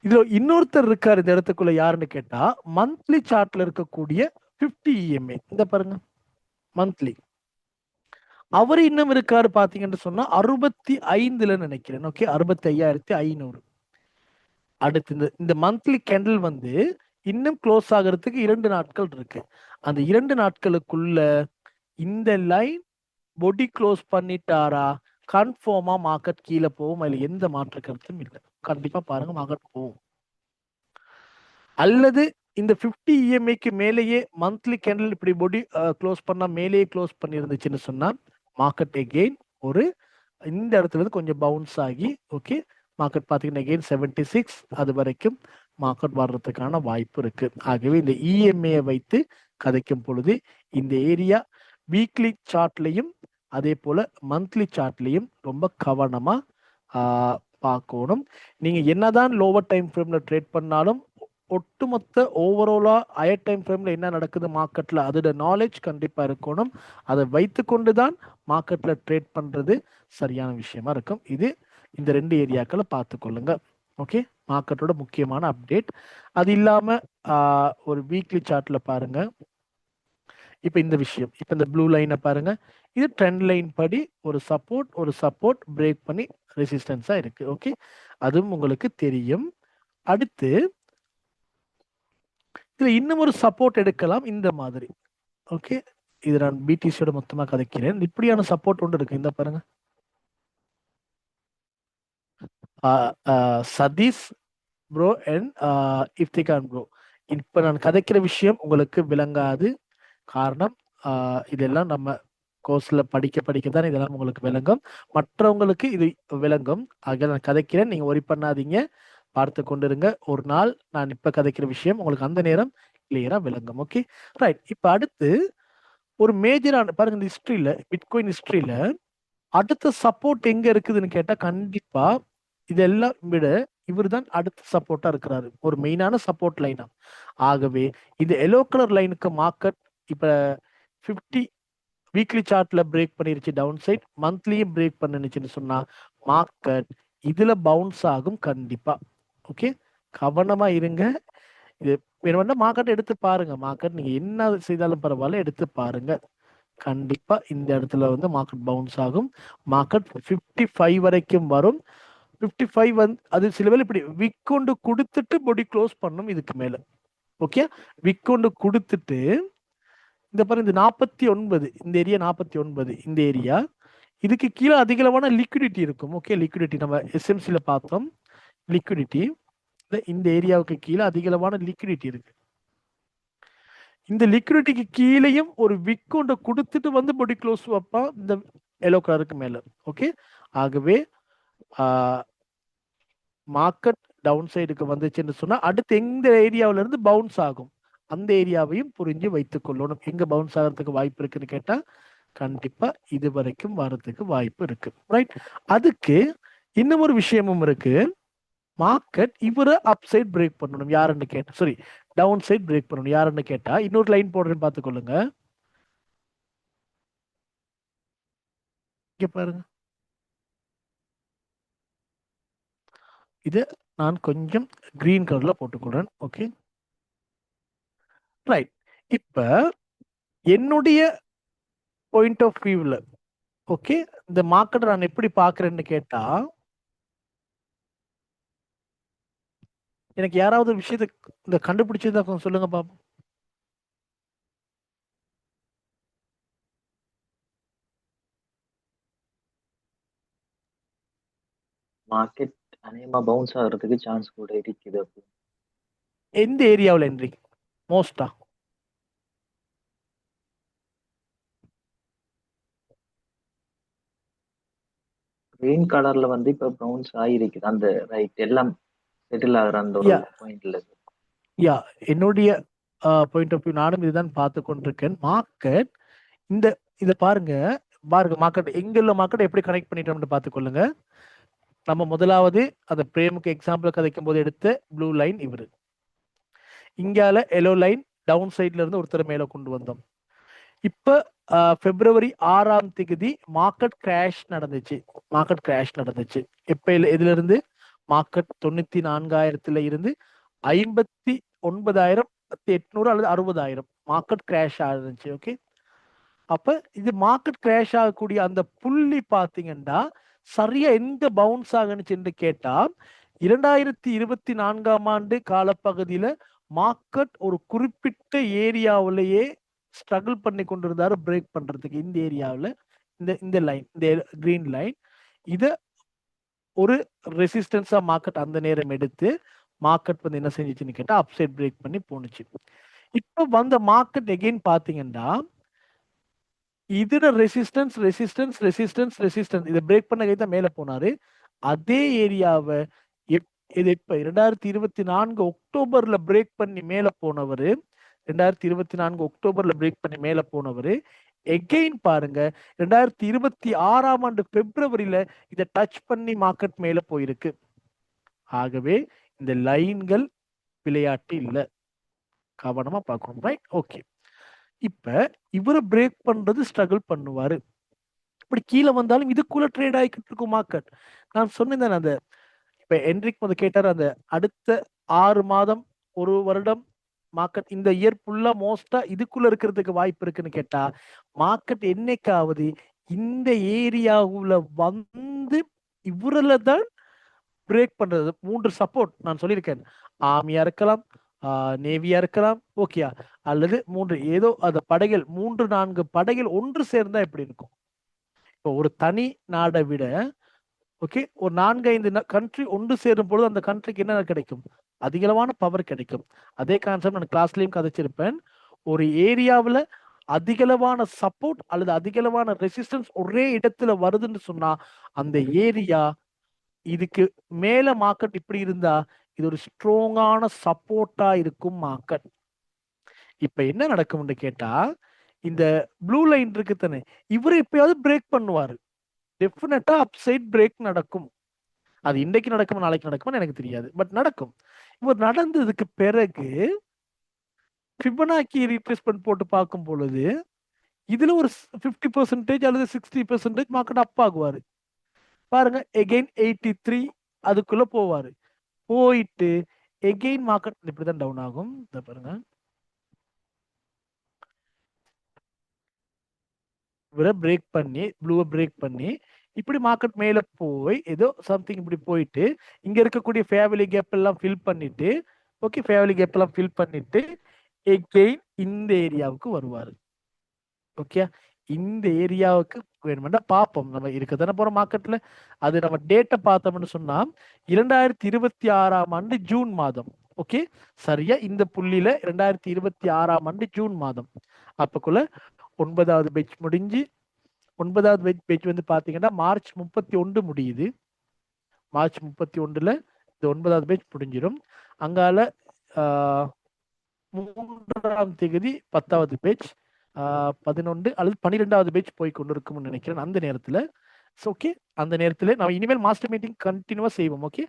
இதுல இன்னொருத்தர் இருக்காரு இந்த இடத்துக்குள்ள, யாருன்னு கேட்டா மந்த்லி சார்ட்ல இருக்கக்கூடிய 50 இஎம்ஐ. இந்த பாருங்க, மந்த்லி அவர் இன்னும் இருக்காரு பாத்தீங்கன்னு சொன்னா 65ல நினைக்கிறேன். ஓகே. 65,500. அடுத்து இந்த மந்த்லி கேண்டில் வந்து இன்னும் க்ளோஸ் ஆகிறதுக்கு 2 நாட்கள் இருக்கு. அந்த 2 நாட்களுக்குள்ள இந்த லைன் பொடி க்ளோஸ் பண்ணிட்டாரா, கன்ஃபார்மா மார்க்கெட் கீழே போகும். அதுல எந்த மாற்று கருத்தும் இல்லை. கண்டிப்பா பாருங்க, மார்க்கெட் போகும். அல்லது இந்த 50 இஎம்ஐக்கு மேலேயே மந்த்லி கேண்டில் இப்படி பொடி க்ளோஸ் பண்ணா மேலேயே க்ளோஸ் பண்ணி இருந்துச்சுன்னு சொன்னா மார்க்கெட் எகெயின் ஒரு இந்த இடத்துல இருந்து கொஞ்சம் பவுன்ஸ் ஆகி, ஓகே, மார்க்கெட் பார்த்தீங்கன்னா எகெயின் 76 அது வரைக்கும் மார்க்கெட் வர்றதுக்கான வாய்ப்பு இருக்கு. ஆகவே இந்த இஎம்ஏ வைத்து கதைக்கும் பொழுது இந்த ஏரியா வீக்லி சார்ட்லையும் அதே போல மந்த்லி சார்ட்லையும் ரொம்ப கவனமா பார்க்கணும். நீங்க என்னதான் லோவர் டைம் ஃப்ரேம்ல ட்ரேட் பண்ணாலும் ஒட்டுமொத்த ஓவராலா ஹையர் டைம் ஃப்ரேம்ல என்ன நடக்குது மார்க்கெட்ல அதோட நாலேஜ் கண்டிப்பா இருக்கணும். அதை வைத்து கொண்டுதான் மார்க்கெட்ல ட்ரேட் பண்றது சரியான விஷயமா இருக்கும். இது இந்த 2 ஏரியாக்களை பார்த்து கொள்ளுங்க. ஓகே. மார்க்கெட்டோட முக்கியமான அப்டேட். அது இல்லாம ஒரு வீக்லி சார்ட்ல பாருங்க, இப்ப இந்த விஷயம், இப்ப இந்த ப்ளூ லைனை பாருங்க, இது ட்ரெண்ட் லைன் படி ஒரு சப்போர்ட் பிரேக் பண்ணி ரெசிஸ்டன்ஸா இருக்கு. ஓகே. அதுவும் உங்களுக்கு தெரியும். அடுத்து இதுல இன்னும் ஒரு சப்போர்ட் எடுக்கலாம் இந்த மாதிரி. ஓகே. இது நான் பிடிசியோட மொத்தமா கதைக்கிறேன். இப்படியான சப்போர்ட் ஒன்று இருக்கு. இந்த பாருங்க, சதீஷ் ப்ரோ அண்ட் இஃப்திகான் ப்ரோ. இப்ப நான் கதைக்கிற விஷயம் உங்களுக்கு விளங்காது. காரணம் இதெல்லாம் நம்ம கோர்ஸ்ல படிக்க தான் இதெல்லாம் உங்களுக்கு விளங்கும். மற்றவங்களுக்கு இது விளங்கும். ஆக நான் கதைக்கிறேன், நீங்க ஒரி பண்ணாதீங்க, பார்த்து கொண்டிருங்க. ஒரு நாள் நான் இப்ப கதைக்கிற விஷயம் உங்களுக்கு அந்த நேரம் கிளியரா விளங்கும். ஓகே. ரைட். இப்ப அடுத்து ஒரு மேஜரான பாருங்க இந்த ஹிஸ்டரியில பிட்காயின் ஹிஸ்டரியில அடுத்த சப்போர்ட் எங்க இருக்குதுன்னு கேட்டா கண்டிப்பா இதெல்லாம் விட இவர் தான் அடுத்த சப்போர்ட்டா இருக்கிறாரு, ஒரு மெயினான சப்போர்ட் லைனா. ஆகவே இந்த எல்லோ கலர் லைனுக்கு மார்க்கெட் இப்ப 50 வீக்லி சார்ட்ல பிரேக் பண்ணிருச்சு டவுன் சைட், மந்த்லியும் பிரேக் பண்ணுச்சுன்னு சொன்னா மார்க்கெட் இதுல பவுன்ஸ் ஆகும் கண்டிப்பா. ஓகே, கவனமா இருங்க. இது வேணும்னா மார்க்கெட் எடுத்து பாருங்க, மார்க்கெட் நீங்க என்ன செய்தாலும் பரவாயில்ல எடுத்து பாருங்க. கண்டிப்பா இந்த இடத்துல வந்து மார்க்கெட் பவுன்ஸ் ஆகும். மார்க்கெட் 55 வரைக்கும் வரும். 55 வந்து அது சில வேளை இப்படி விக் கொண்டு கொடுத்துட்டு பொடி க்ளோஸ் பண்ணும் இதுக்கு மேல. ஓகே, விக் கொண்டு கொடுத்துட்டு இந்த பாருங்க இந்த 49 இந்த ஏரியா 49 இந்த ஏரியா இதுக்கு கீழே அதிகளவான லிக்விடிட்டி இருக்கும். ஓகே, லிக்விடிட்டி நம்ம எஸ்எம்சில பார்த்தோம். லிக்விடிட்டி இந்த ஏரியாவுக்கு கீழே அதிகளவான லிக்விடிட்டி இருக்கு. இந்த லிக்விடிட்டிக்கு கீழேயும் ஒரு விக் கொண்டு கொடுத்துட்டு வந்து பொடி க்ளோஸ் வைப்பான் இந்த எல்லோ கலருக்கு மேல. ஓகே, ஆகவே மார்க்கெட் டவுன் சைடுக்கு வந்துச்சுன்னு சொன்னா அடுத்து எந்த ஏரியாவில இருந்து பவுன்ஸ் ஆகும் அந்த ஏரியாவையும் புரிஞ்சு வைத்துக் கொள்ளணும். எங்க பவுன்ஸ் ஆகிறதுக்கு வாய்ப்பு இருக்குன்னு கேட்டா கண்டிப்பா இது வரைக்கும் வரதுக்கு வாய்ப்பு இருக்கு. ரைட், அதுக்கு இன்னும் ஒரு விஷயமும் இருக்கு. மார்க்கெட் இவரை அப் சைட் பிரேக் பண்ணணும் யாருன்னு கேட்டா, சாரி டவுன் சைட் பிரேக் பண்ணணும் யாருன்னு கேட்டா, இன்னொரு லைன் போடுறேன்னு பார்த்துக்கொள்ளுங்க. இங்க பாருங்க, இது நான் கொஞ்சம் கிரீன் கலர்ல போட்டுக்கிறேன். ஓகே ரைட், இப்ப என்னுடைய பாயிண்ட் ஆஃப் வியூல ஓகே இந்த மார்க்கெட் நான் எப்படி பாக்குறேன்னு கேட்டா, எனக்கு யாராவது விஷயத்தை இந்த கண்டுபிடிச்சதா கொஞ்சம் சொல்லுங்க பாப்போம்.
மார்க்கெட் அநேகமா பவுன்ஸ் ஆகிறதுக்கு சான்ஸ் கூட இருக்குது.
எந்த ஏரியாவில் என்ட்ரி மோஸ்டா?
கிரீன் கலர்ல வந்து இப்ப பவுன்ஸ் ஆகிருக்குது அந்த ரைட் எல்லாம் செட்டில் ஆகுற அந்த ஒரு பாயிண்ட்ல.
யா, என்னுடைய பாயிண்ட் ஆஃப் வியூ நானும் இதுதான் பார்த்து கொண்டிருக்கேன். மார்க்கெட் இந்த இதை பாருங்க பாருங்க மார்க்கெட் எங்குள்ள மார்க்கெட் எப்படி கனெக்ட் பண்ணிட்டோம்னு பார்த்துக்கொள்ளுங்க. நம்ம முதலாவது அந்த பிரேமுக்கு எக்ஸாம்பிள் கதைக்கும் போது எடுத்த ப்ளூ லைன் இவரு, இங்கால எல்லோ லைன் டவுன் சைட்ல இருந்து ஒருத்தர் மேல கொண்டு வந்தோம். இப்ப பிப்ரவரி 6ஆம் தேதி மார்க்கெட் கிராஷ் நடந்துச்சு. மார்க்கெட் கிராஷ் நடந்துச்சு எப்ப எதுல இருந்து? மார்க்கெட் 94,000 இருந்து 59,800 அல்லது 60,000 மார்க்கெட் கிராஷ் ஆயிருந்துச்சு. ஓகே, அப்ப இது மார்க்கெட் கிராஷ் ஆகக்கூடிய அந்த புள்ளி பாத்தீங்கன்னா சரியா எங்க பவுன்ஸ் ஆகுனுச்சுன்னு கேட்டா 2024ஆம் ஆண்டு காலப்பகுதியில மார்க்கெட் ஒரு குறிப்பிட்ட ஏரியாவிலேயே ஸ்ட்ரகிள் பண்ணி கொண்டிருந்தாரு பிரேக் பண்றதுக்கு. இந்த ஏரியாவில் இந்த லைன் இந்த கிரீன் லைன் இத ஒரு ரெசிஸ்டன்ஸா மார்க்கெட் அந்த நேரம் எடுத்து மார்க்கெட் வந்து என்ன செஞ்சிச்சுன்னு கேட்டா அப்சைட் பிரேக் பண்ணி போனுச்சு. இப்ப வந்த மார்க்கெட் எகைன் பாத்தீங்கன்னா இதுல ரெசிஸ்டன்ஸ் ரெசிஸ்டன்ஸ் ரெசிஸ்டன்ஸ் ரெசிஸ்டன்ஸ் இதை பிரேக் பண்ண கை தான் மேல போனாரு. அதே ஏரியாவை இது இப்ப 2024 அக்டோபர்ல பிரேக் பண்ணி மேல போனவரு, 2024 அக்டோபர்ல பிரேக் பண்ணி மேல போனவரு எகெயின் பாருங்க 2026ஆம் ஆண்டு பிப்ரவரியில இதை டச் பண்ணி மார்க்கெட் மேல போயிருக்கு. ஆகவே இந்த லைன்கள் விளையாட்டு இல்லை, கவனமா பார்க்கணும். Right, okay. இப்ப இவரை பிரேக் பண்றது ஸ்ட்ரகிள் பண்ணுவாரு. இப்படி கீழே வந்தாலும் இதுக்குள்ள ட்ரேட் ஆகிக்கிட்டு இருக்கும் மார்க்கெட். நான் சொன்னேன் அந்த இப்ப என்ரிக் வந்து கேட்டார் அந்த அடுத்த 6 மாதம் 1 வருடம் மார்க்கெட் இந்த இயர் ஃபுல்லா மோஸ்டா இதுக்குள்ள இருக்கிறதுக்கு வாய்ப்பு இருக்குன்னு கேட்டா மார்க்கெட் என்னைக்காவது இந்த ஏரியாவுல வந்து இவரில் தான் பிரேக் பண்றது. 3 சப்போர்ட் நான் சொல்லியிருக்கேன், ஆர்மியா இருக்கலாம், நேவியா இருக்கலாம், ஓகேயா, அல்லது 3 ஏதோ அந்த படைகள் 3-4 படைகள் ஒன்று சேர்ந்தா எப்படி இருக்கும்? இப்போ ஒரு தனி நாடை விட ஓகே ஒரு 4-5 கண்ட்ரி ஒன்று சேரும் பொழுது அந்த கண்ட்ரிக்கு என்ன கிடைக்கும்? அதிகளவான பவர் கிடைக்கும். அதே கான்செப்ட் நான் கிளாஸ்லயும் கதைச்சிருப்பேன். ஒரு ஏரியாவில் அதிகளவான சப்போர்ட் அல்லது அதிகளவான ரெசிஸ்டன்ஸ் ஒரே இடத்துல வருதுன்னு சொன்னா அந்த ஏரியா இதுக்கு மேல மார்க்கெட் இப்படி இருந்தா இது ஒரு ஸ்ட்ராங்கான சப்போர்ட்டா இருக்கும் மார்க்கெட். இப்ப என்ன நடக்கும்னு கேட்டா இந்த ப்ளூ லைன் இருக்கு தானே, இவரு எப்பயாவது பிரேக் பண்ணுவாரு. டெஃபினட்டா அப்சைட் பிரேக் நடக்கும். அது இன்னைக்கு நடக்குமா நாளைக்கு நடக்குமா எனக்கு தெரியாது, பட் நடக்கும். இவர் நடந்ததுக்கு பிறகு ஃபிபனாக்கி ரீட்ரேஸ்மென்ட் போட்டு பார்க்கும் பொழுது இதுல ஒரு 50% அல்லது 60% மார்க்கெட் அப் ஆகுவாரு. பாருங்க, எகெயின் 83 அதுக்குள்ள போவாரு. போயிட்டு எகெயின் மார்க்கெட் இப்படிதான் டவுன் ஆகும். இத பாருங்க, இவரை பிரேக் பண்ணி ப்ளூவை பிரேக் பண்ணி இப்படி மார்க்கெட் மேல போய் ஏதோ சம்திங் இப்படி போயிட்டு இங்க இருக்கக்கூடிய ஃபேவலி கேப் எல்லாம் ஃபில் பண்ணிட்டு, ஓகே, ஃபேவலி கேப் எல்லாம் ஃபில் பண்ணிட்டு எகெயின் இந்த ஏரியாவுக்கு வருவாரு. ஓகே, இந்த ஏரியாவுக்கு வேணுமெண்டா பார்ப்போம். நம்ம இருக்க தானே போற மார்க்கெட்ல. அது நம்ம டேட்டை பார்த்தோம்னு சொன்னா 2026 ஜூன் மாதம். ஓகே, சரியா இந்த புள்ளியில 2026 ஜூன் மாதம் அப்பக்குள்ள 9வது பேட்ச் முடிஞ்சு 9வது பேட்ச் வந்து பாத்தீங்கன்னா மார்ச் 31 முடியுது. மார்ச் 31ல இந்த 9வது பேட்ச் முடிஞ்சிடும். அங்கால 3ஆம் தேதி 10வது பேட்ச் 11 அல்லது 12வது பேட்ச் போய் கொண்டு இருக்கும்னு நினைக்கிறேன் அந்த நேரத்துல. ஓகே, அந்த நேரத்துல நம்ம இனிமேல் மாஸ்டர் மீட்டிங் கண்டினியூவா செய்வோம். ஓகே,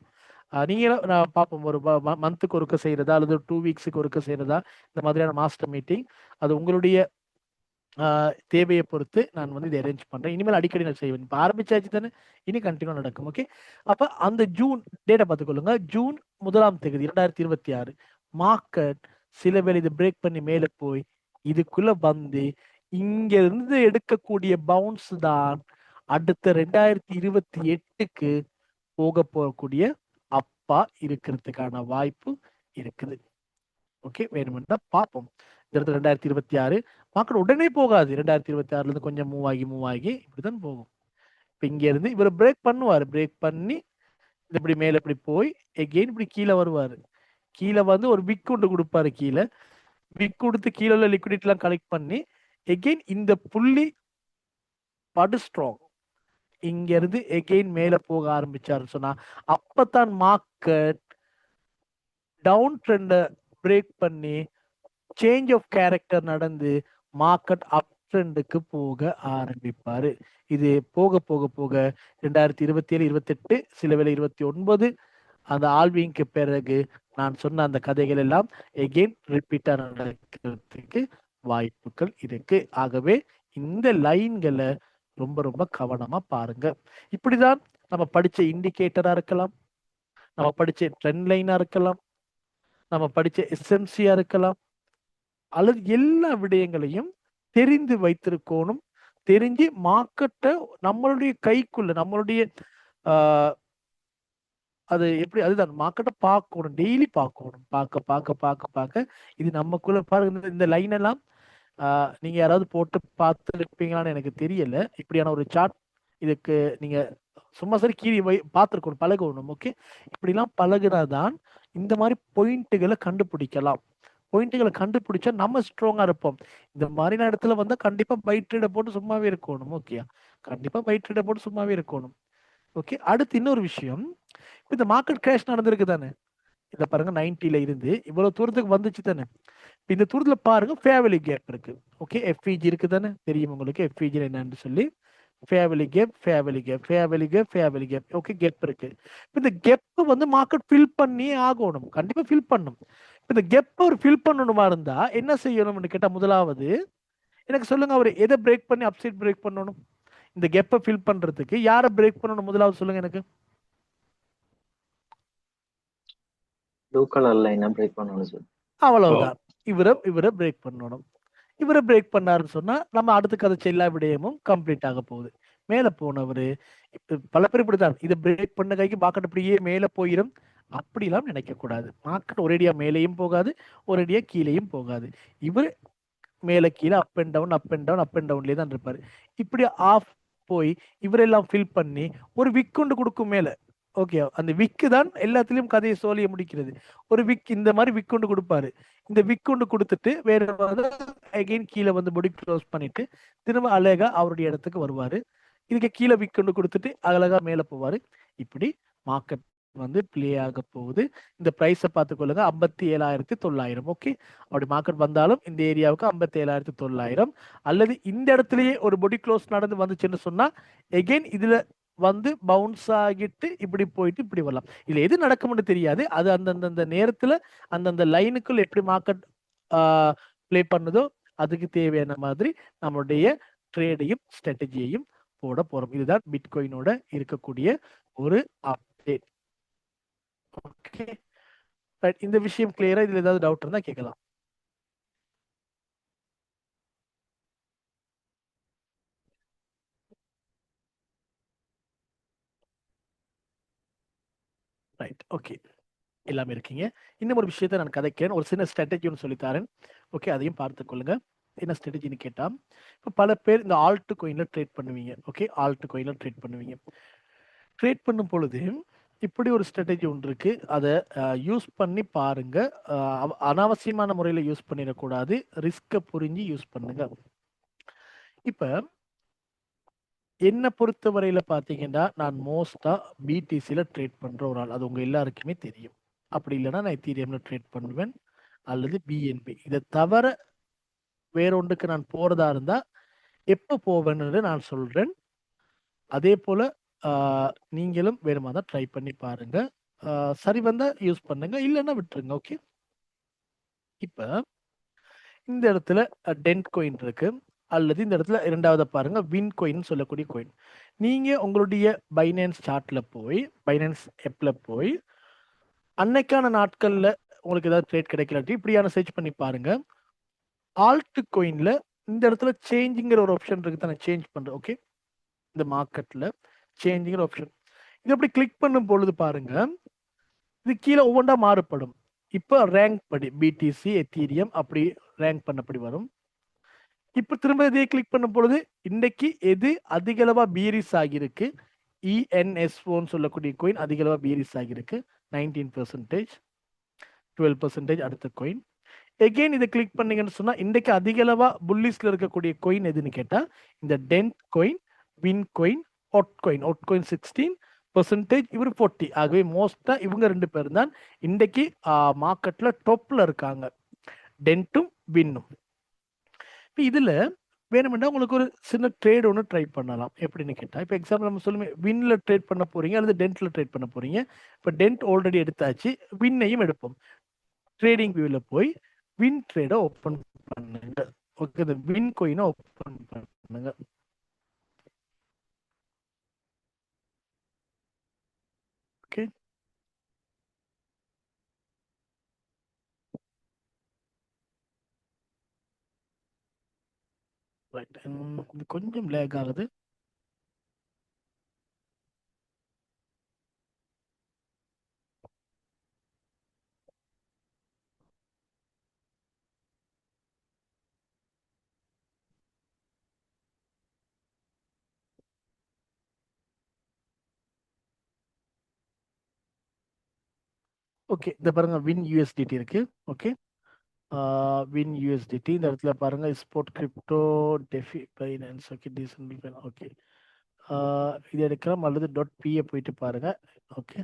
நீங்க நான் பார்ப்போம், ஒரு மந்த்துக்கு ஒருக்க செய்யறதா அல்லது 2 வீக்ஸுக்கு ஒருக்க செய்யறதா, இந்த மாதிரியான மாஸ்டர் மீட்டிங் அது உங்களுடைய தேவையை பொறுத்து நான் வந்து இதை அரேஞ்ச் பண்றேன். இனிமேல் அடிக்கடி நான் செய்வேன். இப்போ ஆரம்பிச்சாச்சு தானே, இனி கண்டினியூ நடக்கும். ஓகே, அப்ப அந்த ஜூன் டேட்டா பார்த்துக்கொள்ளுங்க. ஜூன் 1ஆம் தேதி 2026 மார்க்கெட் சில வேளை இதை பிரேக் பண்ணி மேல போய் இதுக்குள்ள வந்து இங்க இருந்து எடுக்கக்கூடிய பவுன்ஸ் தான் அடுத்த 2028க்கு போக போகக்கூடிய அப்பா இருக்கிறதுக்கான வாய்ப்பு இருக்குது. ஓகே, வேணுமென்றா பார்ப்போம். இந்த இடத்துல 2026 மார்க்கெட் உடனே போகாது. 2026ல இருந்து கொஞ்சம் மூவ் ஆகி இப்படிதான் போகும். இப்ப இங்க இருந்து இவர் பிரேக் பண்ணுவாரு. பிரேக் பண்ணி இப்படி மேல இப்படி போய் எகெயின் இப்படி கீழே வருவாரு. கீழே வந்து ஒரு விக் கொண்டு கொடுப்பாரு. கீழே விக் கொடுத்து கீழே உள்ள லிக்விடிட்டி எல்லாம் கலெக்ட் பண்ணி எகெயின் இந்த புள்ளி படு ஸ்ட்ராங் இங்க இருந்து எகெயின் மேல போக ஆரம்பிச்சாருன்னு சொன்னா அப்பதான் மார்க்கெட் டவுன் ட்ரெண்ட பிரேக் பண்ணி சேஞ்ச் ஆஃப் கேரக்டர் நடந்து மார்க்கெட் அப் ட்ரெண்டுக்கு போக ஆரம்பிப்பாரு. இது போக போக போக 2027 28 சில வேளை 29 அந்த ஆல்விங்க்கு பிறகு நான் சொன்ன அந்த கதைகள் எல்லாம் எகெயின் ரிப்பீட்டா நடக்கிறதுக்கு வாய்ப்புகள் இருக்கு. ஆகவே இந்த லைன்களை ரொம்ப ரொம்ப கவனமா பாருங்க. இப்படிதான் நம்ம படிச்ச இண்டிகேட்டரா இருக்கலாம், நம்ம படிச்ச ட்ரெண்ட் லைனா இருக்கலாம், நம்ம படிச்ச எஸ்எம்சியா இருக்கலாம், அல்லது எல்லா விடயங்களையும் தெரிந்து வைத்திருக்கணும். தெரிஞ்சு மார்க்கெட்டை நம்மளுடைய கைக்குள்ள நம்மளுடைய அது எப்படி அதுதான் மார்க்கெட்டை பார்க்கணும், டெய்லி பார்க்கணும். பார்க்க இது நமக்குள்ள பாருங்க. இந்த லைன் எல்லாம் நீங்க யாராவது போட்டு பார்த்துருப்பீங்களான்னு எனக்கு தெரியல. இப்படியான ஒரு சார்ட் இதுக்கு நீங்க சும்மா சரி கீழே பார்த்துருக்கணும், பழகணும். ஓகே, இப்படிலாம் பழகுனாதான் இந்த மாதிரி பாயிண்ட்டுகளை கண்டுபிடிக்கலாம். பாயிண்ட்டுகளை கண்டுபிடிச்சா நம்ம ஸ்ட்ராங்கா இருப்போம். இந்த மாதிரி இடத்துல வந்தா கண்டிப்பா பை ட்ரேட போட்டு சும்மாவே இருக்கணும். ஓகே, கண்டிப்பா பை ட்ரேட போட்டு சும்மாவே இருக்கணும். ஓகே, அடுத்து இன்னொரு விஷயம், இந்த மார்க்கெட் கிராஷ் நடந்திருக்கு தானே, இத பாருங்க 90ல இருந்து இவ்வளவு தூரத்துக்கு வந்துச்சு தானே. இந்த தூரத்துல பாருங்க ஃபேவலி கேப் இருக்கு. ஓகே, எஃப்இஜி இருக்கு தானே, தெரியும் உங்களுக்கு எஃப்இஜி என்னன்னு சொல்லி. ஃபேவலி கேப் ஓகே, கேப் இருக்கு. இந்த கெப்பை வந்து மார்க்கெட் ஃபில் பண்ணி ஆகணும், கண்டிப்பா ஃபில் பண்ணும். இந்த கெப்பை ஒரு ஃபில் பண்ணணுமா இருந்தா என்ன செய்யணும்னு கேட்டா, முதலாவது எனக்கு சொல்லுங்க, அவர் எதை பிரேக் பண்ணி அப்சைட் பிரேக் பண்ணணும்? இந்த கெப்பை ஃபில் பண்றதுக்கு யாரை பிரேக் பண்ணணும் முதலாவது சொல்லுங்க எனக்கு.
ப்ளூ கலர் லைனை பிரேக் பண்ணணும் சார்.
அவ்வளவுதான். இவரை பிரேக் பண்ணணும். இவரை பிரேக் பண்ணாருன்னு சொன்னா நம்ம அடுத்த கதை எல்லா விடயமும் கம்ப்ளீட் ஆக போகுது. மேல போனவரு பல பேர் இப்படிதான், இதை பிரேக் பண்ண கைக்கு மார்க்கெட் அப்படியே மேல போயிடும். அப்படிலாம் நினைக்க கூடாது. மார்க்கெட் ஒரேடியா மேலேயும் போகாது, ஒரேடியா கீழேயும் போகாது. இவர் மேல கீழே அப் அண்ட் டவுன்லயே தான் இருப்பாரு. இப்படி ஆஃப் போய் இவரெல்லாம் ஃபில் பண்ணி ஒரு விக் கொண்டு கொடுக்கும் மேல. ஓகே, அந்த விக்கு தான் எல்லாத்திலயும் கதையை சோழிய முடிக்கிறது. ஒரு விக் இந்த மாதிரி விக் கொண்டு கொடுப்பாரு. இந்த விக் கொண்டு கொடுத்துட்டு வேற அகைன் கீழே வந்து பொடி க்ளோஸ் பண்ணிட்டு திரும்ப அழகா அவருடைய இடத்துக்கு வருவாரு. இதுக்கு கீழே விக் கொண்டு கொடுத்துட்டு அழகா மேல போவாரு. இப்படி மார்க்கெட் வந்து பிளே ஆக போகுது. இந்த பிரைஸை பார்த்துக்கொள்ளுங்க, 57,900. ஓகே, அப்படி மார்க்கெட் வந்தாலும் இந்த ஏரியாவுக்கு 57,900, அல்லது இந்த இடத்துலயே ஒரு பொடி க்ளோஸ் நடந்து வந்துச்சுன்னு சொன்னா எகெயின் இதுல வந்து பவுன்ஸ் ஆகிட்டு இப்படி போயிட்டு இப்படி வரலாம். இதுல எது நடக்கும்னு தெரியாது. அது அந்தந்த நேரத்துல அந்தந்த லைனுக்குள் எப்படி மார்க்கெட் பிளே பண்ணுதோ அதுக்கு தேவையான மாதிரி நம்மளுடைய ட்ரேடையும் ஸ்ட்ராட்டஜியையும் போட போறோம். இதுதான் பிட்காயினோட இருக்கக்கூடிய ஒரு அப்டேட். Okay, right. இந்த விஷயம் கிளியரா? இதுல ஏதாவது டவுட் இருந்தா கேட்கலாம். ரைட், ஓகே, எல்லாமே இருக்கீங்க. இன்னும் ஒரு விஷயத்தை நான் கதைக்கிறேன், ஒரு சின்ன ஸ்ட்ராட்டஜி ஒன்று சொல்லித்தரேன். ஓகே, அதையும் பார்த்து கொள்ளுங்க. என்ன ஸ்ட்ராட்டஜின்னு கேட்டா, இப்போ பல பேர் இந்த ஆல்ட் கோயின்ல ட்ரேட் பண்ணுவீங்க. ஓகே, ஆல்ட் கோயின்ல ட்ரேட் பண்ணுவீங்க. ட்ரேட் பண்ணும் பொழுது இப்படி ஒரு ஸ்ட்ராட்டஜி ஒன்று இருக்கு, அதை யூஸ் பண்ணி பாருங்க. அனாவசியமான முறையில் யூஸ் பண்ணிடக்கூடாது, ரிஸ்கை புரிஞ்சு யூஸ் பண்ணுங்க. இப்போ என்னை பொறுத்த வரையில பார்த்தீங்கன்னா, நான் மோஸ்டா பிடிசியில் ட்ரேட் பண்ற ஒரு ஆள். அது உங்க எல்லாருக்குமே தெரியும். அப்படி இல்லைன்னா நான் எத்தீரியம்ல ட்ரேட் பண்ணுவேன், அல்லது பிஎன்பி. இதை தவிர வேற ஒன்றுக்கு நான் போறதா இருந்தா எப்போ போவேன்னு நான் சொல்றேன். அதே போல நீங்களும் வேணுமா தான் ட்ரை பண்ணி பாருங்க. சரி வந்தா யூஸ் பண்ணுங்க, இல்லைன்னா விட்டுருங்க. ஓகே, இப்ப இந்த இடத்துல டென்ட் கோயின் இருக்கு, அல்லது இந்த இடத்துல இரண்டாவது பாருங்க வின் கோயின் சொல்லக்கூடிய கோயின். நீங்க உங்களுடைய பைனான்ஸ் சார்ட்ல போய், பைனான்ஸ் ஆப்ல போய் அன்னைக்கான நாட்கள்ல உங்களுக்கு ஏதாவது ட்ரேட் கிடைக்கலாட்டி இப்படியான சர்ச் பண்ணி பாருங்க. ஆல்ட் கோயின்ல இந்த இடத்துல சேஞ்சுங்கிற ஒரு ஆப்ஷன் இருக்கு தானே, சேஞ்ச் பண்ற. ஓகே, இந்த மார்க்கெட்ல சேஞ்சுங்கிற ஆப்ஷன், இது அப்படி கிளிக் பண்ணும் பொழுது பாருங்க, இது கீழே ஒவ்வொன்றா மாறுபடும். இப்போ ரேங்க் படி பிடிசி எத்தீரியம் அப்படி ரேங்க் பண்ணப்படி வரும். இப்போ திரும்ப இதையே கிளிக் பண்ணும் பொழுது இன்னைக்கு எது அதிக அளவா பீரிஸ் ஆகியிருக்கு, இஎன்எஸ்ஓன்னு சொல்லக்கூடிய கோயின் அதிக அளவா பீரிஸ் ஆகியிருக்கு, 19%, 12% அடுத்த கோயின். எகெயின் இதை கிளிக் பண்ணீங்கன்னு சொன்னா இன்றைக்கு அதிக அளவா புல்லிஸ்ல இருக்கக்கூடிய கோயின் எதுன்னு கேட்டா இந்த டென்ட் கோயின், வின் கோயின், ஒட் கோயின். ஒட் கோயின் 16%, இவர் 40. ஆகவே மோஸ்டா இவங்க ரெண்டு பேரும் தான் இன்றைக்கு மார்க்கெட்ல டாப்ல இருக்காங்க, டென்ட்டும் வின்னும். இப்போ இதுல வேணுமெண்டா உங்களுக்கு ஒரு சின்ன ட்ரேட் ஒன்று ட்ரை பண்ணலாம். எப்படின்னு கேட்டால், இப்போ எக்ஸாம்பிள் நம்ம சொல்லுமே, வின்ல ட்ரேட் பண்ண போறீங்க அல்லது டென்ட்ல ட்ரேட் பண்ண போறீங்க. இப்போ டென்ட் ஆல்ரெடி எடுத்தாச்சு, வின்னையும் எடுப்போம். ட்ரேடிங் வியூல போய் வின் ட்ரேட ஓபன் பண்ணுங்க. ஓகே, இந்த வின் கோயினை ஓபன் பண்ணுங்க. Okay, right. இது கொஞ்சம் லேக் ஆகுது. ஓகே, இந்த பாருங்க வின் யூஎஸ்டிடி இருக்கு. ஓகே, வின் யூஎஸ்டிடி இந்த இடத்துல பாருங்க, spot crypto DeFi finance. Okay, decent. Okay, இது எடுக்கலாம், அல்லது .pயை போயிட்டு பாருங்க. ஓகே,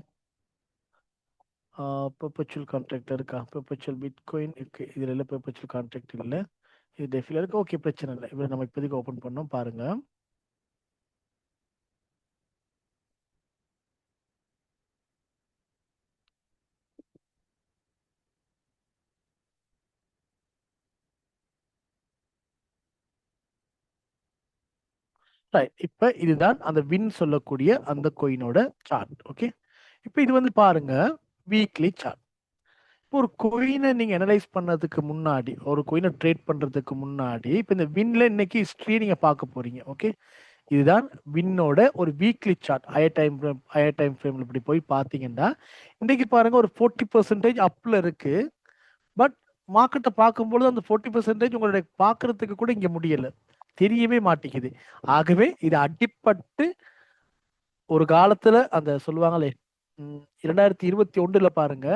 பெர்பச்சுவல் கான்ட்ராக்ட் இருக்கா, பெர்பச்சுவல் பிட்காயின் இருக்கு. இதுல எல்லாம் பெர்பச்சுவல் கான்ட்ராக்ட் இல்லை, இது டெஃபில இருக்கு. ஓகே, பிரச்சனை இல்லை. இவரை நம்ம இப்போதைக்கு ஓபன் பண்ணோம் பாருங்க. இப்ப இதுதான் அந்த வின் சொல்லக்கூடிய அந்த கோயினோட சார்ட். ஓகே, இப்ப இது வந்து பாருங்க வீக்லி சார்ட். இப்போ ஒரு கோயினை நீங்க அனலைஸ் பண்ணதுக்கு முன்னாடி, ஒரு கோயினை ட்ரேட் பண்றதுக்கு முன்னாடி, இப்ப இந்த வின்ல இன்னைக்கு ஹிஸ்டரியை நீங்க பார்க்க போறீங்க. ஓகே, இதுதான் வின்னோட ஒரு வீக்லி சார்ட். ஹையர் டைம் ஃப்ரேம்ல இப்படி போய் பார்த்தீங்கன்னா இன்னைக்கு பாருங்க ஒரு 40% அப்ல இருக்கு. பட் மார்க்கெட்டை பார்க்கும்பொழுது அந்த 40% உங்களுடைய பார்க்கறதுக்கு கூட இங்க முடியல, தெரியவே மாட்டேங்குது. ஆகவே இது அடிப்பட்டு ஒரு காலத்துல அந்த சொல்லுவாங்களே 2021 பாருங்க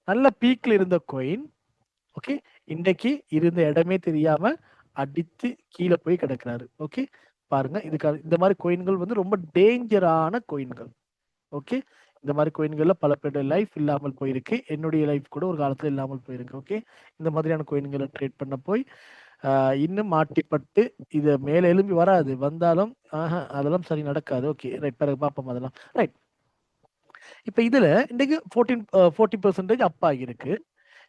நல்ல பீக்ல இருந்த கோயின், ஓகே, இன்னைக்கு இருந்த இடமே தெரியாம அடித்து கீழே போய் கிடக்குறாரு. ஓகே, பாருங்க இதுக்கு இந்த மாதிரி கோயின்கள் வந்து ரொம்ப டேஞ்சரான கோயின்கள். ஓகே, இந்த மாதிரி கோயின்கள்ல பல பேருடைய லைஃப் இல்லாமல் போயிருக்கு. என்னுடைய லைஃப் கூட ஒரு காலத்துல இல்லாமல் போயிருக்கு. ஓகே, இந்த மாதிரியான கோயின்களை ட்ரேட் பண்ண போய் இன்னும் மாட்டிப்பட்டு இதை மேல எழும்பி வராது. வந்தாலும் அதெல்லாம் சரி நடக்காது. ஓகே ரைட், பிறகு பார்ப்போம் அதெல்லாம். ரைட், இப்ப இதுல இன்னைக்கு 40% அப் ஆகியிருக்கு.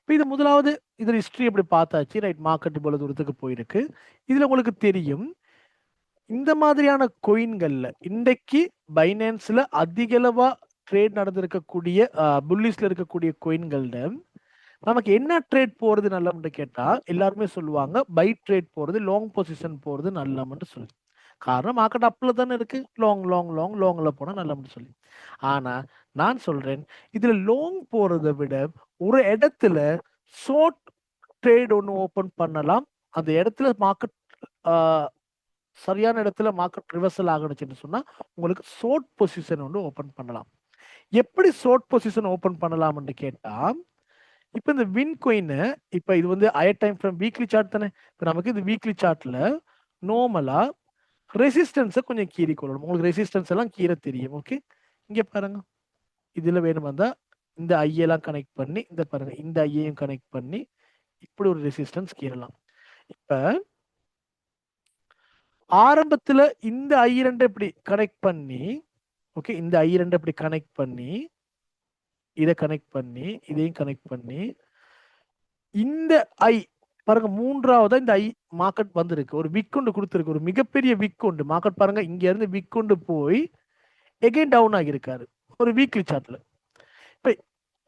இப்போ இது முதலாவது இதுல ஹிஸ்டரி எப்படி பார்த்தாச்சு. ரைட், மார்க்கெட் இவ்வளவு தூரத்துக்கு போயிருக்கு. இதுல உங்களுக்கு தெரியும் இந்த மாதிரியான கோயின்கள்ல இன்றைக்கு பைனான்ஸ்ல அதிகளவா ட்ரேட் நடந்திருக்கக்கூடிய புல்லிஸ்ல இருக்கக்கூடிய கோயின்கள்ல நமக்கு என்ன ட்ரேட் போறது நல்லம்னு கேட்டா எல்லாருமே சொல்லுவாங்க பை ட்ரேட் போறது, லாங் பொசிஷன் போறது நல்லம்னு சொல்லி. காரணம் மார்க்கெட் அப்ல தானே இருக்கு, லாங்ல போனா நல்லம்னு சொல்லி. ஆனா நான் சொல்றேன் இதுல லாங் போறதை விட ஒரு இடத்துல ஷார்ட் ட்ரேட் ஒன்று ஓபன் பண்ணலாம். அந்த இடத்துல மார்க்கெட் சரியான இடத்துல மார்க்கெட் ரிவர்சல் ஆகணுச்சுன்னு சொன்னா உங்களுக்கு ஷார்ட் பொசிஷன் ஒன்று ஓபன் பண்ணலாம். எப்படி ஷார்ட் பொசிஷன் ஓபன் பண்ணலாம்னு கேட்டா இப்ப இந்த வின் கோயின், இப்ப இது வந்து higher time frame weekly chart தானே. இப்ப நமக்கு இது வீக்லி சார்ட்ல நார்மலா ரெசிஸ்டன்ஸை கொஞ்சம் கீறி கொள்ளணும். உங்களுக்கு ரெசிஸ்டன்ஸ் எல்லாம் கீரை தெரியும். ஓகே, இங்க பாருங்க, இதுல வேணும் வந்தா இந்த ஐயெல்லாம் கனெக்ட் பண்ணி இந்த பாருங்க இந்த ஐயையும் கனெக்ட் பண்ணி இப்படி ஒரு ரெசிஸ்டன்ஸ் கீறலாம். இப்ப ஆரம்பத்துல இந்த I2 இப்படி கனெக்ட் பண்ணி, ஓகே, இந்த I2 இப்படி கனெக்ட் பண்ணி இதை கனெக்ட் பண்ணி இதையும் கனெக்ட் பண்ணி இந்த ஐ பாருங்க மூன்றாவதா இந்த ஐ மார்க்கெட் வந்திருக்கு. ஒரு விக் கொண்டு கொடுத்துருக்கு, ஒரு மிகப்பெரிய விக் கொண்டு மார்க்கெட் பாருங்க இங்க இருந்து விக் கொண்டு போய் எகைன் டவுன் ஆகியிருக்காரு ஒரு வீக்லி சார்ட்ல. இப்ப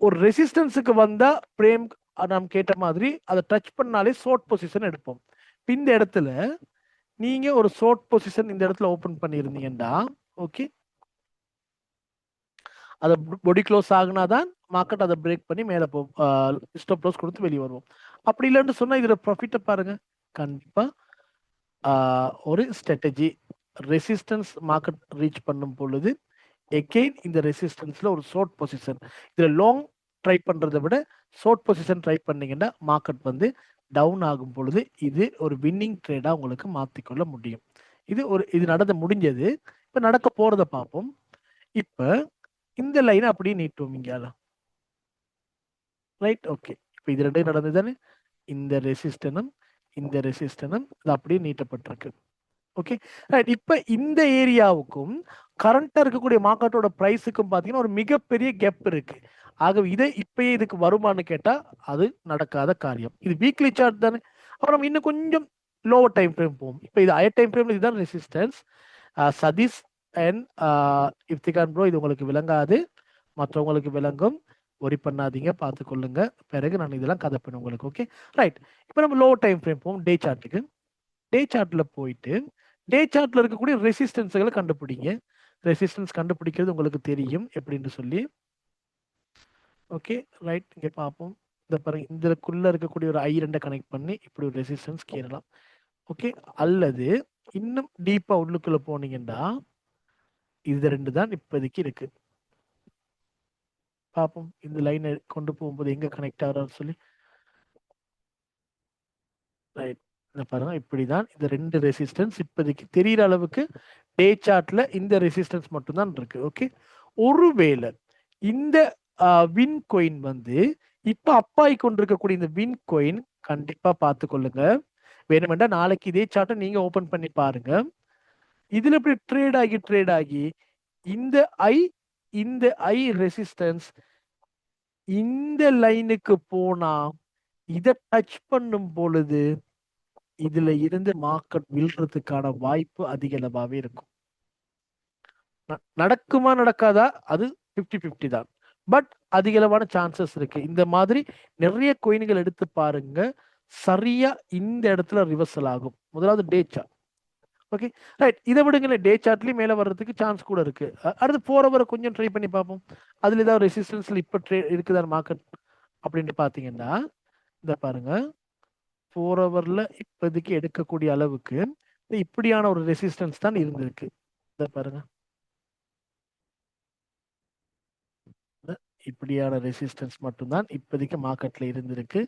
ஒரு ரெசிஸ்டன்ஸுக்கு வந்தா பிரேம் நாம் கேட்ட மாதிரி அதை டச் பண்ணாலே ஷார்ட் பொசிஷன் எடுப்போம். இந்த இடத்துல நீங்க ஒரு ஷார்ட் பொசிஷன் இந்த இடத்துல ஓபன் பண்ணியிருந்தீங்கன்னா ஓகே, அதை பொடி க்ளோஸ் ஆகுனாதான் மார்க்கெட் அதை பிரேக் பண்ணி மேலே போகும், ஸ்டாப் லாஸ் கொடுத்து வெளியே வருவோம். அப்படி இல்லைன்னு சொன்னா இதுல ப்ராஃபிட்டை பாருங்க. கண்டிப்பா ஒரு ஸ்ட்ராட்டஜி ரெசிஸ்டன்ஸ் மார்க்கெட் ரீச் பண்ணும் பொழுது எகெயின் இந்த ரெசிஸ்டன்ஸ்ல ஒரு ஷார்ட் பொசிஷன், இதுல லாங் ட்ரை பண்றதை விட ஷார்ட் பொசிஷன் ட்ரை பண்ணீங்கன்னா மார்க்கெட் வந்து டவுன் ஆகும் பொழுது இது ஒரு வின்னிங் ட்ரேடா உங்களுக்கு மாத்திக்கொள்ள முடியும். இது நடந்து முடிஞ்சது. இப்ப நடக்க போறத பார்ப்போம். இப்ப இந்த லைனை அப்படியே நீட்டுவோம் இங்கால. ரைட், ஓகே, இப்ப இது ரெண்டும் நடந்தது தானே. இந்த ரெசிஸ்டனும் இது அப்படியே நீட்டப்பட்டிருக்கு. ஓகே ரைட், இப்ப இந்த ஏரியாவுக்கும் கரண்டா இருக்கக்கூடிய மார்க்கெட்டோட பிரைஸுக்கும் பாத்தீங்கன்னா ஒரு மிகப்பெரிய கேப் இருக்கு. ஆகவே இதை இப்பயே இதுக்கு வருமானு கேட்டா அது நடக்காத காரியம். இது வீக்லி சார்ட் தானே. அப்புறம் இன்னும் கொஞ்சம் லோவர் டைம் ஃப்ரேம் போகும். இப்ப இது ஹையர் டைம் ஃப்ரேம்ல இதுதான் ரெசிஸ்டன்ஸ். சதீஷ் அண்ட் இஃப்திகான் ப்ரோ இது உங்களுக்கு விளங்காது, மற்றவங்களுக்கு விளங்கும், ஒரி பண்ணாதீங்க, பார்த்து கொள்ளுங்க. பிறகு நான் இதெல்லாம் கதை பண்ண உங்களுக்கு. ஓகே ரைட், இப்போ நம்ம லோவர் டைம் ஃப்ரேம் போவோம். டே சார்ட்டுக்கு. டே சார்ட்ல போயிட்டு டே சார்ட்ல இருக்கக்கூடிய ரெசிஸ்டன்ஸ்களை கண்டுபிடிங்க. ரெசிஸ்டன்ஸ் கண்டுபிடிக்கிறது உங்களுக்கு தெரியும் எப்படின்னு சொல்லி. ஓகே ரைட், இங்க பார்ப்போம். இந்த பாருங்க இதுக்குள்ள இருக்கக்கூடிய ஒரு I2 கனெக்ட் பண்ணி இப்படி ஒரு ரெசிஸ்டன்ஸ் கேறலாம். ஓகே, அல்லது இன்னும் டீப்பா உள்ளுக்குள்ள போனீங்கன்னா இது ரெண்டு தான் இப்போதைக்கு இருக்கு. பார்ப்போம் இந்த லைனை கொண்டு போகும்போது எங்க கனெக்ட் ஆகிறான்னு சொல்லி. ரைட், பாருங்க இப்படிதான் இந்த ரெண்டு ரெசிஸ்டன்ஸ் இப்போதைக்கு தெரிகிற அளவுக்கு டே சார்ட்ல இந்த ரெசிஸ்டன்ஸ் மட்டும்தான் இருக்கு. ஓகே, ஒருவேளை இந்த வின் கோயின் வந்து இப்ப அப்பாய் கொண்டிருக்கக்கூடிய இந்த வின் கோயின் கண்டிப்பா பார்த்து கொள்ளுங்க. வேணுமெண்டா நாளைக்கு இதே சார்ட்டை நீங்க ஓபன் பண்ணி பாருங்க. இதுல இப்படி ட்ரேட் ஆகி இந்த ஐ ரெசிஸ்டன்ஸ் இந்த லைனுக்கு போனா இதை டச் பண்ணும் பொழுது இதுல இருந்து மார்க்கெட் விழுறதுக்கான வாய்ப்பு அதிகளவாவே இருக்கும். நடக்குமா நடக்காதா அது 50-50 தான், பட் அதிகளவான சான்சஸ் இருக்கு. இந்த மாதிரி நிறைய கோயின்கள் எடுத்து பாருங்க, சரியா இந்த இடத்துல ரிவர்சல் ஆகும். முதலாவது டே சார்ட். ஓகே ரைட், இதை விடுங்களேன், டே சார்ட்லயும் மேல வர்றதுக்கு சான்ஸ் கூட இருக்கு. அடுத்து 4 hour கொஞ்சம் ட்ரை பண்ணி பார்ப்போம். அதுல ஏதாவது ரெசிஸ்டன்ஸ்ல இப்ப இருக்குதான் மார்க்கெட் அப்படின்ட்டு பாத்தீங்கன்னா இந்த பாருங்க 4 hourல இப்போதைக்கு எடுக்கக்கூடிய அளவுக்கு இப்படியான ஒரு ரெசிஸ்டன்ஸ் தான் இருந்திருக்கு. இத பாருங்க, இப்படியான ரெசிஸ்டன்ஸ் மட்டும்தான் இப்போதைக்கு மார்க்கெட்ல இருந்திருக்கு.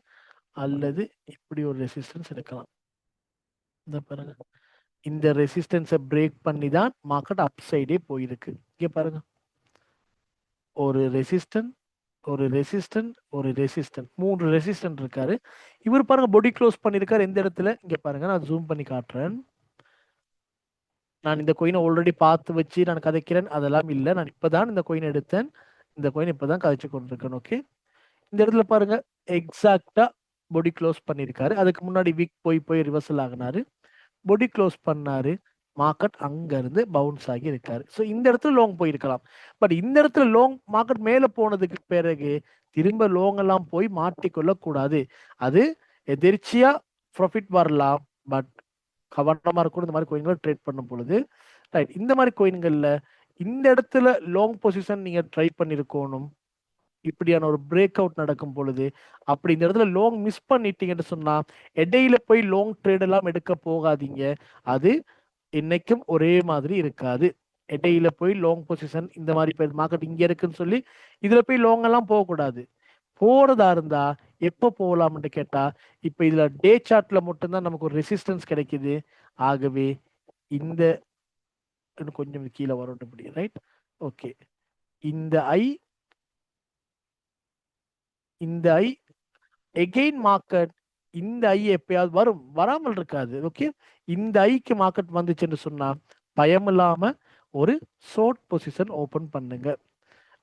அல்லது இப்படி ஒரு ரெசிஸ்டன்ஸ் எடுக்கலாம். இந்த பாருங்க, இந்த ரெசிஸ்டன்ஸை பிரேக் பண்ணி தான் மார்க்கெட் அப் சைடே போயிருக்கு. இங்க பாருங்க, ஒரு ரெசிஸ்டன்ட், ஒரு ரெசிஸ்டன்ட், ஒரு ரெசிஸ்டன்ட், 3 ரெசிஸ்டன்ட் இருக்காரு. இவர் பாருங்க பொடி க்ளோஸ் பண்ணிருக்காரு எந்த இடத்துல, இங்க பாருங்க நான் ஜூம் பண்ணி காட்டுறேன். நான் இந்த கோயினை ஆல்ரெடி பார்த்து வச்சு நான் கதைக்கிறேன் அதெல்லாம் இல்லை. நான் இப்பதான் இந்த கோயின் எடுத்தேன். இந்த கோயின் இப்பதான் கதைச்சு கொண்டிருக்கேன். ஓகே, இந்த இடத்துல பாருங்க எக்ஸாக்டா பொடி க்ளோஸ் பண்ணிருக்காரு. அதுக்கு முன்னாடி வீக் போய் போய் ரிவர்சல் ஆகினாரு, பொடி க்ளோஸ் பண்ணாரு, மார்க்கெட் அங்க இருந்து பவுன்ஸ் ஆகி இருக்காரு. ஸோ இந்த இடத்துல லோங் போயிருக்கலாம். பட் இந்த இடத்துல லோங் மார்க்கெட் மேல போனதுக்கு பிறகு திரும்ப லோங் எல்லாம் போய் மாட்டிக்கொள்ள கூடாது. அது எதிர்ச்சியா ப்ராஃபிட் வரலாம், பட் கவனமா இருக்கணும் இந்த மாதிரி கோயின்களை ட்ரேட் பண்ணும் பொழுது. ரைட், இந்த மாதிரி கோயின்கள்ல இந்த இடத்துல லாங் பொசிஷன் நீங்க ட்ரை பண்ணிருக்கணும். இப்படியான ஒரு பிரேக் அவுட் நடக்கும் பொழுது அப்படி இந்த இடத்துல லாங் மிஸ் பண்ணிட்டீங்கன்னு சொன்னா இடையில போய் லாங் ட்ரேட் எல்லாம் எடுக்க போகாதீங்க. அது என்னைக்கும் ஒரே மாதிரி இருக்காது. இடையில போய் லாங் பொசிஷன் இந்த மாதிரி மார்க்கெட் இங்க இருக்குன்னு சொல்லி இதுல போய் லாங் எல்லாம் போகக்கூடாது. போறதா இருந்தா எப்ப போகலாம்னு கேட்டா, இப்ப இதுல டே சார்ட்ல மட்டும்தான் நமக்கு ஒரு ரெசிஸ்டன்ஸ் கிடைக்குது. ஆகவே இந்த கொஞ்சம் கீழே வரும் இப்படி. ரைட், ஓகே, இந்த ஐ எகெயின் மார்க்கெட் இந்த ஐ எப்பயாவது வரும், வராமல் இருக்காது. ஓகே, இந்த ஐக்கு மார்க்கெட் வந்துச்சுன்னு சொன்னா பயம் இல்லாம ஒரு ஷார்ட் பொசிஷன் ஓபன் பண்ணுங்க.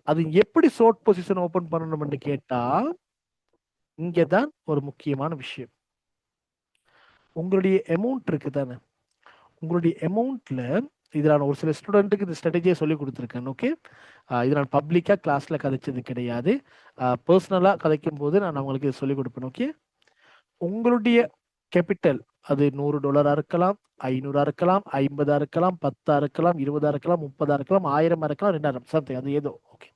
அது எப்படி ஷார்ட் பொசிஷன் ஓபன் பண்ணணும்னு கேட்டா, இங்கதான் ஒரு முக்கியமான விஷயம். உங்களுடைய அமௌண்ட் இருக்கு தானே, உங்களுடைய அமௌண்ட்ல இது நான் ஒரு சில ஸ்டூடெண்ட்டுக்கு இந்த ஸ்ட்ராட்டஜியை சொல்லி கொடுத்துருக்கேன். ஓகே, இது நான் பப்ளிக்கா கிளாஸ்ல கதைச்சது கிடையாது. பர்சனலா கதைக்கும் போது நான் அவங்களுக்கு இதை சொல்லி கொடுப்பேன். ஓகே, உங்களுடைய கேபிட்டல் அது $100 இருக்கலாம், 500 இருக்கலாம், 50 இருக்கலாம், 10 இருக்கலாம், 20 இருக்கலாம், 30 இருக்கலாம், 1000 இருக்கலாம், 2000 சம்திங், அது ஏதோ. ஓகே,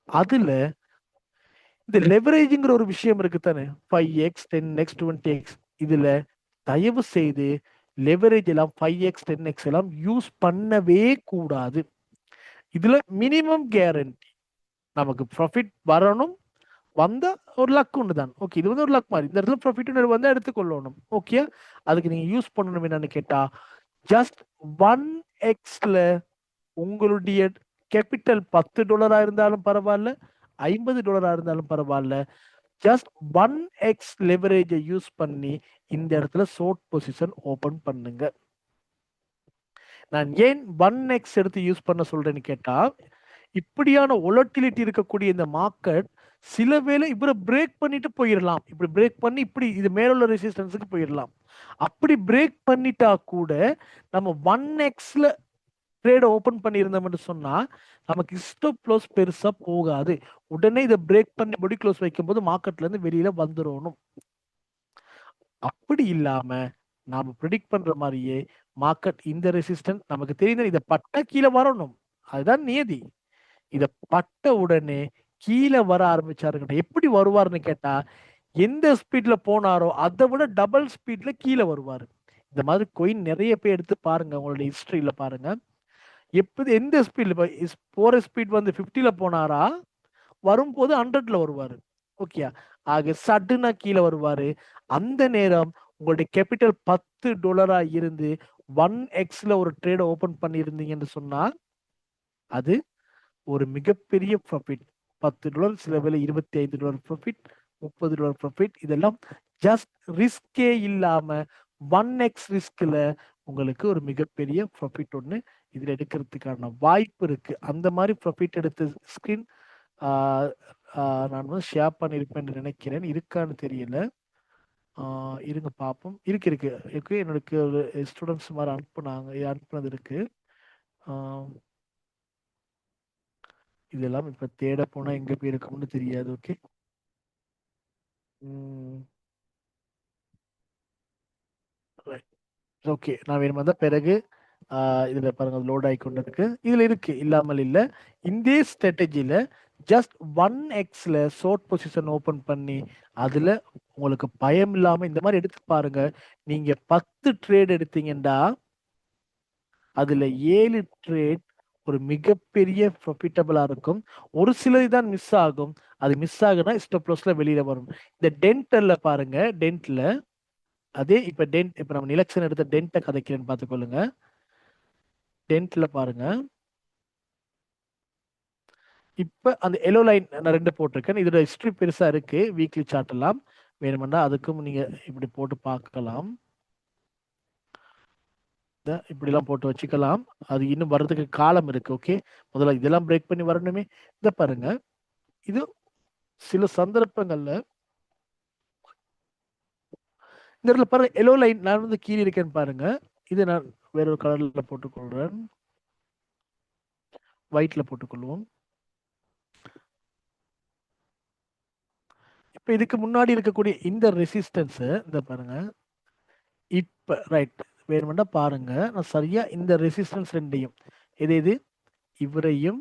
அதுல இந்த லெவரேஜ்ங்கிற ஒரு விஷயம் இருக்கு தானே, 5x 10x 20x, இதுல தயவு செய்து லெவரேஜ் எல்லாம் 5x 10x எல்லாம் யூஸ் பண்ணவே கூடாது. இதுல மினிமம் கேரண்டி நமக்கு ப்ராஃபிட் வரணும், வந்தா ஒரு லக் ஒன்று தான். ஓகே, இது வந்து ஒரு லக் மாதிரி. இந்த இடத்துல ப்ராஃபிட் வந்தா எடுத்துக்கொள்ளணும். ஓகே, அதுக்கு நீங்க யூஸ் பண்ணணும் என்னன்னு கேட்டா, ஜஸ்ட் 1xல உங்களுடைய கேபிட்டல் $10 இருந்தாலும் பரவாயில்ல, $50 இருந்தாலும் பரவாயில்ல, ஜஸ்ட் 1x லெவரேஜை யூஸ் பண்ணி இந்த இடத்துல ஷார்ட் பொசிஷன் ஓபன் பண்ணுங்க. நான் ஏன் 1x எடுத்து யூஸ் பண்ண சொல்றேன்னு கேட்டா, இப்படியான வொலட்டிலிட்டி இருக்கக்கூடிய இந்த மார்க்கெட் சில வேளை இவரை பிரேக் பண்ணிட்டு போயிடலாம். இப்படி பிரேக் பண்ணி இப்படி இது மேலுள்ள ரெசிஸ்டன்ஸுக்கு போயிடலாம். அப்படி பிரேக் பண்ணிட்டா கூட நம்ம 1xல ட்ரேட ஓபன் பண்ணியிருந்தோம்னு சொன்னா நமக்கு ஸ்டாப் லாஸ் பெருசா போகாது. உடனே இதை பிரேக் பண்ணி பொடி க்ளோஸ் வைக்கும் போது மார்க்கெட்ல இருந்து வெளியில வந்துடணும். அப்படி இல்லாம நாம ப்ரெடிக்ட் பண்ற மாதிரியே மார்க்கெட் இந்த ரெசிஸ்டன்ஸ் நமக்கு தெரியுது, இதை பட்ட கீழே வரணும், அதுதான் நியதி. இத பட்ட உடனே கீழே வர ஆரம்பிச்சாருங்க. எப்படி வருவாருன்னு கேட்டா, எந்த ஸ்பீட்ல போனாரோ அதை விட டபுள் ஸ்பீட்ல கீழே வருவாரு. இந்த மாதிரி கோயின் நிறைய பேர் எடுத்து பாருங்க, உங்களுடைய ஹிஸ்டரியில பாருங்க. எப்படி எந்த ஸ்பீட்ல போற ஸ்பீட் வந்து 50ல போனாரா, வரும்போது 100ல வருவாரு. ஓகே, ஆக சட்டுனா கீழே வருவாரு. அந்த நேரம் உங்களுடைய கேபிட்டல் $10 இருந்து 1xல ஒரு ட்ரேட ஓபன் பண்ணியிருந்தீங்கன்னு சொன்னா அது ஒரு மிகப்பெரிய ப்ராஃபிட். $10, சில வேளை $25 ப்ராஃபிட், $30 ப்ராஃபிட். இதெல்லாம் ஜஸ்ட் ரிஸ்கே இல்லாம 1x ரிஸ்க்ல உங்களுக்கு ஒரு மிகப்பெரிய ப்ராஃபிட் ஒன்று இதுல எடுக்கிறதுக்கான வாய்ப்பு இருக்கு. அந்த மாதிரி ப்ராஃபிட் எடுத்த ஸ்கிரீன் நான் வந்து ஷேர் பண்ணியிருப்பேன்னு நினைக்கிறேன், இருக்கான்னு தெரியல. இருங்க பார்ப்போம். இருக்கு என்னோட ஸ்டூடெண்ட்ஸ் மாதிரி அனுப்புனது இருக்கு. இதெல்லாம் இப்ப தேட போனா எங்க போய் இருக்கும்னு தெரியாது. ஓகே, ஓகே, நான் வேணுமா தான் பிறகு இதுல பாருங்க லோட் ஆகி கொண்டு இருக்கு. இதுல இருக்கு, இல்லாமல் இல்ல. இந்த ஸ்ட்ராட்டஜில ஜஸ்ட் 1xல ஷார்ட் பொசிஷன் ஓபன் பண்ணி அதுல உங்களுக்கு பயம் இல்லாம இந்த மாதிரி எடுத்து பாருங்க. நீங்க 10 ட்ரேட் எடுத்தீங்கன்னா அதுல 7 ட்ரேட் ஒரு மிகப்பெரிய ப்ராஃபிட்டபிளா இருக்கும். ஒரு சிலது தான் மிஸ் ஆகும். அது மிஸ் ஆகுனா ஸ்டாப் லாஸ்ல வெளியில வரும். இந்த டென்ட்ல பாருங்க, டென்ட்ல அதே இப்ப நம்ம நிலக்ஷன் எடுத்த டென்ட்டை கதைக்கிறேன்னு பார்த்துக்கொள்ளுங்க. டென்ட்ல பாருங்க, இப்ப அந்த எல்லோ லைன் நான் 2 போட்டிருக்கேன். இதோட ஹிஸ்டரி பெருசா இருக்கு. வீக்லி சார்ட் எல்லாம் வேணுமெண்டா அதுக்கும் நீங்க இப்படி போட்டு பார்க்கலாம். இப்படி எல்லாம் போட்டு வச்சுக்கலாம். அது இன்னும் வர்றதுக்கு காலம் இருக்கு. ஓகே, முதல்ல இதெல்லாம் பிரேக் பண்ணி வரணுமே. இத பாருங்க, இது சில சந்தர்ப்பங்கள்ல இந்த இடத்துல பாருங்க, எல்லோ லைன் நான் வந்து கீழே இருக்கேன்னு பாருங்க. இதை நான் வேற ஒரு கலர்ல போட்டுக்கொள்றேன், ஒயிட்ல போட்டுக்கொள்வோம். இப்ப இதுக்கு முன்னாடி இருக்கக்கூடிய இந்த ரெசிஸ்டன்ஸ் இந்த பாருங்க, இப்ப ரைட் வேணுமெண்டா பாருங்க, நான் சரியா இந்த ரெசிஸ்டன்ஸ் ரெண்டையும் எது இவரையும்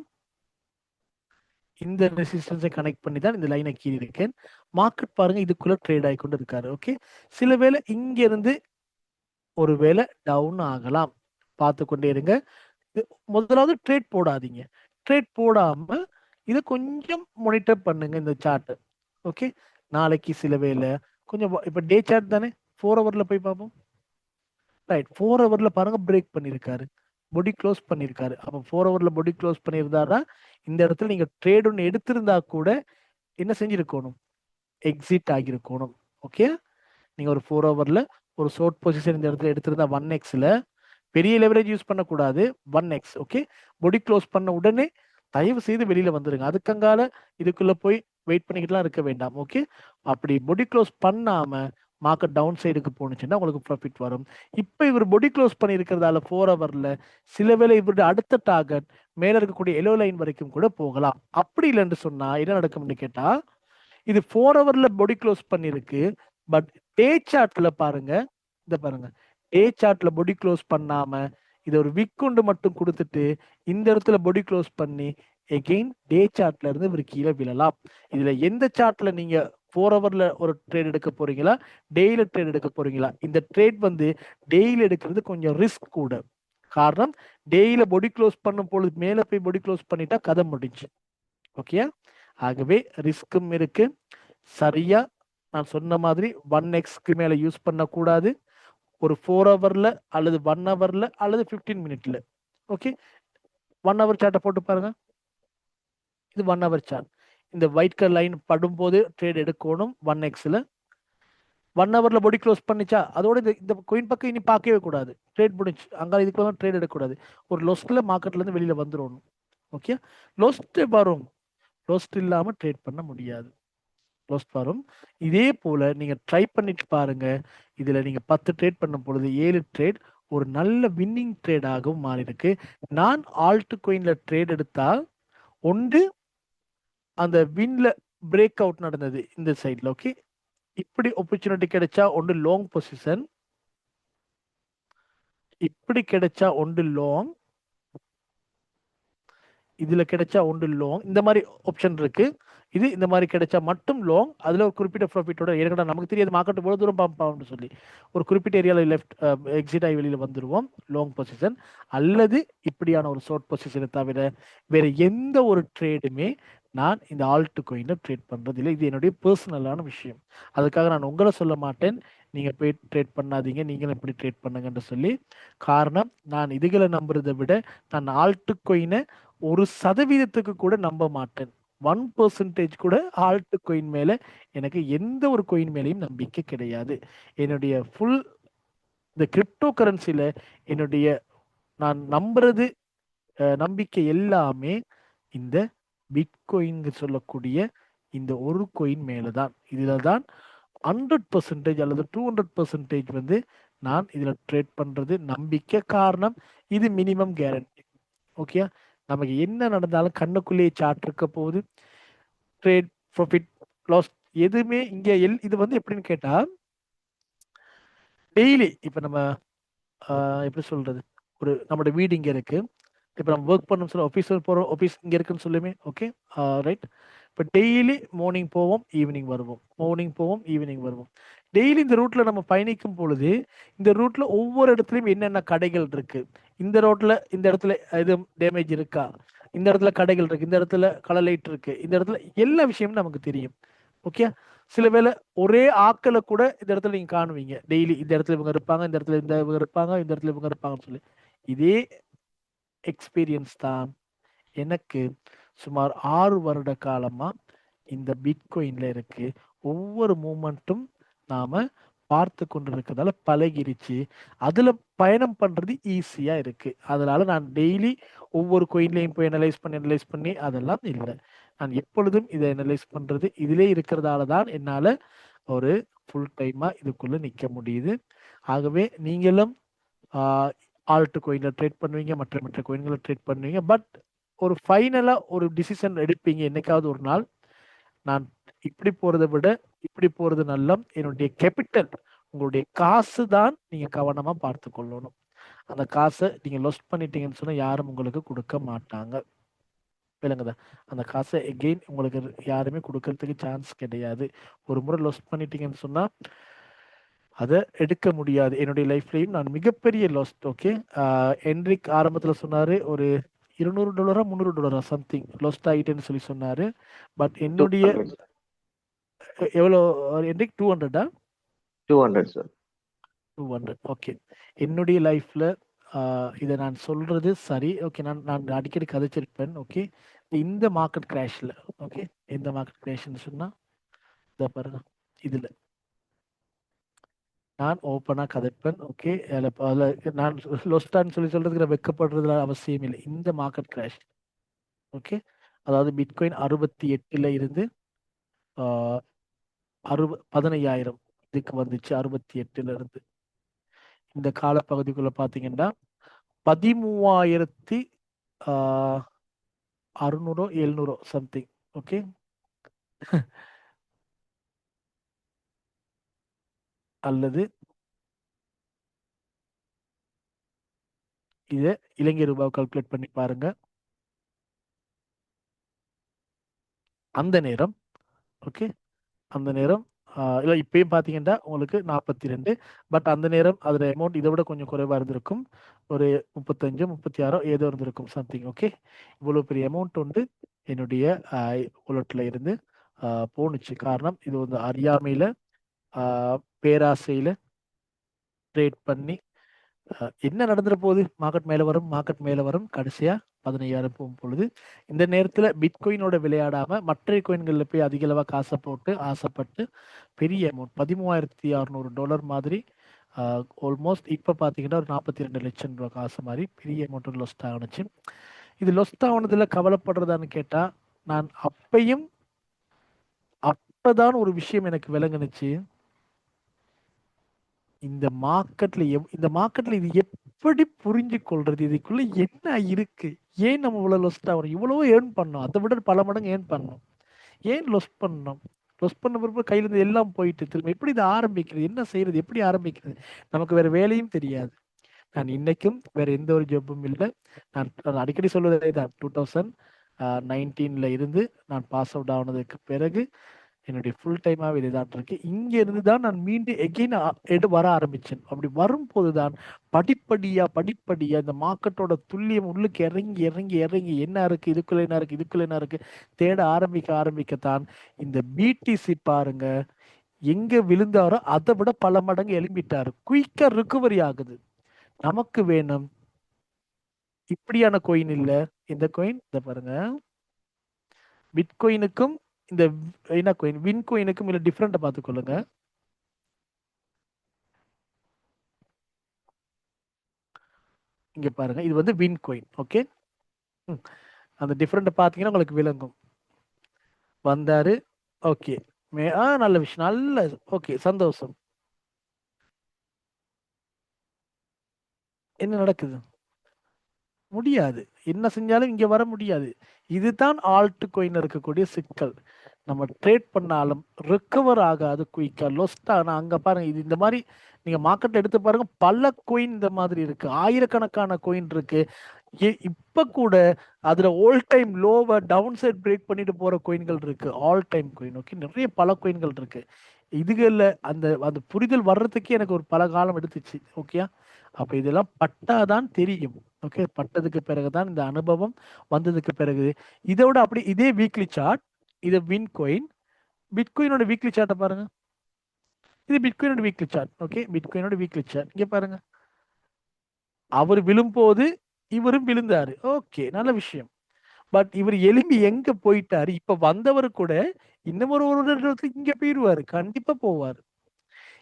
இந்த ரெசிஸ்டன்ஸை கனெக்ட் பண்ணி தான் இந்த லைனை கீழே இருக்கேன். மார்க்கெட் பாருங்க இதுக்குள்ள ட்ரேட் ஆகிக்கொண்டு இருக்காரு. ஓகே, சில வேளை இங்க இருந்து ஒரு வேளை டவுன் ஆகலாம், பார்த்து கொண்டே இருங்க. முதலாவது ட்ரேட் போடாதீங்க, ட்ரேட் போடாம இதை கொஞ்சம் மானிட்டர் பண்ணுங்க இந்த சார்ட். ஓகே, நாளைக்கு சில வேளை கொஞ்சம் இப்ப டே சார்ட் தானே, 4 ஹவர்ல போய் பார்ப்போம். ரைட், 4 ஹவர்ல பாருங்க பிரேக் பண்ணிருக்காரு, பொடி க்ளோஸ் பண்ணிருக்காரு. அப்ப 4 ஹவர்ல பொடி க்ளோஸ் பண்ணியிருந்தாரா இந்த இடத்துல நீங்க ட்ரேட் ஒன்று எடுத்திருந்தா கூட என்ன செஞ்சிருக்கணும், எக்ஸிட் ஆகிருக்கணும். ஓகே, நீங்க ஒரு 4 ஹவர்ல ஒரு ஷார்ட் பொசிஷன் இந்த இடத்துல எடுத்திருந்தா 1xல பெரிய லெவரேஜ் யூஸ் பண்ணக்கூடாது, 1x. ஓகே, பொடி க்ளோஸ் பண்ண உடனே தயவு செய்து வெளியில வந்துருங்க. அதுக்கங்கால இதுக்குள்ள போய் வெயிட் பண்ணிக்கிட்டுலாம் இருக்க வேண்டாம். ஓகே, அப்படி பொடி க்ளோஸ் பண்ணாம மார்க்கெட் டவுன் சைடுக்கு போனுச்சுன்னா உங்களுக்கு ப்ராஃபிட் வரும். இப்போ இவர் பொடி க்ளோஸ் பண்ணி இருக்கிறதால 4 ஹவர்ல சில வேளை இவருடைய அடுத்த டார்கெட் மேல இருக்கக்கூடிய எல்லோ லைன் வரைக்கும் கூட போகலாம். அப்படி இல்லைன்னு சொன்னா என்ன நடக்கும்னு கேட்டா, இது 4 ஹவர்ல பொடி க்ளோஸ் பண்ணிருக்கு, பட் டே சார்ட்ல பாருங்க, இந்த பாருங்க டே சார்ட்ல பொடி க்ளோஸ் பண்ணாம இது ஒரு விக்குண்டு மட்டும் கொடுத்துட்டு இந்த இடத்துல பொடி க்ளோஸ் பண்ணி எகெயின் டே சார்ட்ல இருந்து இவர் கீழே விழலாம். இதுல எந்த சார்ட்ல நீங்க 4 ஹவர்ல ஒரு ட்ரேட் எடுக்க போறீங்களா, டெய்லி ட்ரேட் எடுக்க போறீங்களா? இந்த ட்ரேட் வந்து டெய்லி எடுக்கிறது கொஞ்சம் ரிஸ்க் கூட. காரணம், டெய்லி பொடி க்ளோஸ் பண்ணும் பொழுது மேல போய் பொடி க்ளோஸ் பண்ணிட்டா கதை முடிஞ்சு. ஓகே, ஆகவே ரிஸ்க்கும் இருக்கு. சரியா நான் சொன்ன மாதிரி 1xக்கு மேல யூஸ் பண்ணக்கூடாது. ஒரு 4 ஹவர்ல அல்லது 1 ஹவர்ல அல்லது 15 மினிட்ல. ஓகே, 1 ஹவர் சார்ட்டை போட்டு பாருங்க, இது 1 ஹவர் சார்ட். இந்த ஒயிட் கலர் லைன் படும்போது ட்ரேட் எடுக்கணும் 1xல. 1 ஹவர்ல பொடி க்ளோஸ் பண்ணிச்சா அதோட இந்த கோயின் பக்கம் இனி பார்க்கவே கூடாது, ட்ரேட் முடிஞ்சு அங்கே இதுக்குள்ள ட்ரேட் எடுக்கக்கூடாது. ஒரு லொஸ்ட்ல மார்க்கெட்ல இருந்து வெளியில வந்துடணும். ஓகே, லொஸ்ட் வரும், லொஸ்ட் இல்லாம ட்ரேட் பண்ண முடியாது, லொஸ்ட் வரும். இதே போல நீங்க ட்ரை பண்ணிட்டு பாருங்க. இதுல நீங்க 10 ட்ரேட் பண்ணும் பொழுது 7 ட்ரேட் ஒரு நல்ல வின்னிங் ட்ரேடாகவும் மாறி இருக்கு. நான் ஆல்ட் கோயின்ல ட்ரேட் எடுத்தால் ஒன்று அந்த வின்ல பிரேக் அவுட் நடந்தது இந்த சைட்ல. ஓகே, இப்படி ஆப்பர்ச்சுனிட்டி கிடைச்சா ஒன்று லாங் பொசிஷன், இப்படி கிடைச்சா ஒன்று லாங், இதுல கிடைச்சா ஒன்று லாங், இந்த மாதிரி ஆப்ஷன் இருக்கு. இது இந்த மாதிரி கிடைச்சா மட்டும் லாங், அதுல ஒரு குறிப்பிட்ட ப்ராஃபிட்டோட ஏற்கனவே நமக்கு தெரியாது மார்க்கெட் எவ்வளவு தூரம் பாம்பு சொல்லி ஒரு குறிப்பிட்ட ஏரியால லெஃப்ட் எக்ஸிட் ஆகி வெளியில வந்துருவோம், லாங் பொசிஷன். அல்லது இப்படியான ஒரு ஷார்ட் பொசிஷனை தவிர வேற எந்த ஒரு ட்ரேடுமே நான் இந்த ஆல்ட் கோயின்ல ட்ரேட் பண்றது இல்லை. இது என்னுடைய பர்சனலான விஷயம். அதுக்காக நான் உங்களை சொல்ல மாட்டேன் நீங்க போய் ட்ரேட் பண்ணாதீங்க, நீங்களும் எப்படி ட்ரேட் பண்ணுங்கன்னு சொல்லி. காரணம், நான் இதுகளை நம்புறதை விட நான் ஆல்ட் கோயினை 1% கூட நம்ப மாட்டேன். 1% கூட ஆல்ட் கோயின் மேல எனக்கு எந்த ஒரு கோயின் மேலையும் நம்பிக்கை கிடையாது. என்னுடைய ஃபுல் இந்த கிரிப்டோ கரன்சில என்னுடைய நான் நம்புறது நம்பிக்கை எல்லாமே இந்த பிட்கோயின் சொல்லக்கூடிய இந்த ஒரு கோயின் மேலதான். இதுல தான் 100% அல்லது 200% வந்து நான் இதுல ட்ரேட் பண்றது நம்பிக்கை. காரணம், இது மினிமம் கேரண்டி. ஓகே, நமக்கு என்ன நடந்தாலும் கண்ணுக்குள்ளேயே சார்ட் இருக்க போகுது. ட்ரேட் ப்ராஃபிட் லாஸ் எதுவுமே இங்க இது வந்து எப்படின்னு கேட்டா, டெய்லி இப்ப நம்ம எப்படி சொல்றது, ஒரு நம்மளோட வீடு இங்க இருக்கு, இப்போ நம்ம ஒர்க் பண்ணணும் சொல்ல ஆஃபீஸ் போகிறோம், ஆஃபீஸ் இங்கே இருக்குன்னு சொல்லுமே. Okay, right. இப்போ டெய்லி மார்னிங் போவோம், ஈவினிங் வருவோம், மார்னிங் போவோம், ஈவினிங் வருவோம். டெய்லி இந்த ரூட்ல நம்ம பயணிக்கும் பொழுது இந்த ரூட்ல ஒவ்வொரு இடத்துலையும் என்னென்ன கடைகள் இருக்கு, இந்த ரோட்ல இந்த இடத்துல இது டேமேஜ் இருக்கா, இந்த இடத்துல கடைகள் இருக்கு, இந்த இடத்துல கலர் லைட் இருக்கு, இந்த இடத்துல எல்லா விஷயமும் நமக்கு தெரியும். ஓகே, சில வேளை ஒரே ஆக்களை கூட இந்த இடத்துல நீங்க காணுவீங்க. டெய்லி இந்த இடத்துல இவங்க இருப்பாங்க, இந்த இடத்துல இவங்க இருப்பாங்க, இந்த இடத்துல இவங்க இருப்பாங்கன்னு சொல்லி. இதே எக்ஸ்பீரியன்ஸ் தான் எனக்கு சுமார் 6 வருட காலமா இந்த பிட்காயின்ல இருக்கு. ஒவ்வொரு மூமெண்ட்டும் நாம பார்த்து கொண்டிருக்கிறதால பழகிருச்சு. அதுல பயணம் பண்றது ஈஸியா இருக்கு. அதனால நான் டெய்லி ஒவ்வொரு கோயின்லையும் போய் அனலைஸ் பண்ணி அதெல்லாம் இல்லை. நான் எப்பொழுதும் இதை அனலைஸ் பண்றது இதிலே இருக்கிறதால தான் என்னால ஒரு ஃபுல் டைமா இதுக்குள்ள நிக்க முடியுது. ஆகவே நீங்களும் ஆல்ட் கோயின்ல ட்ரேட் பண்ணுவீங்க, மற்ற கோயின்களை ட்ரேட் பண்ணுவீங்க. பட் ஒரு ஃபைனலா ஒரு டிசிஷன் எடுப்பீங்க என்னைக்காவது ஒரு நாள், நான் இப்படி போறதை விட இப்படி போறது நல்லம். என்னுடைய கேபிட்டல், உங்களுடைய காசு தான் நீங்க கவனமா பார்த்து கொள்ளணும். அந்த காசை நீங்க லொஸ்ட் பண்ணிட்டீங்கன்னு சொன்னா யாரும் உங்களுக்கு கொடுக்க மாட்டாங்க. விளங்குதா? அந்த காசை எகெயின் உங்களுக்கு யாருமே கொடுக்கறதுக்கு சான்ஸ் கிடையாது. ஒரு முறை லொஸ்ட் பண்ணிட்டீங்கன்னு சொன்னா அதை எடுக்க முடியாது. என்னுடைய லைஃப்லயும் நான் மிகப்பெரிய லாஸ்ட். ஓகே, என்ரிக் ஆரம்பத்துல சொன்னாரு ஒரு $200 $300 சம்திங் லாஸ்ட் ஆகிட்டேன்னு சொல்லி சொன்னாரு. பட் என்னுடைய
200 sir.
எவ்வளோ என்ரிக்? 200
200 sir.
200. ஓகே, என்னுடைய லைஃப்ல இதை நான் சொல்றது சரி. ஓகே, நான் அடிக்கடி கதைச்சிருப்பேன். ஓகே, இந்த மார்க்கெட் கிராஷ்ல, ஓகே, இந்த மார்க்கெட் கிராஷ்ன்னு சொன்னா இதை பாருங்க, இதுல நான் ஓப்பனா கதைப்பேன். ஓகே, அதில் நான் லொஸ்டான்னு சொல்லி சொல்றதுக்கு நான் வெக்கப்படுறதுல அவசியம் இல்லை. இந்த மார்க்கெட் கிராஷ், ஓகே, அதாவது பிட்காயின் 68 இருந்து 15,000 இதுக்கு வந்துச்சு. 68 இருந்து இந்த காலப்பகுதிக்குள்ள பாத்தீங்கன்னா 13,600 700 சம்திங். ஓகே, அல்லது இதை இலங்கை ரூபாய் கால்குலேட் பண்ணி பாருங்க. அந்த நேரம், ஓகே, அந்த நேரம் இல்லை இப்பயும் பார்த்தீங்கன்னா உங்களுக்கு 42. பட் அந்த நேரம் அதோட அமௌண்ட் இதை விட கொஞ்சம் குறைவாக இருந்திருக்கும். ஒரு 35 36 ஏதோ இருந்திருக்கும் சம்திங். ஓகே, இவ்வளோ பெரிய அமௌண்ட் வந்து என்னுடைய உலட்டில் இருந்து போணுச்சு. காரணம் இது வந்து அறியாமையில் பேராசையில் ட்ரேட் பண்ணி என்ன நடந்துற போகுது, மார்க்கெட் மேலே வரும் கடைசியா 15,000 போகும் பொழுது இந்த நேரத்துல பிட்காயினோட விளையாடாம மற்ற கோயின்களில் போய் அதிக அளவா காசை போட்டு ஆசைப்பட்டு பெரிய அமௌண்ட் $13,600 மாதிரி ஆல்மோஸ்ட் இப்போ பார்த்தீங்கன்னா ஒரு 42 லட்சம் ரூபாய் காசு மாதிரி பெரிய அமௌண்ட் லொஸ்ட் ஆகுனுச்சு. இது லொஸ்ட் ஆகுனதுல கவலைப்படுறதான்னு கேட்டா, நான் அப்பதான் ஒரு விஷயம் எனக்கு விளங்குனுச்சு. இந்த மார்க்கெட்ல இது எப்படி புரிஞ்சு கொள்றது, இதுக்குள்ள என்ன இருக்கு, ஏன் நம்ம இவ்வளவு லொஸ்ட் ஆகிறோம், இவ்வளவோ ஏர்ன் பண்ணோம், அதை விட பல மடங்கு ஏர்ன் பண்ணோம், ஏன் லொஸ்ட் பண்ணோம், லொஸ்ட் பண்ண பிறகு கையில இருந்து எல்லாம் போயிட்டு திரும்ப எப்படி இதை ஆரம்பிக்கிறது, என்ன செய்யறது, எப்படி ஆரம்பிக்கிறது, நமக்கு வேற வேலையும் தெரியாது. நான் இன்னைக்கும் வேற எந்த ஒரு ஜாப்பும் இல்லை. நான் அடிக்கடி சொல்வதே தான், 2019 இருந்து நான் பாஸ் அவுட் ஆனதுக்கு பிறகு என்னுடைய ஃபுல் டைமாகவே இதுதான் இருக்கு. இங்க இருந்து தான் நான் மீண்டும் எகெயின் வர ஆரம்பிச்சேன். அப்படி வரும்போது தான் படிப்படியா இந்த மார்க்கெட்டோட துல்லியம் உள்ளுக்கு இறங்கி என்ன இருக்கு, இதுக்குள்ள என்ன இருக்கு தேட ஆரம்பிக்கத்தான் இந்த பிடிசி பாருங்க, எங்க விழுந்தாரோ அதை விட பல மடங்கு எழும்பிட்டாரு. குயிக்கா ரிகவரி ஆகுது. நமக்கு வேணும் இப்படியான கோயின் இல்ல. இந்த கோயின் இதை பாருங்க, பிட்காயினுக்கும் இந்த என்ன கோயின் வின் கோயினுக்கும் இல்ல டிஃபரெண்ட்டை பார்த்துக்கொள்ளுங்க. இங்க பாருங்க, இது வந்து வின் கோயின். ஓகே, அந்த டிஃபரெண்ட்டை பார்த்தீங்கன்னா உங்களுக்கு விளங்கும். வந்தாரு, ஓகே, நல்ல விஷயம், நல்ல ஓகே, சந்தோஷம். என்ன நடக்குது, முடியாது, என்ன செஞ்சாலும் இங்க வர முடியாது. இதுதான் ஆல்ட் கோயின் இருக்கக்கூடிய சிக்கல். நம்ம ட்ரேட் பண்ணாலும் ரிகவர் ஆகாது குயிக்கா, லொஸ்ட் ஆனா அங்க பாருங்க, இது இந்த மாதிரி நீங்க மார்க்கெட் எடுத்து பாருங்க, பல கோயின் இந்த மாதிரி இருக்கு, ஆயிரக்கணக்கான கோயின் இருக்கு. இப்ப கூட அதுல ஆல் டைம் லோவை டவுன் சைட் பிரேக் பண்ணிட்டு போற கோயின்கள் இருக்கு, ஆல் டைம் கோயின். ஓகே, நிறைய பல கோயின்கள் இருக்கு. இதுகள்ல அந்த புரிதல் வர்றதுக்கே எனக்கு ஒரு பல காலம் எடுத்துச்சு. ஓகே, அப்ப இதெல்லாம் பட்டாதான் தெரியும். ஓகே, பட்டதுக்கு பிறகுதான் இந்த அனுபவம் வந்ததுக்கு பிறகு இதோட அப்படி இதே வீக்லி சார்ட், இது வின் கோயின், பிட்காயினோட வீக்லி சார்ட்டை பாருங்க, இது பிட்காயினோட வீக்லி சார்ட். ஓகே, பிட்காயினோட வீக்லி சார்ட் இங்க பாருங்க, அவர் விழும்போது இவரும் விழுந்தாரு. ஓகே, நல்ல விஷயம். பட் இவர் எலும்பி எங்க போயிட்டாரு, இப்ப வந்தவர் கூட இன்னும் ஒரு ஒரு இடத்துல இங்க போயிருவாரு, கண்டிப்பா போவாரு.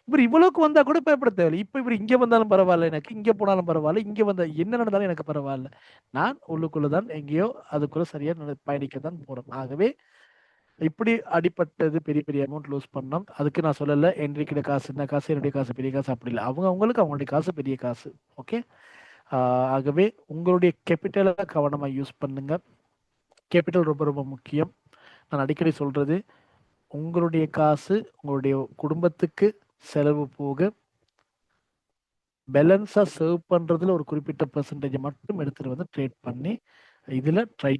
இவர் இவ்வளவுக்கு வந்தா கூட பயப்பட தேவையில்லை. இப்ப இவர் இங்க வந்தாலும் பரவாயில்ல, எனக்கு இங்க போனாலும் பரவாயில்ல, இங்க வந்தா என்ன நடந்தாலும் எனக்கு பரவாயில்ல, நான் உள்ளுக்குள்ளதான் எங்கேயோ அதுக்குள்ள சரியா பயணிக்கத்தான் போறேன். ஆகவே இப்படி அடிப்பட்டது பெரிய பெரிய அமௌண்ட் லூஸ் பண்ணோம். அதுக்கு நான் சொல்லல என்ரிக்கிட காசு சின்ன காசு, என்னுடைய காசு பெரிய காசு, அப்படி இல்லை. அவங்களுக்கு அவங்களுடைய காசு பெரிய காசு. ஓகே. ஆகவே உங்களுடைய கேபிட்டலை கவனமா யூஸ் பண்ணுங்க. கேபிட்டல் ரொம்ப ரொம்ப முக்கியம். நான் அடிக்கடி சொல்றது, உங்களுடைய காசு உங்களுடைய குடும்பத்துக்கு செலவு போக பேலன்ஸா சர்வ் பண்றதுல ஒரு குறிப்பிட்ட பெர்சன்டேஜ் மட்டும் எடுத்துட்டு வந்து ட்ரேட் பண்ணி இதுல ட்ரை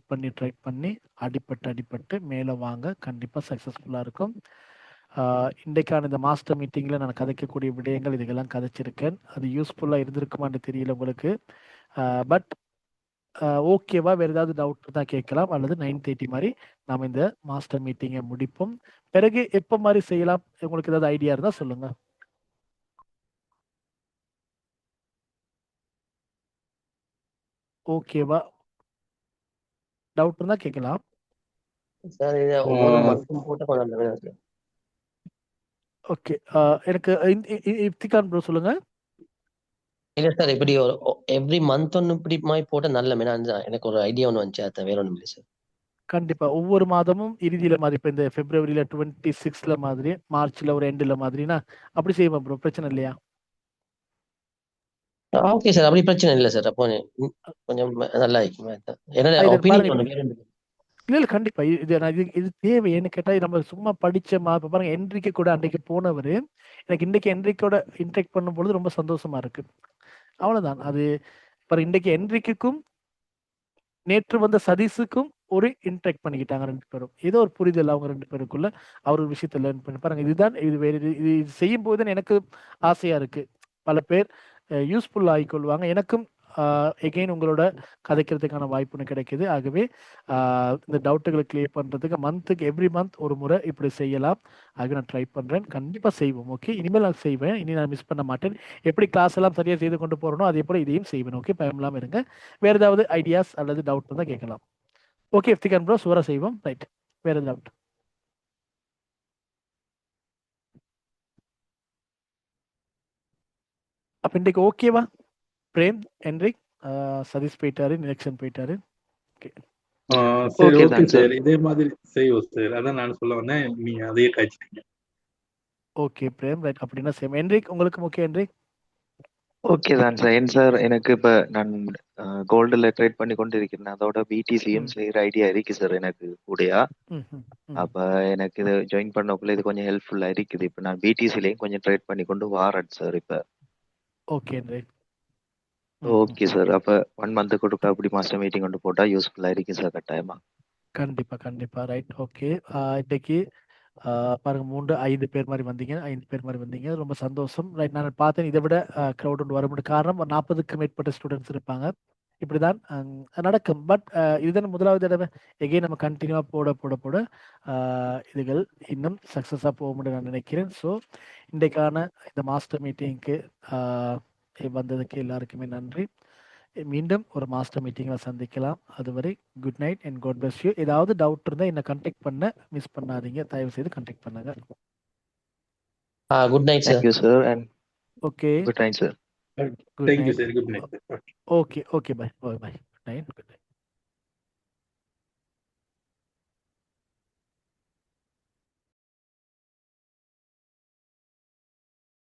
பண்ணி அடிப்பட்டு மேல வாங்க. கண்டிப்பா சக்சஸ்ஃபுல்லா இருக்கும். இன்றைக்கான இந்த மாஸ்டர் மீட்டிங்ல நான் கதைக்கக்கூடிய விடயங்கள் இதுக்கெல்லாம் கதைச்சிருக்கேன். அது யூஸ்ஃபுல்லா இருந்திருக்குமான்னு தெரியல உங்களுக்கு. பட் ஓகேவா? வேற ஏதாவது டவுட் தான் கேட்கலாம், அல்லது 9:30 மாதிரி நாம இந்த மாஸ்டர் மீட்டிங்கை முடிப்போம். பிறகு எப்ப மாதிரி செய்யலாம், உங்களுக்கு ஏதாவது ஐடியா இருந்தா சொல்லுங்க. ஓகேவா? டவுட் இருந்தா கேட்கலாம்.
சார் இது ஒவ்வொரு மந்த்தும் போட்டு கொஞ்சம் நல்லது சார்.
ஓகே. எனக்கு இப்திகான் ப்ரோ சொல்லுங்க.
இல்ல சார், இப்படி ஒரு எவ்ரி மந்த் ஒன்று இப்படி மாதிரி போட்ட நல்ல மேனா எனக்கு ஒரு ஐடியா ஒன்று வந்துச்சு, அது வேற ஒன்றும் இல்லை சார்.
கண்டிப்பா ஒவ்வொரு மாதமும் இறுதியில மாதிரி, இப்போ இந்த பிப்ரவரியில 26ல மாதிரி, மார்ச்ல ஒரு எண்டுல மாதிரினா அப்படி செய்வோம் ப்ரோ, பிரச்சனை இல்லையா?
ஓகே சார், அப்படி பிரச்சனை இல்லை சார். அப்போ கொஞ்சம் நல்லா இருக்கும். ஏன்னா
இது
ஒப்பீனியன்
பாருங்க,
ஒன்று வேற இருக்கு.
இல்ல இல்ல கண்டிப்பா இது தேவை. ஏன்னு கேட்டா நம்ம சும்மா படிச்சோமா, இப்ப பாருங்க என்ட்ரிக்கு கூட அன்றைக்கு போனவர் எனக்கு இன்னைக்கு என்ட்ரிக்கோட இன்டெக்ட் பண்ணும்பொழுது ரொம்ப சந்தோஷமா இருக்கு. அவ்வளவுதான். அது பாருங்க, இன்னைக்கு என்ட்ரிக்கும் நேற்று வந்த சதீஷுக்கும் ஒரு இன்டெக்ட் பண்ணிக்கிட்டாங்க ரெண்டு பேரும். ஏதோ ஒரு புரிதல் அவங்க ரெண்டு பேருக்குள்ள, அவர் ஒரு விஷயத்த லேர்ன் பண்ணி பாருங்க. இதுதான் இது வேற இது செய்யும் போது தான் எனக்கு ஆசையா இருக்கு. பல பேர் யூஸ்ஃபுல் ஆகிக்கொள்வாங்க. எனக்கும் எகெயின் உங்களோட கதைக்கிறதுக்கான வாய்ப்பு ஒன்று கிடைக்குது. ஆகவே இந்த டவுட்டுகளை கிளியர் பண்றதுக்கு மந்த்துக்கு எவ்ரி மந்த் ஒரு முறை இப்படி செய்யலாம். ஆகவே நான் ட்ரை பண்றேன். கண்டிப்பா செய்வோம். ஓகே, இனிமேல் நான் செய்வேன். இனி நான் மிஸ் பண்ண மாட்டேன். எப்படி கிளாஸ் எல்லாம் சரியா செய்து கொண்டு போறனோ அதே போல இதையும் செய்வேன். ஓகே, பயம் இல்லாம இருங்க. வேற ஏதாவது ஐடியாஸ் அல்லது டவுட் இருந்தா கேட்கலாம். ஓகே இஃப்திகான் ப்ரோ, சூரா செய்வோம். ரைட், வேற டவுட்? அப்ப இன்றைக்கு ஓகேவா? பிரேம், என்ரிக், சதீஷ் போயிட்டாரு, நிலக்ஷன் போயிட்டாரு. ஓகே
சரி,
Okay
ஓகே
தான்
சார்.
சார்.
இதே மாதிரி செய்வோம் சார். அதான் நான் சொல்ல வந்தேன், நீங்க அதையே காய்ச்சிட்டீங்க.
Okay Prem, right. அப்படின்னா சேம். என்ரிக், உங்களுக்கு ஓகே? என்ரிக்
ஓகே தான் சார். ஏன் சார், எனக்கு இப்ப நான் கோல்டுல ட்ரேட் பண்ணி கொண்டு இருக்கிறேன். அதோட பிடிசியும் செய்யற ஐடியா இருக்கு சார் எனக்கு கூடயா. அப்ப எனக்கு இது ஜாயின் பண்ணக்குள்ள இது கொஞ்சம் ஹெல்ப்ஃபுல்லா இருக்குது. இப்ப நான் பிடிசிலையும் கொஞ்சம் ட்ரேட் பண்ணி கொண்டு வாரேன் சார் இப்ப.
ஓகே என்ரிக்.
Okay sir. அப்ப 1 மந்த் கொடுக்க அப்படி மாஸ்டர் மீட்டிங் கொண்டு போட்டா யூஸ்ஃபுல்லா இருக்கு சார் கட்டாயமா.
கண்டிப்பா கண்டிப்பா. Right, okay. இன்னைக்கு பாருங்க 3-5 பேர் மாதிரி வந்தீங்க, 5 பேர் மாதிரி வந்தீங்க, ரொம்ப சந்தோஷம். ரைட், நான் பார்த்தேன் இதை விட க்ரௌட் ஒன்று வர முடியும். காரணம் 40க்கும் மேற்பட்ட ஸ்டூடெண்ட்ஸ் இருப்பாங்க. இப்படிதான் நடக்கும். பட் இதுதான் முதலாவது தடவை. எகெயின் நம்ம கண்டினியூவா போட போட போட இதுகள் இன்னும் சக்ஸஸாக போக முடியும் நான் நினைக்கிறேன். ஸோ இன்றைக்கான இந்த மாஸ்டர் மீட்டிங்க்கு வந்ததுக்கு எல்லாருக்குமே நன்றி. மீண்டும் ஒரு மாஸ்டர் மீட்டிங்கில் சந்திக்கலாம். அதுவரை good night and God bless you. ஏதாவது டவுட் இருந்தால் என்னை கான்டாக்ட் பண்ண மிஸ் பண்ணாதீங்க. தயவு செய்து கான்டாக்ட் பண்ணுங்க.
Good night sir.
Thank you sir and
okay,
good night sir.
Good
thank you
night.
Sir. Good night.
Okay okay, bye bye. Good night.